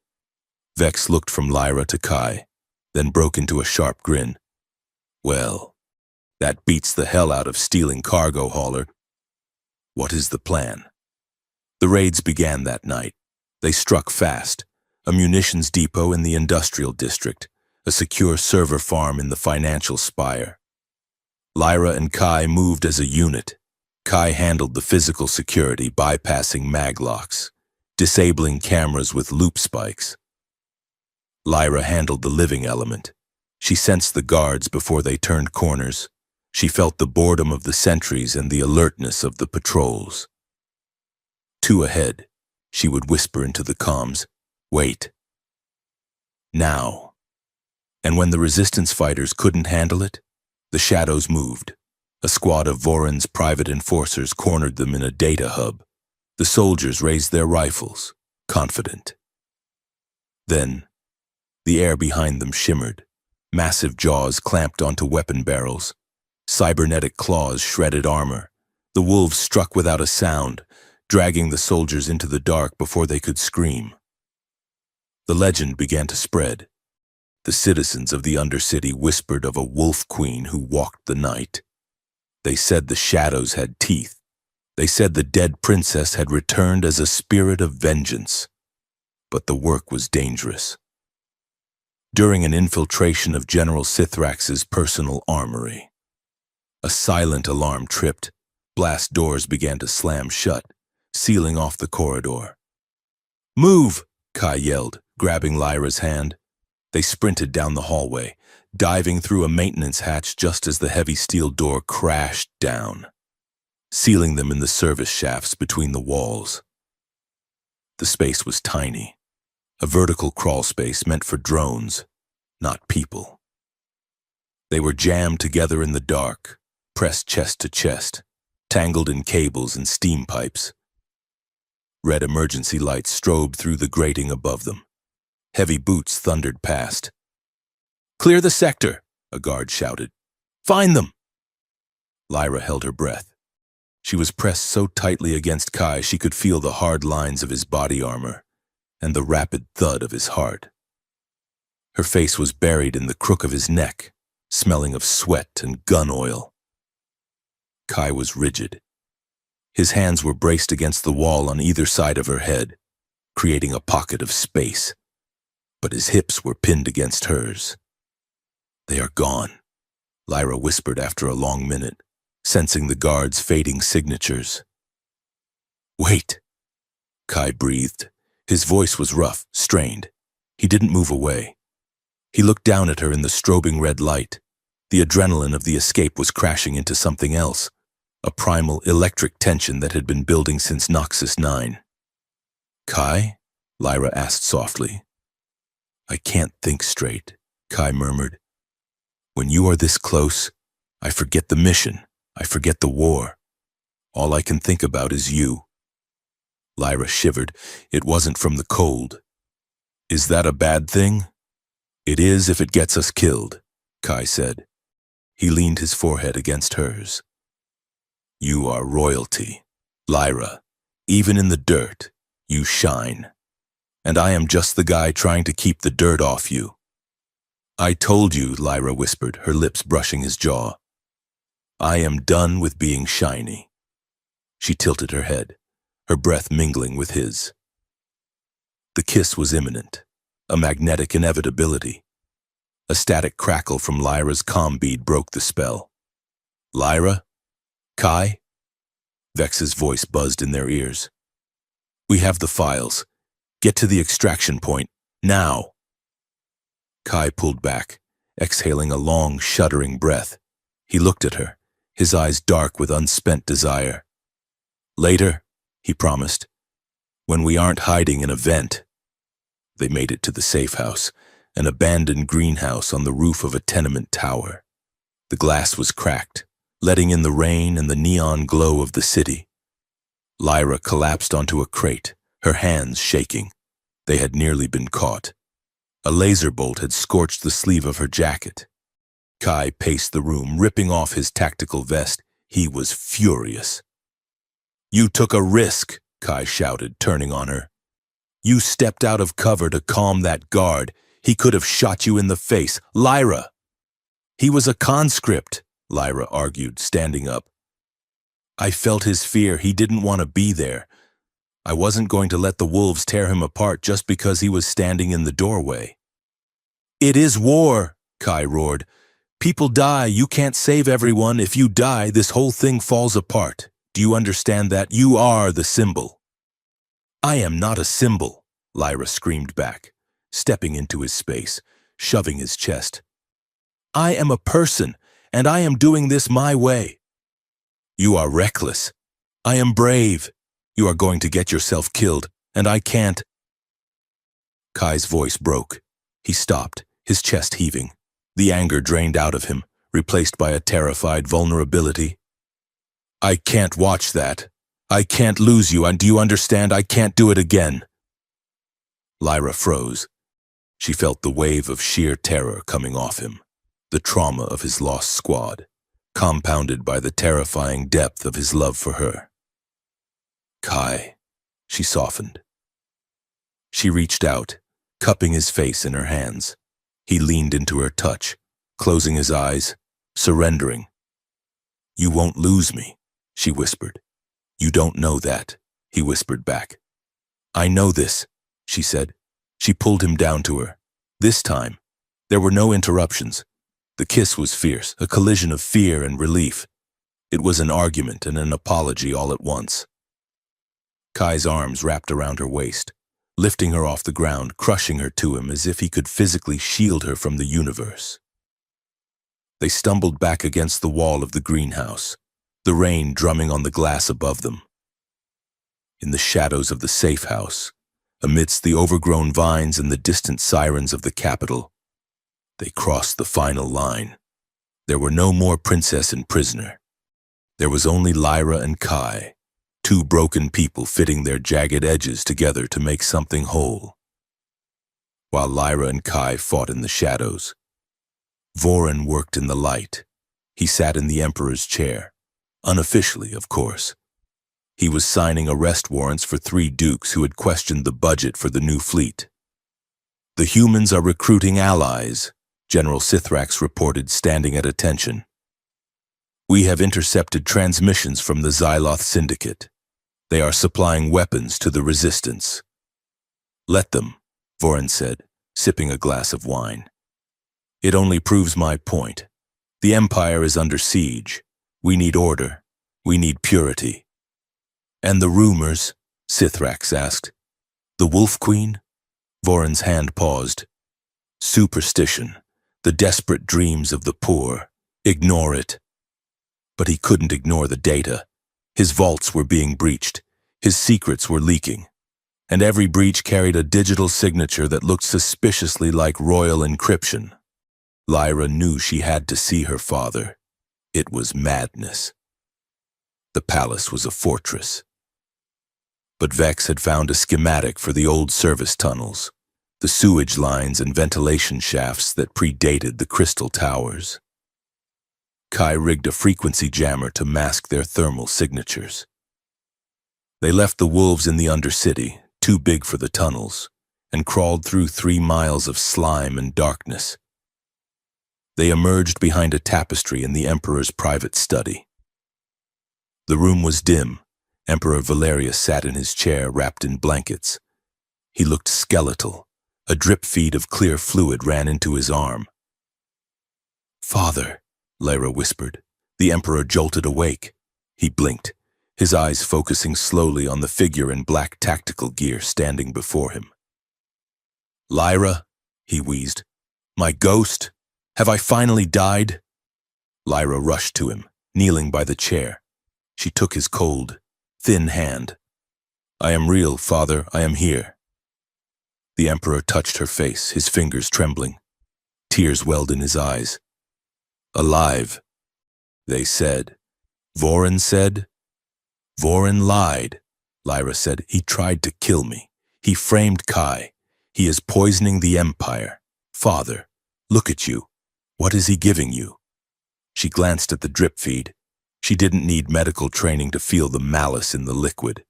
Vex looked from Lyra to Kai, then broke into a sharp grin. "Well, that beats the hell out of stealing cargo hauler. What is the plan?" The raids began that night. They struck fast. A munitions depot in the industrial district, a secure server farm in the financial spire. Lyra and Kai moved as a unit. Kai handled the physical security, bypassing maglocks, disabling cameras with loop spikes. Lyra handled the living element. She sensed the guards before they turned corners. She felt the boredom of the sentries and the alertness of the patrols. "Two ahead," she would whisper into the comms. "Wait. Now." And when the resistance fighters couldn't handle it, the shadows moved. A squad of Voron's private enforcers cornered them in a data hub. The soldiers raised their rifles, confident. Then, the air behind them shimmered. Massive jaws clamped onto weapon barrels. Cybernetic claws shredded armor. The wolves struck without a sound, dragging the soldiers into the dark before they could scream. The legend began to spread. The citizens of the Undercity whispered of a wolf queen who walked the night. They said the shadows had teeth. They said the dead princess had returned as a spirit of vengeance. But the work was dangerous. During an infiltration of General Sithrax's personal armory, a silent alarm tripped. Blast doors began to slam shut, sealing off the corridor. "Move!" Kai yelled, grabbing Lyra's hand. They sprinted down the hallway, diving through a maintenance hatch just as the heavy steel door crashed down, sealing them in the service shafts between the walls. The space was tiny, a vertical crawl space meant for drones, not people. They were jammed together in the dark, pressed chest to chest, tangled in cables and steam pipes. Red emergency lights strobed through the grating above them. Heavy boots thundered past. "Clear the sector," a guard shouted. "Find them!" Lyra held her breath. She was pressed so tightly against Kai she could feel the hard lines of his body armor and the rapid thud of his heart. Her face was buried in the crook of his neck, smelling of sweat and gun oil. Kai was rigid. His hands were braced against the wall on either side of her head, creating a pocket of space, but his hips were pinned against hers. They are gone, Lyra whispered after a long minute, sensing the guard's fading signatures. Wait, Kai breathed. His voice was rough, strained. He didn't move away. He looked down at her in the strobing red light. The adrenaline of the escape was crashing into something else, a primal electric tension that had been building since Noxus 9. Kai? Lyra asked softly. I can't think straight, Kai murmured. When you are this close, I forget the mission. I forget the war. All I can think about is you. Lyra shivered. It wasn't from the cold. Is that a bad thing? It is if it gets us killed, Kai said. He leaned his forehead against hers. You are royalty, Lyra. Even in the dirt, you shine. And I am just the guy trying to keep the dirt off you. I told you, Lyra whispered, her lips brushing his jaw. I am done with being shiny. She tilted her head, her breath mingling with his. The kiss was imminent, a magnetic inevitability. A static crackle from Lyra's comm bead broke the spell. Lyra? Kai? Vex's voice buzzed in their ears. We have the files. Get to the extraction point, now. Kai pulled back, exhaling a long, shuddering breath. He looked at her, his eyes dark with unspent desire. Later, he promised, when we aren't hiding in a vent. They made it to the safe house, an abandoned greenhouse on the roof of a tenement tower. The glass was cracked, letting in the rain and the neon glow of the city. Lyra collapsed onto a crate, her hands shaking. They had nearly been caught. A laser bolt had scorched the sleeve of her jacket. Kai paced the room, ripping off his tactical vest. He was furious. You took a risk, Kai shouted, turning on her. You stepped out of cover to calm that guard. He could have shot you in the face. Lyra! He was a conscript, Lyra argued, standing up. I felt his fear. He didn't want to be there. I wasn't going to let the wolves tear him apart just because he was standing in the doorway. It is war, Kai roared. People die. You can't save everyone. If you die, this whole thing falls apart. Do you understand that? You are the symbol. I am not a symbol, Lyra screamed back, stepping into his space, shoving his chest. I am a person, and I am doing this my way. You are reckless. I am brave. You are going to get yourself killed, and I can't. Kai's voice broke. He stopped, his chest heaving. The anger drained out of him, replaced by a terrified vulnerability. I can't watch that. I can't lose you, and do you understand? I can't do it again. Lyra froze. She felt the wave of sheer terror coming off him, the trauma of his lost squad, compounded by the terrifying depth of his love for her. Kai, she softened. She reached out, cupping his face in her hands. He leaned into her touch, closing his eyes, surrendering. You won't lose me, she whispered. You don't know that, he whispered back. I know this, she said. She pulled him down to her. This time, there were no interruptions. The kiss was fierce, a collision of fear and relief. It was an argument and an apology all at once. Kai's arms wrapped around her waist, lifting her off the ground, crushing her to him as if he could physically shield her from the universe. They stumbled back against the wall of the greenhouse, the rain drumming on the glass above them. In the shadows of the safe house, amidst the overgrown vines and the distant sirens of the capital, they crossed the final line. There were no more princess and prisoner. There was only Lyra and Kai, two broken people fitting their jagged edges together to make something whole. While Lyra and Kai fought in the shadows, Vorin worked in the light. He sat in the Emperor's chair, unofficially, of course. He was signing arrest warrants for 3 dukes who had questioned the budget for the new fleet. The humans are recruiting allies, General Sithrax reported, standing at attention. We have intercepted transmissions from the Xyloth Syndicate. They are supplying weapons to the resistance. Let them, Vorin said, sipping a glass of wine. It only proves my point. The Empire is under siege. We need order. We need purity. And the rumors? Sithrax asked. The Wolf Queen? Voron's hand paused. Superstition. The desperate dreams of the poor. Ignore it. But he couldn't ignore the data. His vaults were being breached. His secrets were leaking. And every breach carried a digital signature that looked suspiciously like royal encryption. Lyra knew she had to see her father. It was madness. The palace was a fortress. But Vex had found a schematic for the old service tunnels, the sewage lines and ventilation shafts that predated the crystal towers. Kai rigged a frequency jammer to mask their thermal signatures. They left the wolves in the Undercity, too big for the tunnels, and crawled through 3 miles of slime and darkness. They emerged behind a tapestry in the Emperor's private study. The room was dim. Emperor Valerius sat in his chair, wrapped in blankets. He looked skeletal. A drip feed of clear fluid ran into his arm. "Father," Lyra whispered. The Emperor jolted awake. He blinked, his eyes focusing slowly on the figure in black tactical gear standing before him. "Lyra," he wheezed. "My ghost? Have I finally died?" Lyra rushed to him, kneeling by the chair. She took his cold, thin hand. "I am real, Father, I am here." The Emperor touched her face, his fingers trembling. Tears welled in his eyes. "Alive," they said. "Voron said?" "Voron lied," Lyra said. "He tried to kill me. He framed Kai. He is poisoning the Empire. Father, look at you. What is he giving you?" She glanced at the drip feed. She didn't need medical training to feel the malice in the liquid.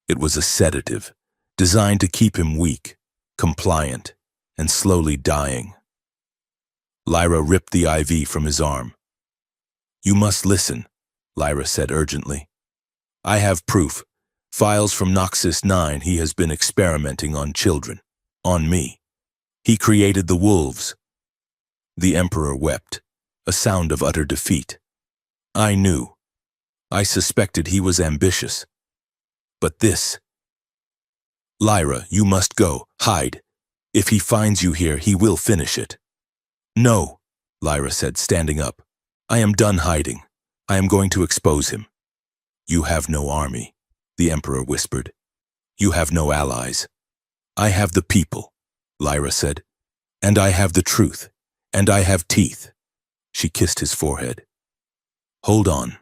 It was a sedative, designed to keep him weak, compliant, and slowly dying. Lyra ripped the IV from his arm. "You must listen," Lyra said urgently. "I have proof. Files from Noxus 9. He has been experimenting on children. On me. He created the wolves." The Emperor wept, a sound of utter defeat. "I knew. I suspected he was ambitious. But this—" "Lyra, you must go. Hide. If he finds you here, he will finish it." "No," Lyra said, standing up. "I am done hiding. I am going to expose him." "You have no army," the Emperor whispered. "You have no allies." "I have the people," Lyra said. "And I have the truth. And I have teeth." She kissed his forehead. "Hold on,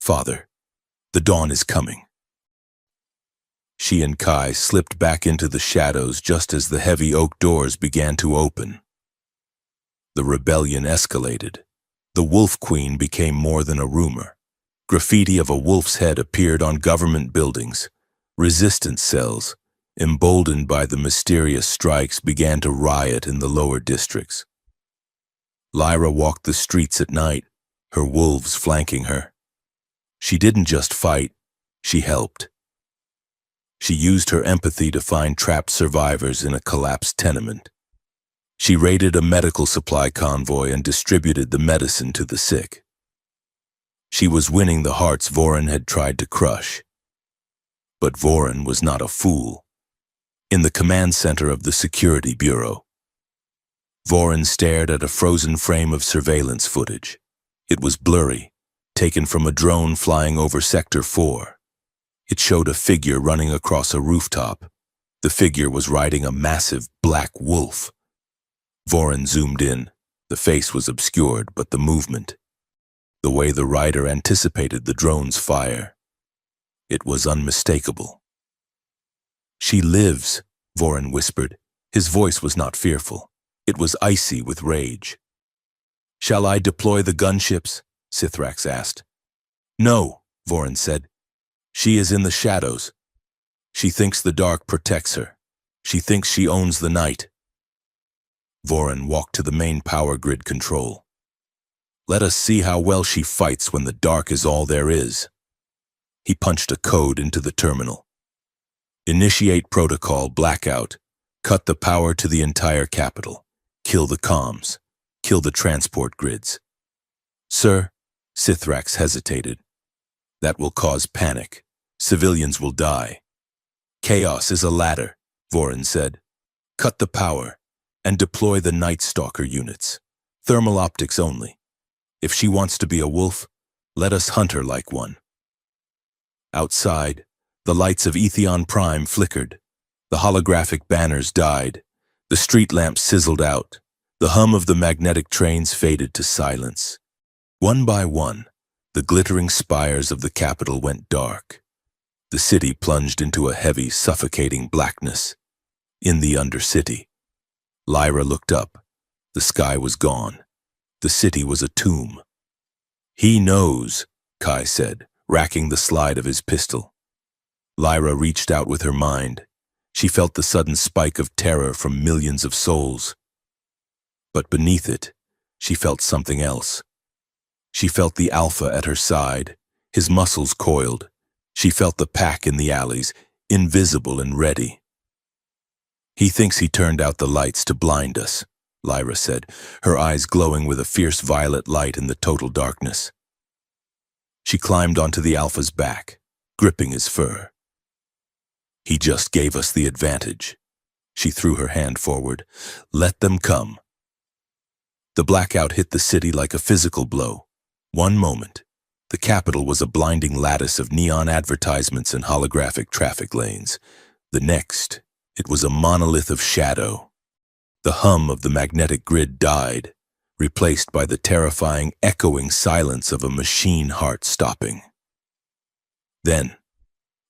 Father. The dawn is coming." She and Kai slipped back into the shadows just as the heavy oak doors began to open. The rebellion escalated. The Wolf Queen became more than a rumor. Graffiti of a wolf's head appeared on government buildings. Resistance cells, emboldened by the mysterious strikes, began to riot in the lower districts. Lyra walked the streets at night, her wolves flanking her. She didn't just fight, she helped. She used her empathy to find trapped survivors in a collapsed tenement. She raided a medical supply convoy and distributed the medicine to the sick. She was winning the hearts Voron had tried to crush. But Voron was not a fool. In the command center of the Security Bureau, Voron stared at a frozen frame of surveillance footage. It was blurry, taken from a drone flying over Sector 4. It showed a figure running across a rooftop. The figure was riding a massive black wolf. Voron zoomed in. The face was obscured, but the movement, the way the rider anticipated the drone's fire, it was unmistakable. "She lives," Voron whispered. His voice was not fearful. It was icy with rage. "Shall I deploy the gunships?" Sithrax asked. "No," Voron said. "She is in the shadows. She thinks the dark protects her. She thinks she owns the night." Voron walked to the main power grid control. "Let us see how well she fights when the dark is all there is." He punched a code into the terminal. "Initiate protocol blackout. Cut the power to the entire capital. Kill the comms. Kill the transport grids. Sir, Sithrax hesitated. That will cause panic. Civilians will die. Chaos is a ladder, Vorin said. Cut the power and deploy the Night Stalker units. Thermal optics only. If she wants to be a wolf, let us hunt her like one. Outside, the lights of Etheon Prime flickered. The holographic banners died. The street lamps sizzled out. The hum of the magnetic trains faded to silence. One by one, the glittering spires of the capital went dark. The city plunged into a heavy, suffocating blackness. In the Undercity, Lyra looked up. The sky was gone. The city was a tomb. He knows, Kai said, racking the slide of his pistol. Lyra reached out with her mind. She felt the sudden spike of terror from millions of souls. But beneath it, she felt something else. She felt the Alpha at her side, his muscles coiled. She felt the pack in the alleys, invisible and ready. He thinks he turned out the lights to blind us, Lyra said, her eyes glowing with a fierce violet light in the total darkness. She climbed onto the Alpha's back, gripping his fur. He just gave us the advantage. She threw her hand forward. Let them come. The blackout hit the city like a physical blow. One moment, the capital was a blinding lattice of neon advertisements and holographic traffic lanes. The next, it was a monolith of shadow. The hum of the magnetic grid died, replaced by the terrifying, echoing silence of a machine heart stopping. Then,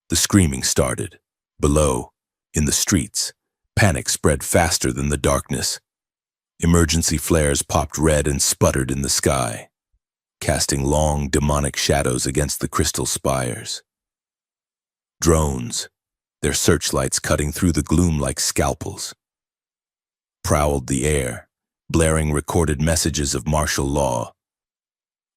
the screaming started. Below, in the streets, panic spread faster than the darkness. Emergency flares popped red and sputtered in the sky, casting long, demonic shadows against the crystal spires. Drones, their searchlights cutting through the gloom like scalpels, prowled the air, blaring recorded messages of martial law.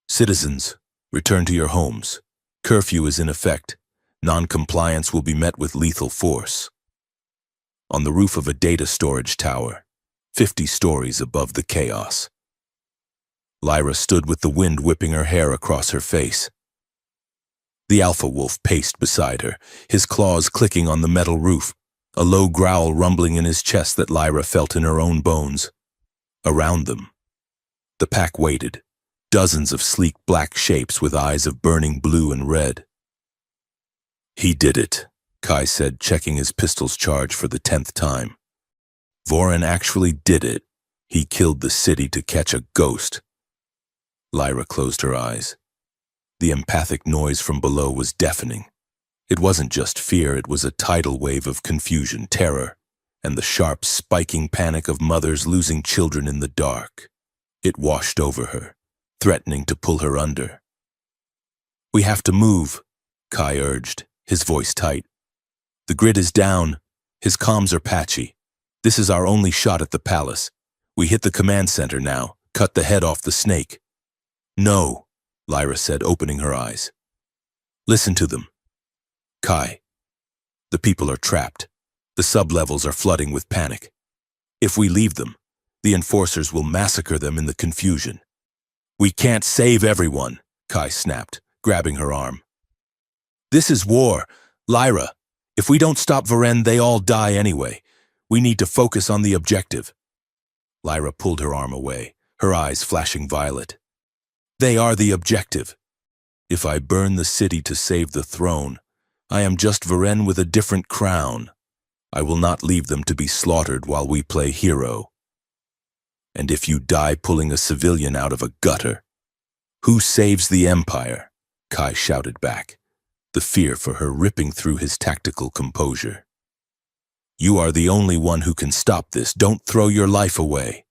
Citizens, return to your homes. Curfew is in effect. Non-compliance will be met with lethal force. On the roof of a data storage tower, 50 stories above the chaos, Lyra stood with the wind whipping her hair across her face. The alpha wolf paced beside her, his claws clicking on the metal roof, a low growl rumbling in his chest that Lyra felt in her own bones. Around them, the pack waited, dozens of sleek black shapes with eyes of burning blue and red. He did it, Kai said, checking his pistol's charge for the 10th time. Vorin actually did it. He killed the city to catch a ghost. Lyra closed her eyes. The empathic noise from below was deafening. It wasn't just fear, it was a tidal wave of confusion, terror, and the sharp, spiking panic of mothers losing children in the dark. It washed over her, threatening to pull her under. We have to move, Kai urged, his voice tight. The grid is down. His comms are patchy. This is our only shot at the palace. We hit the command center now. Cut the head off the snake. No, Lyra said, opening her eyes. Listen to them. Kai, the people are trapped. The sublevels are flooding with panic. If we leave them, the enforcers will massacre them in the confusion. We can't save everyone, Kai snapped, grabbing her arm. This is war. Lyra, if we don't stop Varen, they all die anyway. We need to focus on the objective. Lyra pulled her arm away, her eyes flashing violet. They are the objective. If I burn the city to save the throne, I am just Varen with a different crown. I will not leave them to be slaughtered while we play hero. And if you die pulling a civilian out of a gutter, who saves the Empire? Kai shouted back, the fear for her ripping through his tactical composure. You are the only one who can stop this. Don't throw your life away.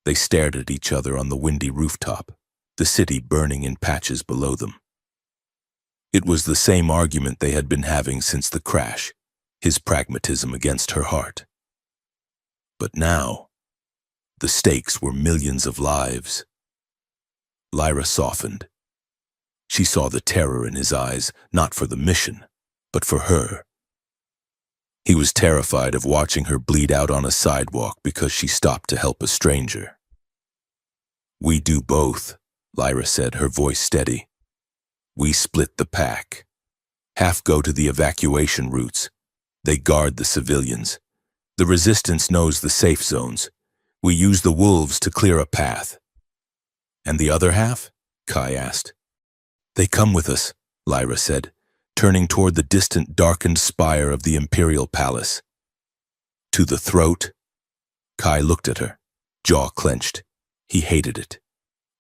They stared at each other on the windy rooftop, the city burning in patches below them. It was the same argument they had been having since the crash, his pragmatism against her heart. But now, the stakes were millions of lives. Lyra softened. She saw the terror in his eyes, not for the mission, but for her. He was terrified of watching her bleed out on a sidewalk because she stopped to help a stranger. We do both, Lyra said, her voice steady. We split the pack. Half go to the evacuation routes. They guard the civilians. The resistance knows the safe zones. We use the wolves to clear a path. And the other half? Kai asked. They come with us, Lyra said, turning toward the distant darkened spire of the Imperial Palace. To the throat? Kai looked at her, jaw clenched. He hated it.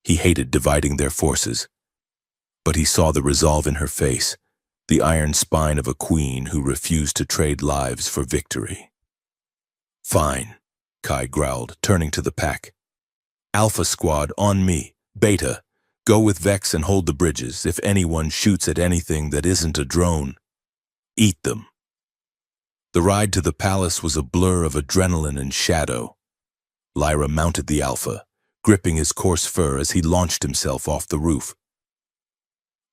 He hated dividing their forces. But he saw the resolve in her face, the iron spine of a queen who refused to trade lives for victory. Fine, Kai growled, turning to the pack. Alpha Squad, on me. Beta, go with Vex and hold the bridges. If anyone shoots at anything that isn't a drone, eat them. The ride to the palace was a blur of adrenaline and shadow. Lyra mounted the Alpha, gripping his coarse fur as he launched himself off the roof.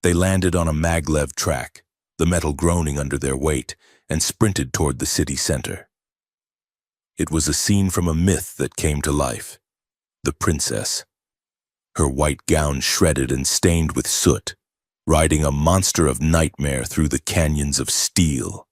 They landed on a maglev track, the metal groaning under their weight, and sprinted toward the city center. It was a scene from a myth that came to life. The princess. Her white gown shredded and stained with soot, riding a monster of nightmare through the canyons of steel.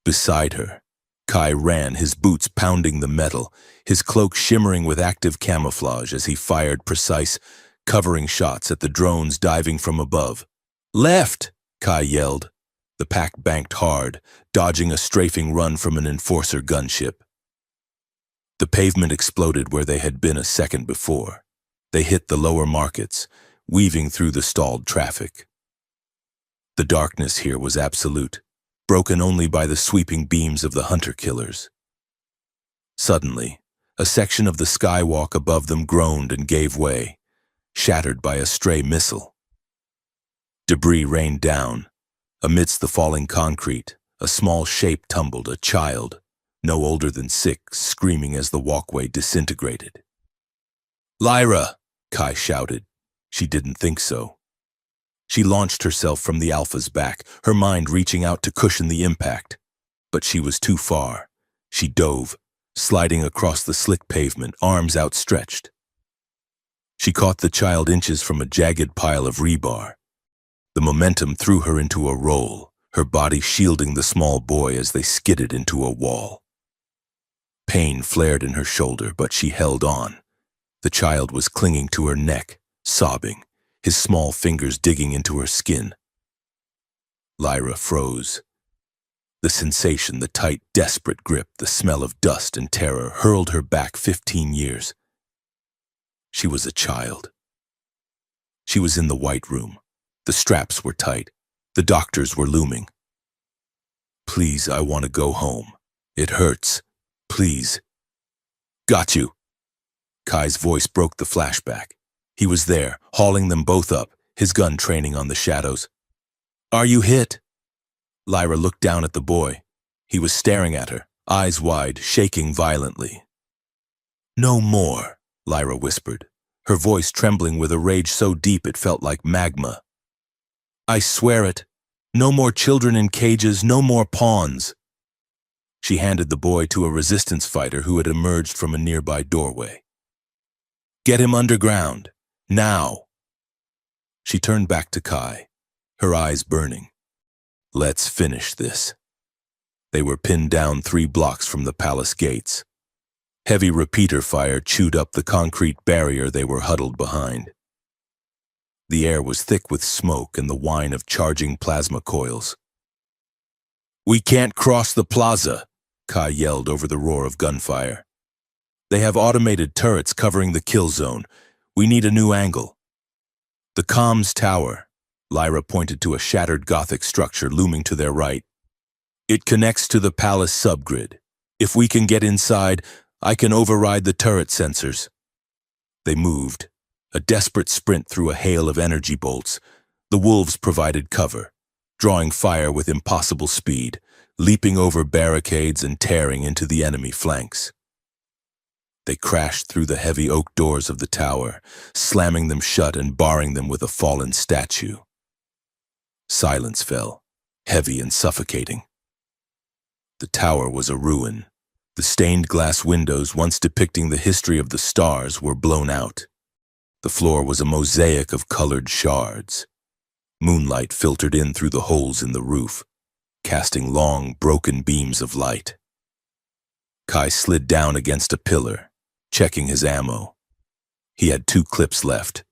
Beside her, Kai ran, his boots pounding the metal, his cloak shimmering with active camouflage as he fired precise, covering shots at the drones diving from above. Left! Kai yelled. The pack banked hard, dodging a strafing run from an enforcer gunship. The pavement exploded where they had been a second before. They hit the lower markets, weaving through the stalled traffic. The darkness here was absolute, broken only by the sweeping beams of the hunter-killers. Suddenly, a section of the skywalk above them groaned and gave way, shattered by a stray missile. Debris rained down. Amidst the falling concrete, a small shape tumbled, a child, no older than 6, screaming as the walkway disintegrated. Lyra! Kai shouted. She didn't think so. She launched herself from the Alpha's back, her mind reaching out to cushion the impact. But she was too far. She dove, sliding across the slick pavement, arms outstretched. She caught the child inches from a jagged pile of rebar. The momentum threw her into a roll, her body shielding the small boy as they skidded into a wall. Pain flared in her shoulder, but she held on. The child was clinging to her neck, sobbing, his small fingers digging into her skin. Lyra froze. The sensation, the tight, desperate grip, the smell of dust and terror hurled her back 15 years. She was a child. She was in the White Room. The straps were tight. The doctors were looming. Please, I want to go home. It hurts. Please. Got you. Kai's voice broke the flashback. He was there, hauling them both up, his gun training on the shadows. Are you hit? Lyra looked down at the boy. He was staring at her, eyes wide, shaking violently. No more, Lyra whispered, her voice trembling with a rage so deep it felt like magma. I swear it. No more children in cages, no more pawns. She handed the boy to a resistance fighter who had emerged from a nearby doorway. Get him underground. Now. She turned back to Kai, her eyes burning. Let's finish this. They were pinned down 3 blocks from the palace gates. Heavy repeater fire chewed up the concrete barrier they were huddled behind. The air was thick with smoke and the whine of charging plasma coils. We can't cross the plaza, Kai yelled over the roar of gunfire. They have automated turrets covering the kill zone. We need a new angle. The comms tower, Lyra pointed to a shattered Gothic structure looming to their right. It connects to the palace subgrid. If we can get inside, I can override the turret sensors. They moved, a desperate sprint through a hail of energy bolts. The wolves provided cover, drawing fire with impossible speed, leaping over barricades and tearing into the enemy flanks. They crashed through the heavy oak doors of the tower, slamming them shut and barring them with a fallen statue. Silence fell, heavy and suffocating. The tower was a ruin. The stained glass windows, once depicting the history of the stars, were blown out. The floor was a mosaic of colored shards. Moonlight filtered in through the holes in the roof, casting long, broken beams of light. Kai slid down against a pillar, checking his ammo. He had 2 clips left.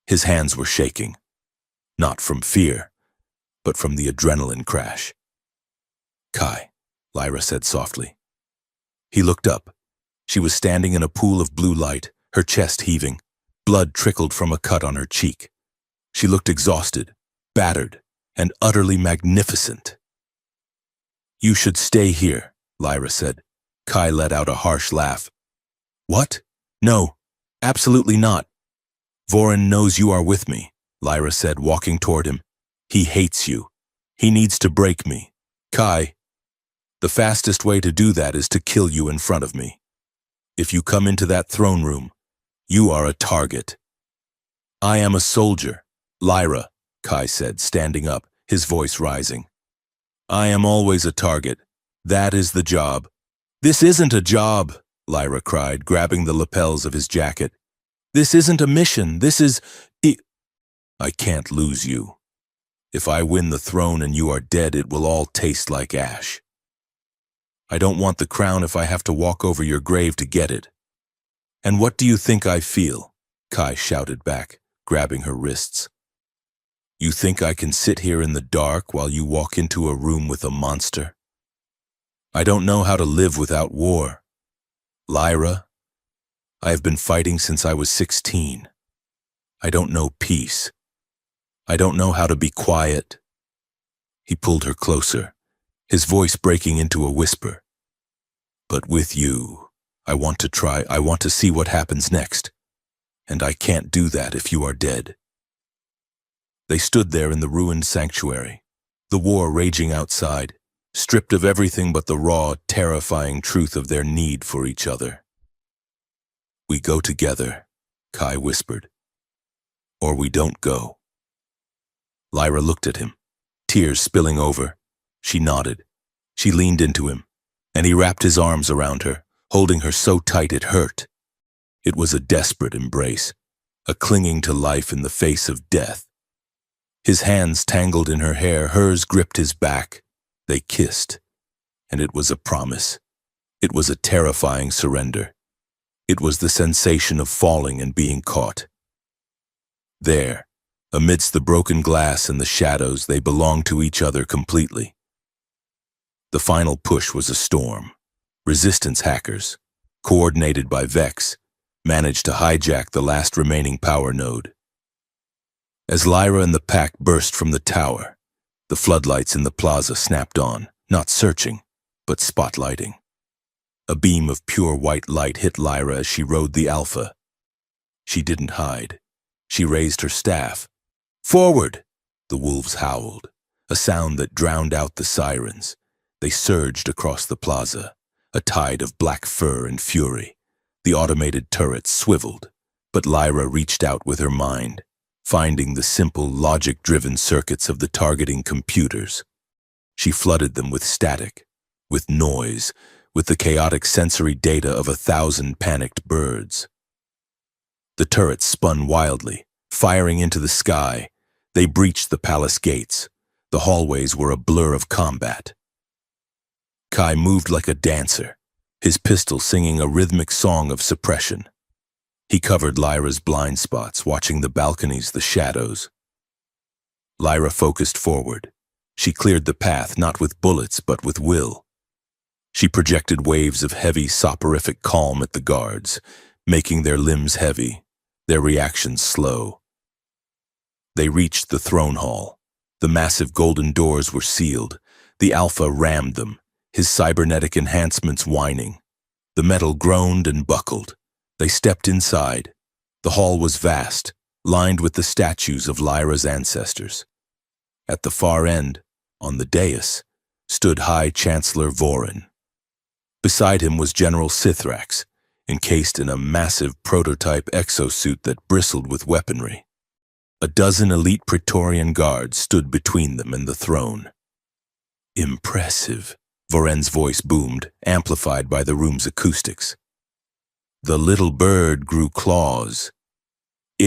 His hands were shaking, not from fear, but from the adrenaline crash. "Kai," Lyra said softly. He looked up. She was standing in a pool of blue light, her chest heaving. Blood trickled from a cut on her cheek. She looked exhausted, battered, and utterly magnificent. "You should stay here," Lyra said. Kai let out a harsh laugh. "What? No, absolutely not." "Vorin knows you are with me," Lyra said, walking toward him. "He hates you. He needs to break me. Kai, the fastest way to do that is to kill you in front of me. If you come into that throne room, you are a target." "I am a soldier, Lyra," Kai said, standing up, his voice rising. "I am always a target. That is the job." "This isn't a job," Lyra cried, grabbing the lapels of his jacket. "This isn't a mission. This is... I can't lose you. If I win the throne and you are dead, it will all taste like ash. I don't want the crown if I have to walk over your grave to get it." "And what do you think I feel?" Kai shouted back, grabbing her wrists. "You think I can sit here in the dark while you walk into a room with a monster? I don't know how to live without war. Lyra, I have been fighting since I was 16. I don't know peace. I don't know how to be quiet." He pulled her closer, his voice breaking into a whisper. "But with you, I want to see what happens next. And I can't do that if you are dead." They stood there in the ruined sanctuary, the war raging outside, stripped of everything but the raw, terrifying truth of their need for each other. "We go together," Kai whispered. "Or we don't go." Lyra looked at him, tears spilling over. She nodded. She leaned into him, and he wrapped his arms around her, holding her so tight it hurt. It was a desperate embrace, a clinging to life in the face of death. His hands tangled in her hair, hers gripped his back. They kissed, and it was a promise. It was a terrifying surrender. It was the sensation of falling and being caught. There, amidst the broken glass and the shadows, they belonged to each other completely. The final push was a storm. Resistance hackers, coordinated by Vex, managed to hijack the last remaining power node. As Lyra and the pack burst from the tower, the floodlights in the plaza snapped on, not searching, but spotlighting. A beam of pure white light hit Lyra as she rode the Alpha. She didn't hide. She raised her staff. "Forward!" The wolves howled, a sound that drowned out the sirens. They surged across the plaza, a tide of black fur and fury. The automated turrets swiveled, but Lyra reached out with her mind, finding the simple, logic-driven circuits of the targeting computers. She flooded them with static, with noise, with the chaotic sensory data of 1,000 panicked birds. The turrets spun wildly, firing into the sky. They breached the palace gates. The hallways were a blur of combat. Kai moved like a dancer, his pistol singing a rhythmic song of suppression. He covered Lyra's blind spots, watching the balconies, the shadows. Lyra focused forward. She cleared the path not with bullets, but with will. She projected waves of heavy, soporific calm at the guards, making their limbs heavy, their reactions slow. They reached the throne hall. The massive golden doors were sealed. The Alpha rammed them, his cybernetic enhancements whining. The metal groaned and buckled. They stepped inside. The hall was vast, lined with the statues of Lyra's ancestors. At the far end, on the dais, stood High Chancellor Vorin. Beside him was General Sithrax, encased in a massive prototype exosuit that bristled with weaponry. A dozen elite Praetorian guards stood between them and the throne. "Impressive," Voren's voice boomed, amplified by the room's acoustics. "The little bird grew claws."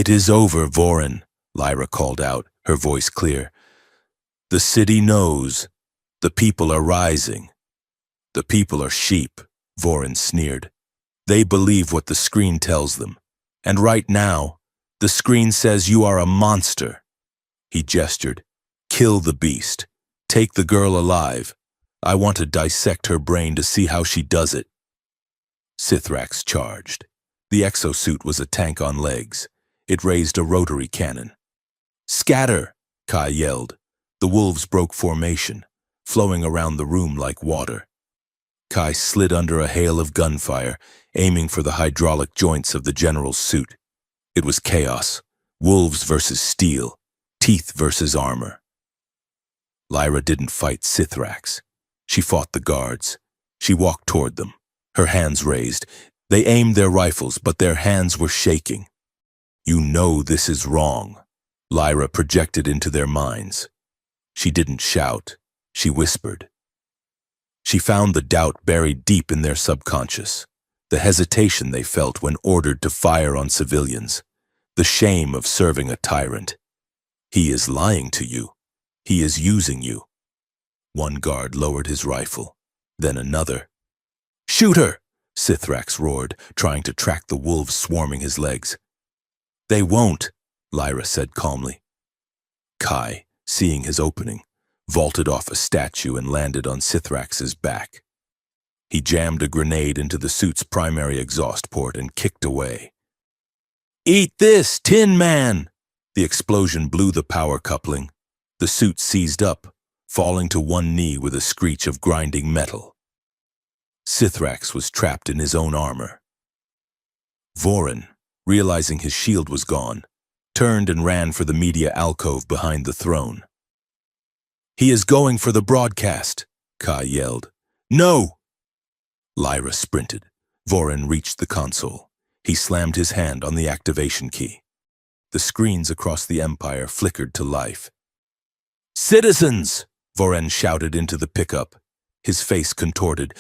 "It is over, Voren," Lyra called out, her voice clear. "The city knows. The people are rising." "The people are sheep," Voren sneered. "They believe what the screen tells them. And right now, the screen says you are a monster." He gestured. "Kill the beast. Take the girl alive. I want to dissect her brain to see how she does it." Sithrax charged. The exosuit was a tank on legs. It raised a rotary cannon. "Scatter!" Kai yelled. The wolves broke formation, flowing around the room like water. Kai slid under a hail of gunfire, aiming for the hydraulic joints of the general's suit. It was chaos. Wolves versus steel. Teeth versus armor. Lyra didn't fight Sithrax. She fought the guards. She walked toward them, her hands raised. They aimed their rifles, but their hands were shaking. "You know this is wrong," Lyra projected into their minds. She didn't shout. She whispered. She found the doubt buried deep in their subconscious, the hesitation they felt when ordered to fire on civilians, the shame of serving a tyrant. "He is lying to you. He is using you." One guard lowered his rifle, then another. "Shoot her!" Sithrax roared, trying to track the wolves swarming his legs. "They won't," Lyra said calmly. Kai, seeing his opening, vaulted off a statue and landed on Sithrax's back. He jammed a grenade into the suit's primary exhaust port and kicked away. "Eat this, Tin Man!" The explosion blew the power coupling. The suit seized up, falling to one knee with a screech of grinding metal. Sithrax was trapped in his own armor. Voren, realizing his shield was gone, turned and ran for the media alcove behind the throne. "He is going for the broadcast," Kai yelled. "No!" Lyra sprinted. Voren reached the console. He slammed his hand on the activation key. The screens across the Empire flickered to life. "Citizens!" Voren shouted into the pickup. His face contorted.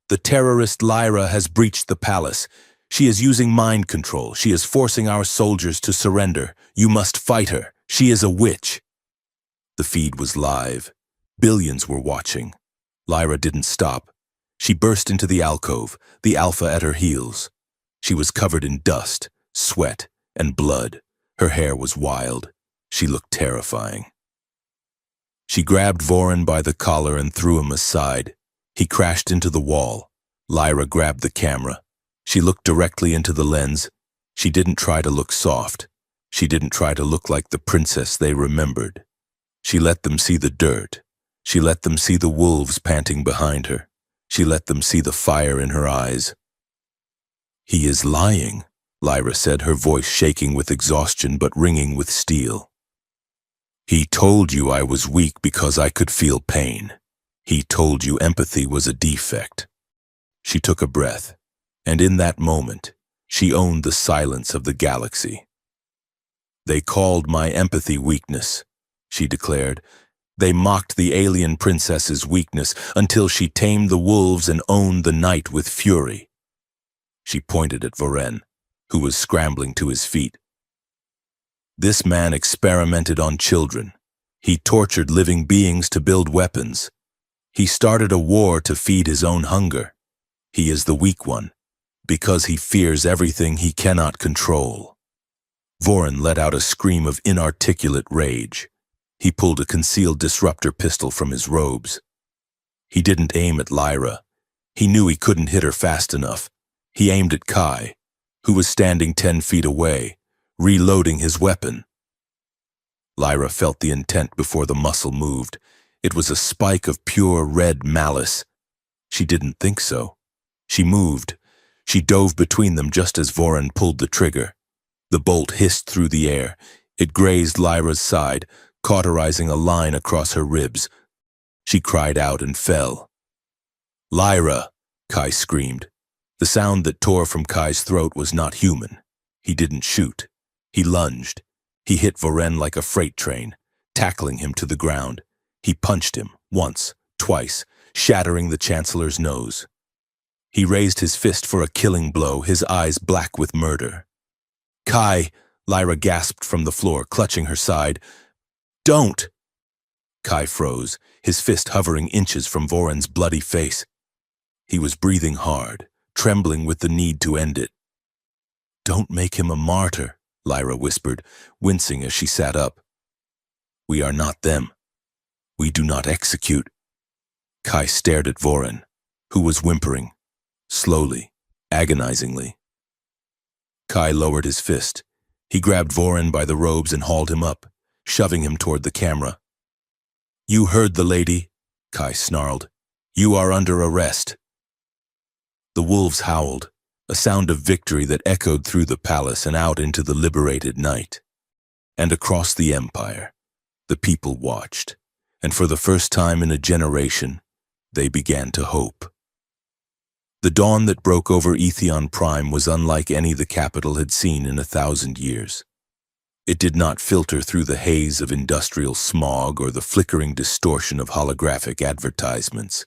"The terrorist Lyra has breached the palace. She is using mind control. She is forcing our soldiers to surrender. You must fight her. She is a witch." The feed was live. Billions were watching. Lyra didn't stop. She burst into the alcove, the Alpha at her heels. She was covered in dust, sweat, and blood. Her hair was wild. She looked terrifying. She grabbed Voren by the collar and threw him aside. He crashed into the wall. Lyra grabbed the camera. She looked directly into the lens. She didn't try to look soft. She didn't try to look like the princess they remembered. She let them see the dirt. She let them see the wolves panting behind her. She let them see the fire in her eyes. "He is lying," Lyra said, her voice shaking with exhaustion but ringing with steel. "He told you I was weak because I could feel pain. He told you empathy was a defect." She took a breath, and in that moment, she owned the silence of the galaxy. "They called my empathy weakness," she declared. "They mocked the alien princess's weakness until she tamed the wolves and owned the night with fury." She pointed at Voren, who was scrambling to his feet. "This man experimented on children. He tortured living beings to build weapons. He started a war to feed his own hunger. He is the weak one, because he fears everything he cannot control." Voren let out a scream of inarticulate rage. He pulled a concealed disruptor pistol from his robes. He didn't aim at Lyra. He knew he couldn't hit her fast enough. He aimed at Kai, who was standing 10 feet away, reloading his weapon. Lyra felt the intent before the muscle moved. It was a spike of pure red malice. She didn't think so. She moved. She dove between them just as Voren pulled the trigger. The bolt hissed through the air. It grazed Lyra's side, cauterizing a line across her ribs. She cried out and fell. "Lyra!" Kai screamed. The sound that tore from Kai's throat was not human. He didn't shoot. He lunged. He hit Voren like a freight train, tackling him to the ground. He punched him, once, twice, shattering the Chancellor's nose. He raised his fist for a killing blow, his eyes black with murder. "Kai!" Lyra gasped from the floor, clutching her side. Don't! Kai froze, his fist hovering inches from Voren's bloody face. He was breathing hard, trembling with the need to end it. Don't make him a martyr, Lyra whispered, wincing as she sat up. We are not them. We do not execute. Kai stared at Voren, who was whimpering, slowly, agonizingly. Kai lowered his fist. He grabbed Voren by the robes and hauled him up, shoving him toward the camera. You heard the lady, Kai snarled. You are under arrest. The wolves howled, a sound of victory that echoed through the palace and out into the liberated night. And across the empire, the people watched, and for the first time in a generation, they began to hope. The dawn that broke over Etheon Prime was unlike any the capital had seen in 1,000 years. It did not filter through the haze of industrial smog or the flickering distortion of holographic advertisements.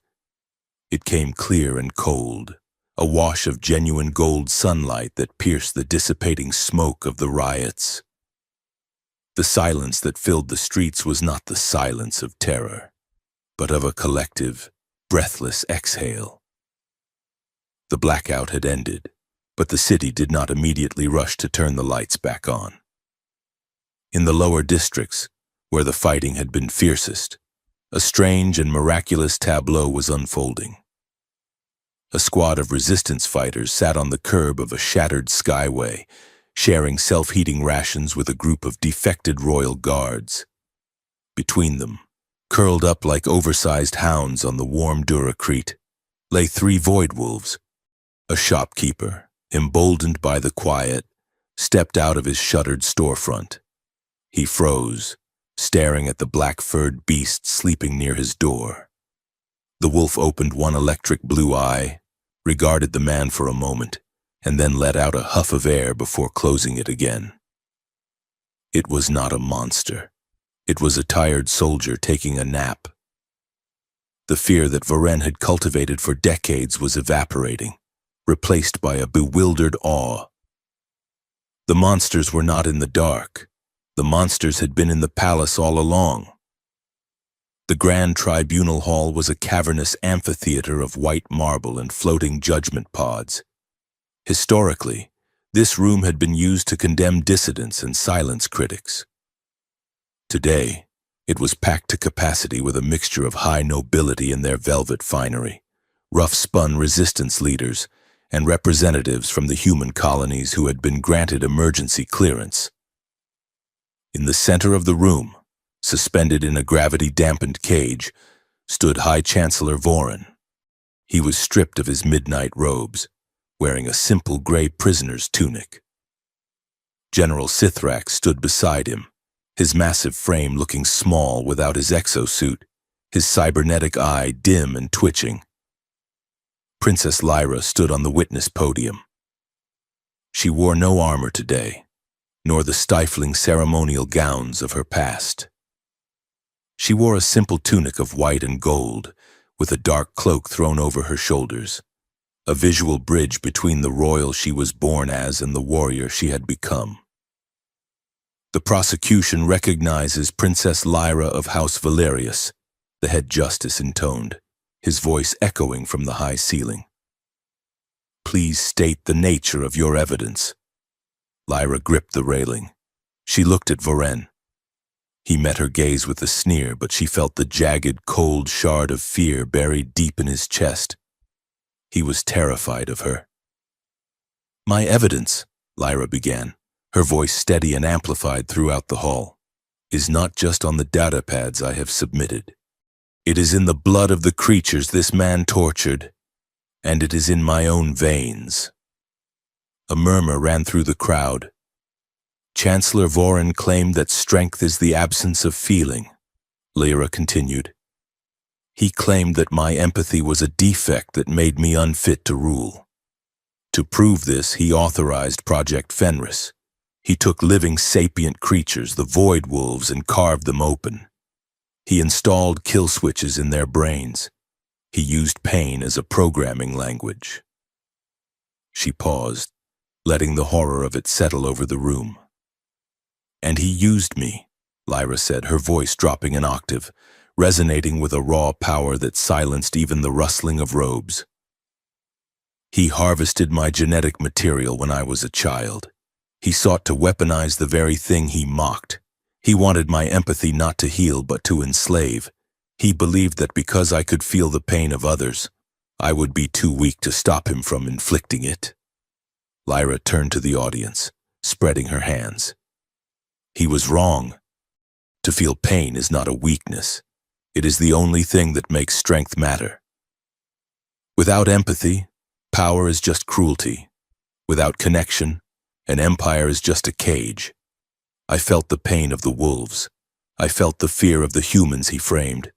It came clear and cold, a wash of genuine gold sunlight that pierced the dissipating smoke of the riots. The silence that filled the streets was not the silence of terror, but of a collective, breathless exhale. The blackout had ended, but the city did not immediately rush to turn the lights back on. In the lower districts, where the fighting had been fiercest, a strange and miraculous tableau was unfolding. A squad of resistance fighters sat on the curb of a shattered skyway, sharing self-heating rations with a group of defected royal guards. Between them, curled up like oversized hounds on the warm Duracrete, lay 3 void wolves. A shopkeeper, emboldened by the quiet, stepped out of his shuttered storefront. He froze, staring at the black-furred beast sleeping near his door. The wolf opened one electric blue eye, regarded the man for a moment, and then let out a huff of air before closing it again. It was not a monster. It was a tired soldier taking a nap. The fear that Voren had cultivated for decades was evaporating, replaced by a bewildered awe. The monsters were not in the dark. The monsters had been in the palace all along. The Grand Tribunal Hall was a cavernous amphitheater of white marble and floating judgment pods. Historically, this room had been used to condemn dissidents and silence critics. Today, it was packed to capacity with a mixture of high nobility in their velvet finery, rough-spun resistance leaders, and representatives from the human colonies who had been granted emergency clearance. In the center of the room, suspended in a gravity-dampened cage, stood High Chancellor Voren. He was stripped of his midnight robes, wearing a simple gray prisoner's tunic. General Sithrak stood beside him, his massive frame looking small without his exosuit, his cybernetic eye dim and twitching. Princess Lyra stood on the witness podium. She wore no armor today, nor the stifling ceremonial gowns of her past. She wore a simple tunic of white and gold, with a dark cloak thrown over her shoulders, a visual bridge between the royal she was born as and the warrior she had become. The prosecution recognizes Princess Lyra of House Valerius, the head justice intoned, his voice echoing from the high ceiling. Please state the nature of your evidence. Lyra gripped the railing. She looked at Voren. He met her gaze with a sneer, but she felt the jagged, cold shard of fear buried deep in his chest. He was terrified of her. My evidence, Lyra began, her voice steady and amplified throughout the hall, is not just on the data pads I have submitted. It is in the blood of the creatures this man tortured, and it is in my own veins. A murmur ran through the crowd. Chancellor Voren claimed that strength is the absence of feeling, Lyra continued. He claimed that my empathy was a defect that made me unfit to rule. To prove this, he authorized Project Fenris. He took living sapient creatures, the void wolves, and carved them open. He installed kill switches in their brains. He used pain as a programming language. She paused, letting the horror of it settle over the room. And he used me, Lyra said, her voice dropping an octave, resonating with a raw power that silenced even the rustling of robes. He harvested my genetic material when I was a child. He sought to weaponize the very thing he mocked. He wanted my empathy not to heal but to enslave. He believed that because I could feel the pain of others, I would be too weak to stop him from inflicting it. Lyra turned to the audience, spreading her hands. He was wrong. To feel pain is not a weakness. It is the only thing that makes strength matter. Without empathy, power is just cruelty. Without connection, an empire is just a cage. I felt the pain of the wolves. I felt the fear of the humans he framed.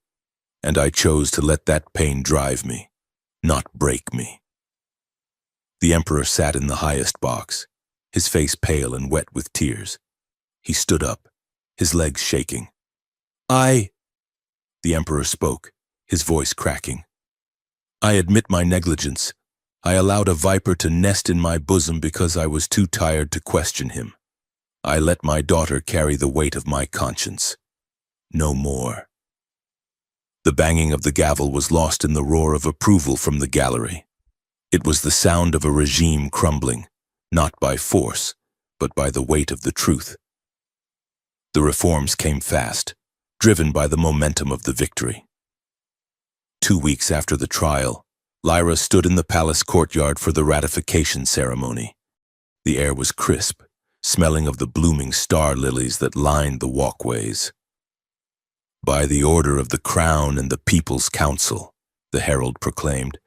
And I chose to let that pain drive me, not break me. The Emperor sat in the highest box, his face pale and wet with tears. He stood up, his legs shaking. The Emperor spoke, his voice cracking. I admit my negligence. I allowed a viper to nest in my bosom because I was too tired to question him. I let my daughter carry the weight of my conscience. No more. The banging of the gavel was lost in the roar of approval from the gallery. It was the sound of a regime crumbling, not by force, but by the weight of the truth. The reforms came fast, driven by the momentum of the victory. 2 weeks after the trial, Lyra stood in the palace courtyard for the ratification ceremony. The air was crisp, smelling of the blooming star lilies that lined the walkways. By the order of the Crown and the People's Council, the herald proclaimed,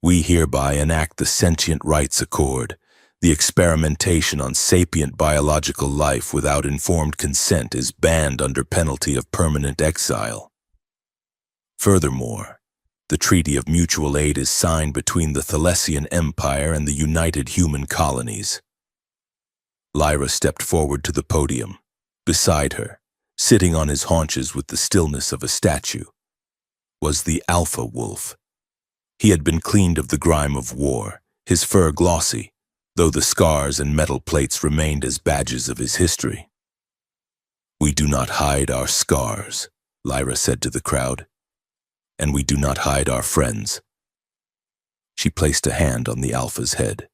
we hereby enact the Sentient Rights Accord. The experimentation on sapient biological life without informed consent is banned under penalty of permanent exile. Furthermore, the Treaty of Mutual Aid is signed between the Thalassian Empire and the United Human Colonies. Lyra stepped forward to the podium. Beside her, sitting on his haunches with the stillness of a statue, was the Alpha Wolf. He had been cleaned of the grime of war, his fur glossy, though the scars and metal plates remained as badges of his history. We do not hide our scars, Lyra said to the crowd, and we do not hide our friends. She placed a hand on the Alpha's head.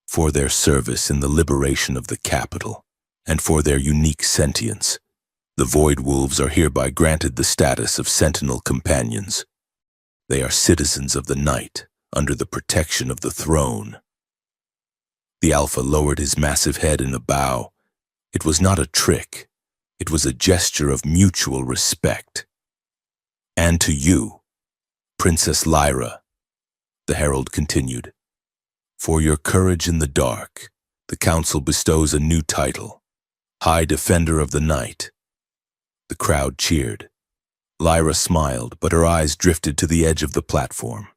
For their service in the liberation of the capital, and for their unique sentience, the Void Wolves are hereby granted the status of Sentinel Companions. They are citizens of the night, under the protection of the throne. The Alpha lowered his massive head in a bow. It was not a trick. It was a gesture of mutual respect. And to you, Princess Lyra, the herald continued, for your courage in the dark, the council bestows a new title, High Defender of the Night. The crowd cheered. Lyra smiled, but her eyes drifted to the edge of the platform.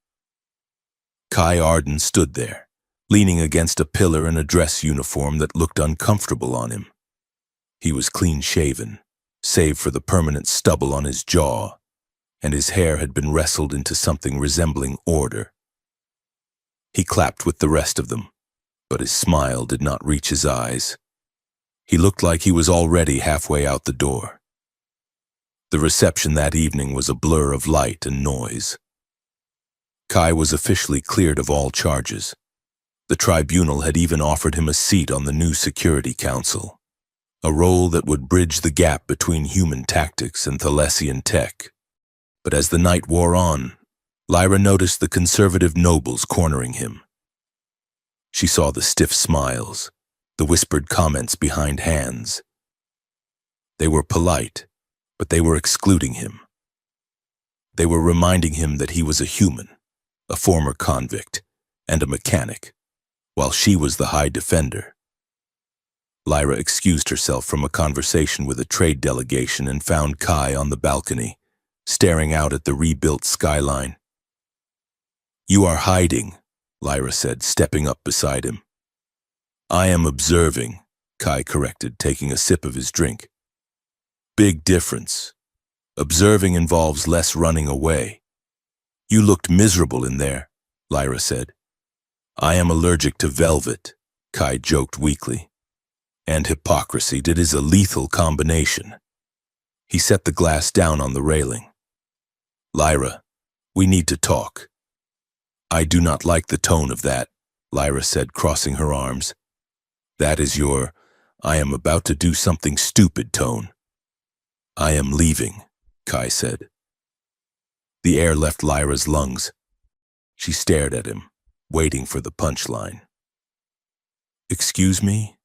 Kai Arden stood there, leaning against a pillar in a dress uniform that looked uncomfortable on him. He was clean-shaven, save for the permanent stubble on his jaw, and his hair had been wrestled into something resembling order. He clapped with the rest of them, but his smile did not reach his eyes. He looked like he was already halfway out the door. The reception that evening was a blur of light and noise. Kai was officially cleared of all charges. The tribunal had even offered him a seat on the new Security Council, a role that would bridge the gap between human tactics and Thalassian tech. But as the night wore on, Lyra noticed the conservative nobles cornering him. She saw the stiff smiles, the whispered comments behind hands. They were polite, but they were excluding him. They were reminding him that he was a human, a former convict, and a mechanic, while she was the High Defender. Lyra excused herself from a conversation with a trade delegation and found Kai on the balcony, staring out at the rebuilt skyline. You are hiding, Lyra said, stepping up beside him. I am observing, Kai corrected, taking a sip of his drink. Big difference. Observing involves less running away. You looked miserable in there, Lyra said. I am allergic to velvet, Kai joked weakly. and hypocrisy. It is a lethal combination. He set the glass down on the railing. Lyra, we need to talk. I do not like the tone of that, Lyra said, crossing her arms. That is your, I am about to do something stupid tone. I am leaving, Kai said. The air left Lyra's lungs. She stared at him, waiting for the punchline. Excuse me?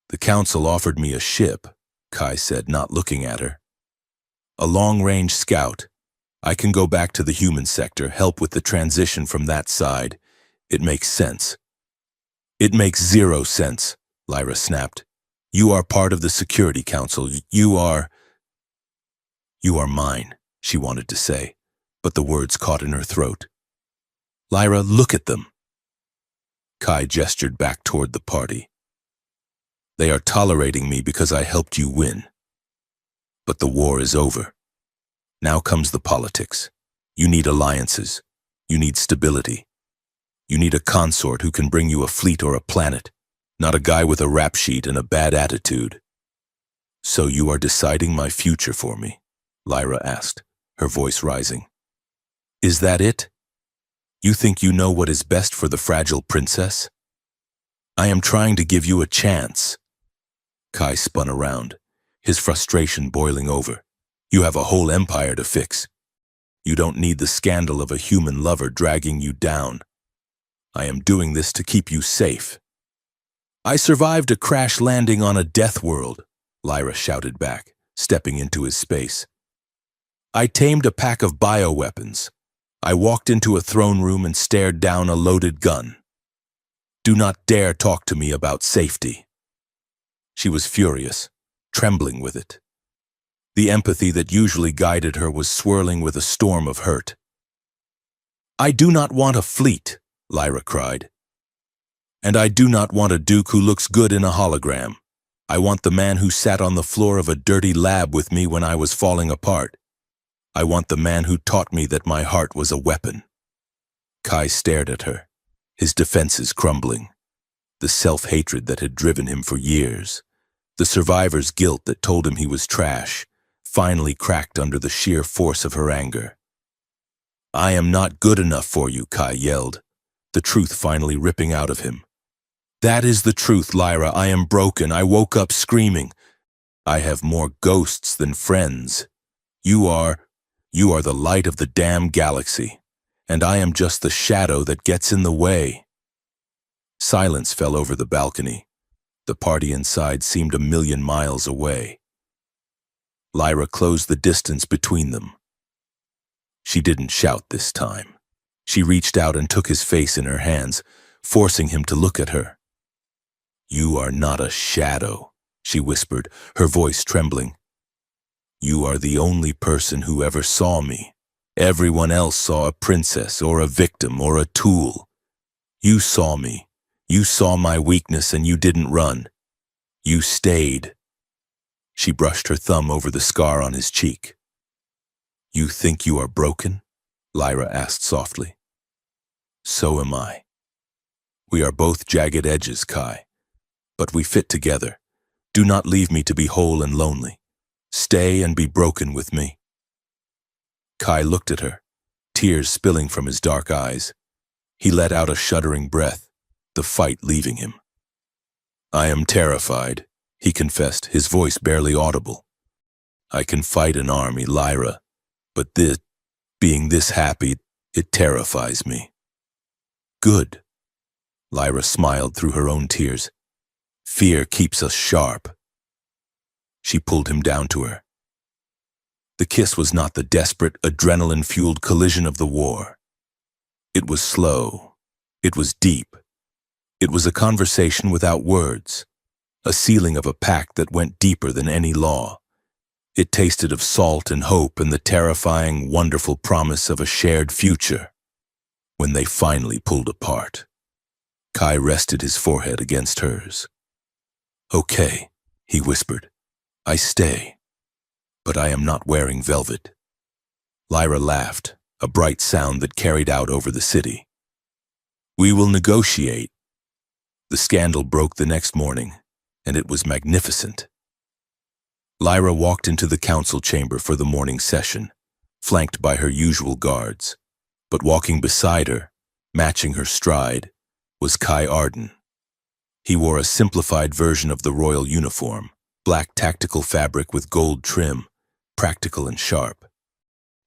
The council offered me a ship, Kai said, not looking at her. A long-range scout. I can go back to the human sector, help with the transition from that side. It makes sense. It makes zero sense, Lyra snapped. You are part of the Security Council. You are mine, she wanted to say, but the words caught in her throat. Lyra, look at them. Kai gestured back toward the party. They are tolerating me because I helped you win. But the war is over. Now comes the politics. You need alliances. You need stability. You need a consort who can bring you a fleet or a planet, not a guy with a rap sheet and a bad attitude. So you are deciding my future for me? Lyra asked, her voice rising. Is that it? You think you know what is best for the fragile princess? I am trying to give you a chance. Kai spun around, his frustration boiling over. You have a whole empire to fix. You don't need the scandal of a human lover dragging you down. I am doing this to keep you safe. I survived a crash landing on a Deathworld, Lyra shouted back, stepping into his space. I tamed a pack of bioweapons. I walked into a throne room and stared down a loaded gun. Do not dare talk to me about safety. She was furious, trembling with it. The empathy that usually guided her was swirling with a storm of hurt. I do not want a fleet, Lyra cried. And I do not want a duke who looks good in a hologram. I want the man who sat on the floor of a dirty lab with me when I was falling apart. I want the man who taught me that my heart was a weapon. Kai stared at her, his defenses crumbling. The self-hatred that had driven him for years, the survivor's guilt that told him he was trash, finally cracked under the sheer force of her anger. I am not good enough for you, Kai yelled, the truth finally ripping out of him. That is the truth, Lyra. I am broken. I woke up screaming. I have more ghosts than friends. You are the light of the damn galaxy, and I am just the shadow that gets in the way. Silence fell over the balcony. The party inside seemed a million miles away. Lyra closed the distance between them. She didn't shout this time. She reached out and took his face in her hands, forcing him to look at her. You are not a shadow, she whispered, her voice trembling. You are the only person who ever saw me. Everyone else saw a princess or a victim or a tool. You saw me. You saw my weakness and you didn't run. You stayed. She brushed her thumb over the scar on his cheek. You think you are broken? Lyra asked softly. So am I. We are both jagged edges, Kai. But we fit together. Do not leave me to be whole and lonely. Stay and be broken with me. Kai looked at her, tears spilling from his dark eyes. He let out a shuddering breath, the fight leaving him. I am terrified, he confessed, his voice barely audible. I can fight an army, Lyra, but being this happy, it terrifies me. Good. Lyra smiled through her own tears. Fear keeps us sharp. She pulled him down to her. The kiss was not the desperate, adrenaline-fueled collision of the war. It was slow. It was deep. It was a conversation without words, a sealing of a pact that went deeper than any law. It tasted of salt and hope and the terrifying, wonderful promise of a shared future. When they finally pulled apart, Kai rested his forehead against hers. Okay, he whispered. I stay, but I am not wearing velvet. Lyra laughed, a bright sound that carried out over the city. We will negotiate. The scandal broke the next morning. and it was magnificent. Lyra walked into the council chamber for the morning session, flanked by her usual guards, but walking beside her, matching her stride, was Kai Arden. He wore a simplified version of the royal uniform, black tactical fabric with gold trim, practical and sharp.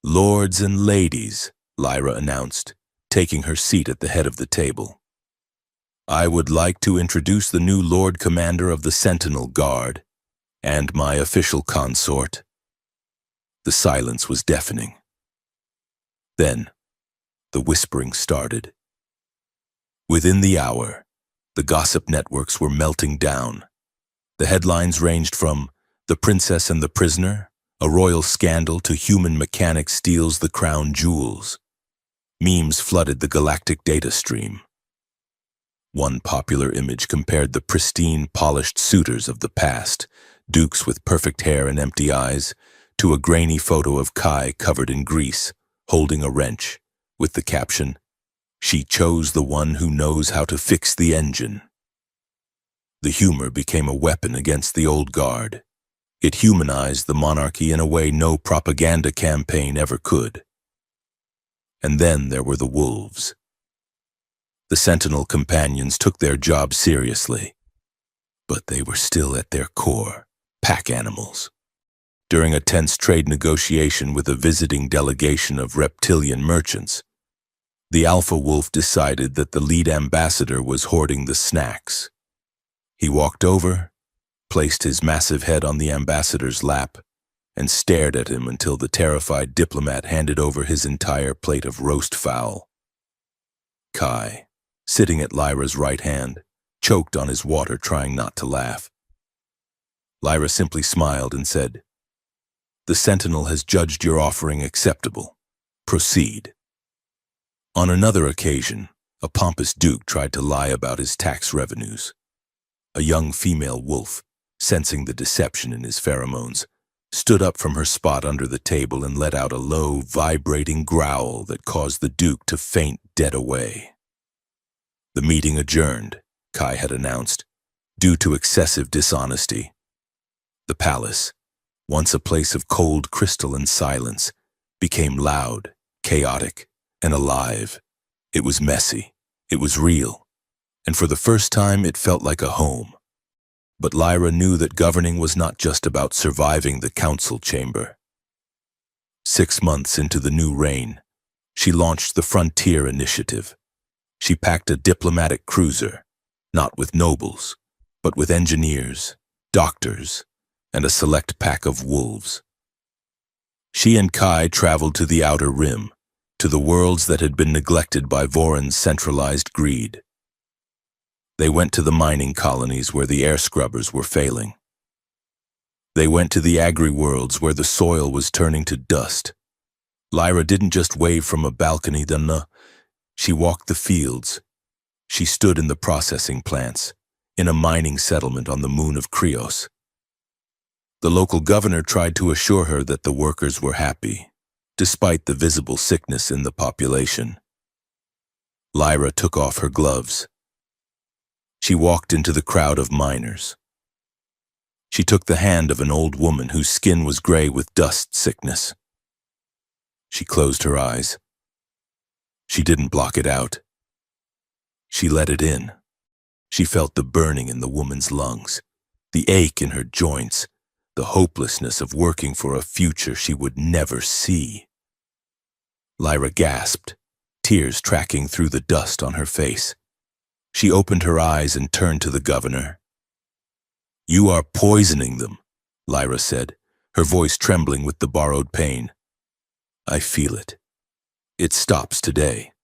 "Lords and ladies," Lyra announced, taking her seat at the head of the table. "I would like to introduce the new Lord Commander of the Sentinel Guard, and my official consort." The silence was deafening. Then, the whispering started. Within the hour, the gossip networks were melting down. The headlines ranged from "The Princess and the Prisoner," a royal scandal, to "Human mechanic steals the crown jewels." Memes flooded the galactic data stream. One popular image compared the pristine, polished suitors of the past, dukes with perfect hair and empty eyes, to a grainy photo of Kai covered in grease, holding a wrench, with the caption, "She chose the one who knows how to fix the engine." The humor became a weapon against the old guard. It humanized the monarchy in a way no propaganda campaign ever could. And then there were the wolves. The Sentinel companions took their job seriously, but they were still at their core pack animals. During a tense trade negotiation with a visiting delegation of reptilian merchants, the alpha wolf decided that the lead ambassador was hoarding the snacks. He walked over, placed his massive head on the ambassador's lap, and stared at him until the terrified diplomat handed over his entire plate of roast fowl. Kai, sitting at Lyra's right hand, choked on his water, trying not to laugh. Lyra simply smiled and said, "The Sentinel has judged your offering acceptable. Proceed." On another occasion, a pompous duke tried to lie about his tax revenues. A young female wolf, sensing the deception in his pheromones, stood up from her spot under the table and let out a low, vibrating growl that caused the duke to faint dead away. The meeting adjourned, Kai had announced, due to excessive dishonesty. The palace, once a place of cold crystal and silence, became loud, chaotic, and alive. It was messy, it was real, and for the first time it felt like a home. But Lyra knew that governing was not just about surviving the council chamber. 6 months into the new reign, she launched the Frontier Initiative. She packed a diplomatic cruiser, not with nobles, but with engineers, doctors, and a select pack of wolves. She and Kai traveled to the Outer Rim, to the worlds that had been neglected by Voron's centralized greed. They went to the mining colonies where the air scrubbers were failing. They went to the agri-worlds where the soil was turning to dust. Lyra didn't just wave from a balcony, she walked the fields. She stood in the processing plants, in a mining settlement on the moon of Krios. The local governor tried to assure her that the workers were happy, despite the visible sickness in the population. Lyra took off her gloves. She walked into the crowd of miners. She took the hand of an old woman whose skin was gray with dust sickness. She closed her eyes. She didn't block it out. She let it in. She felt the burning in the woman's lungs, the ache in her joints, the hopelessness of working for a future she would never see. Lyra gasped, tears tracking through the dust on her face. She opened her eyes and turned to the governor. "You are poisoning them," Lyra said, her voice trembling with the borrowed pain. "I feel it. It stops today."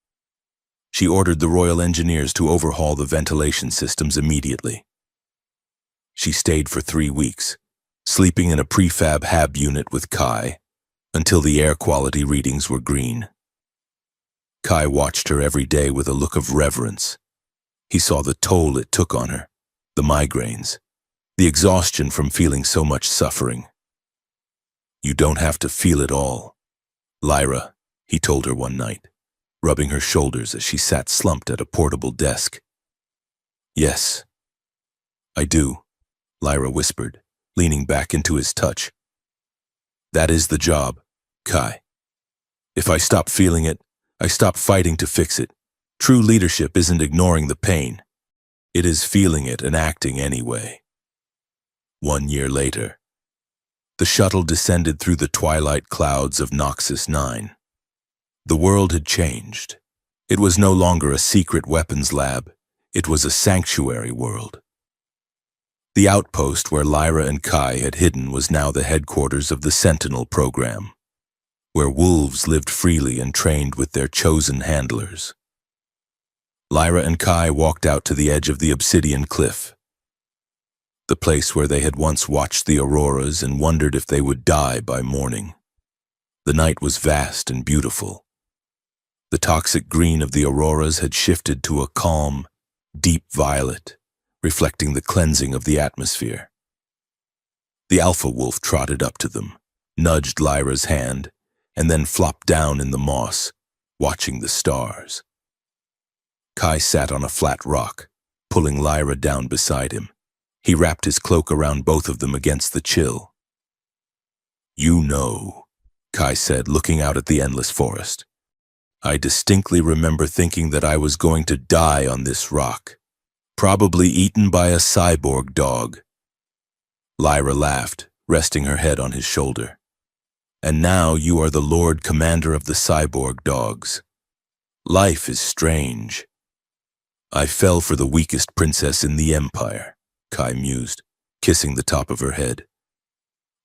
She ordered the royal engineers to overhaul the ventilation systems immediately. She stayed for 3 weeks, sleeping in a prefab hab unit with Kai, until the air quality readings were green. Kai watched her every day with a look of reverence. He saw the toll it took on her, the migraines, the exhaustion from feeling so much suffering. "You don't have to feel it all, Lyra," he told her one night, rubbing her shoulders as she sat slumped at a portable desk. "Yes, I do," Lyra whispered, leaning back into his touch. That is the job, Kai. If I stop feeling it, I stop fighting to fix it. True leadership isn't ignoring the pain. It is feeling it and acting anyway. 1 year later, the shuttle descended through the twilight clouds of Noxus 9. The world had changed. It was no longer a secret weapons lab. It was a sanctuary world. The outpost where Lyra and Kai had hidden was now the headquarters of the Sentinel program, where wolves lived freely and trained with their chosen handlers. Lyra and Kai walked out to the edge of the obsidian cliff, the place where they had once watched the auroras and wondered if they would die by morning. The night was vast and beautiful. The toxic green of the auroras had shifted to a calm, deep violet, reflecting the cleansing of the atmosphere. The alpha wolf trotted up to them, nudged Lyra's hand, and then flopped down in the moss, watching the stars. Kai sat on a flat rock, pulling Lyra down beside him. He wrapped his cloak around both of them against the chill. You know, Kai said, looking out at the endless forest. I distinctly remember thinking that I was going to die on this rock, probably eaten by a cyborg dog. Lyra laughed, resting her head on his shoulder. And now you are the Lord Commander of the cyborg dogs. Life is strange. I fell for the weakest princess in the Empire, Kai mused, kissing the top of her head.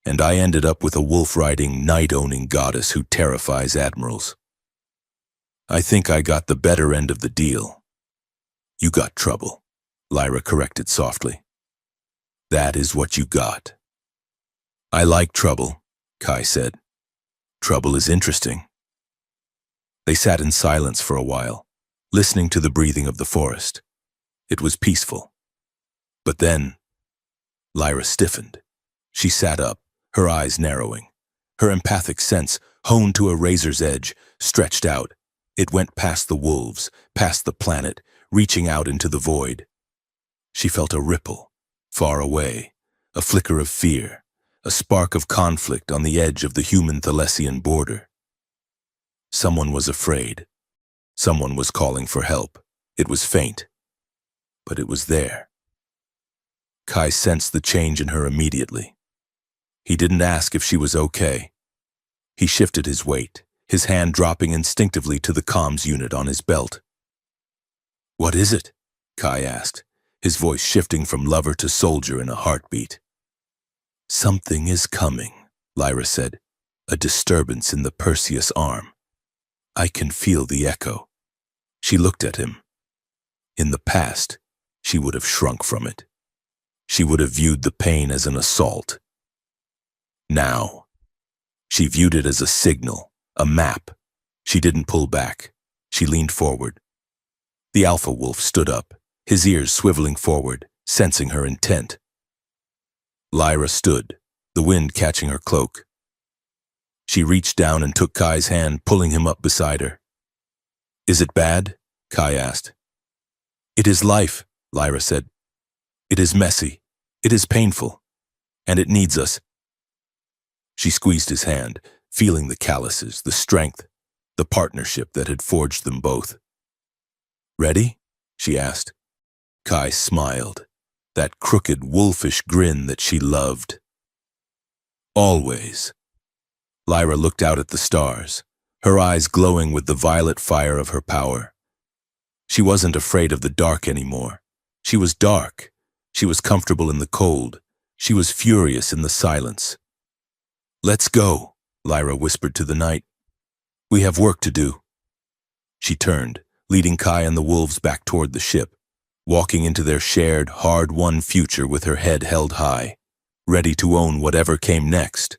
And I ended up with a wolf-riding, night-owning goddess who terrifies admirals. I think I got the better end of the deal. You got trouble, Lyra corrected softly. That is what you got. I like trouble, Kai said. Trouble is interesting. They sat in silence for a while, listening to the breathing of the forest. It was peaceful. But then, Lyra stiffened. She sat up, her eyes narrowing. Her empathic sense, honed to a razor's edge, stretched out. It went past the wolves, past the planet, reaching out into the void. She felt a ripple, far away, a flicker of fear, a spark of conflict on the edge of the human-Thalessian border. Someone was afraid. Someone was calling for help. It was faint, but it was there. Kai sensed the change in her immediately. He didn't ask if she was okay. He shifted his weight, his hand dropping instinctively to the comms unit on his belt. What is it? Kai asked, his voice shifting from lover to soldier in a heartbeat. Something is coming, Lyra said, a disturbance in the Perseus arm. I can feel the echo. She looked at him. In the past, she would have shrunk from it. She would have viewed the pain as an assault. Now, she viewed it as a signal, a map. She didn't pull back. She leaned forward. The alpha wolf stood up, his ears swiveling forward, sensing her intent. Lyra stood, the wind catching her cloak. She reached down and took Kai's hand, pulling him up beside her. Is it bad? Kai asked. It is life, Lyra said. It is messy. It is painful. And it needs us. She squeezed his hand, feeling the calluses, the strength, the partnership that had forged them both. Ready? She asked. Kai smiled, that crooked, wolfish grin that she loved. Always. Lyra looked out at the stars, her eyes glowing with the violet fire of her power. She wasn't afraid of the dark anymore. She was dark. She was comfortable in the cold. She was furious in the silence. Let's go, Lyra whispered to the night. We have work to do. She turned, leading Kai and the wolves back toward the ship, walking into their shared, hard-won future with her head held high, ready to own whatever came next.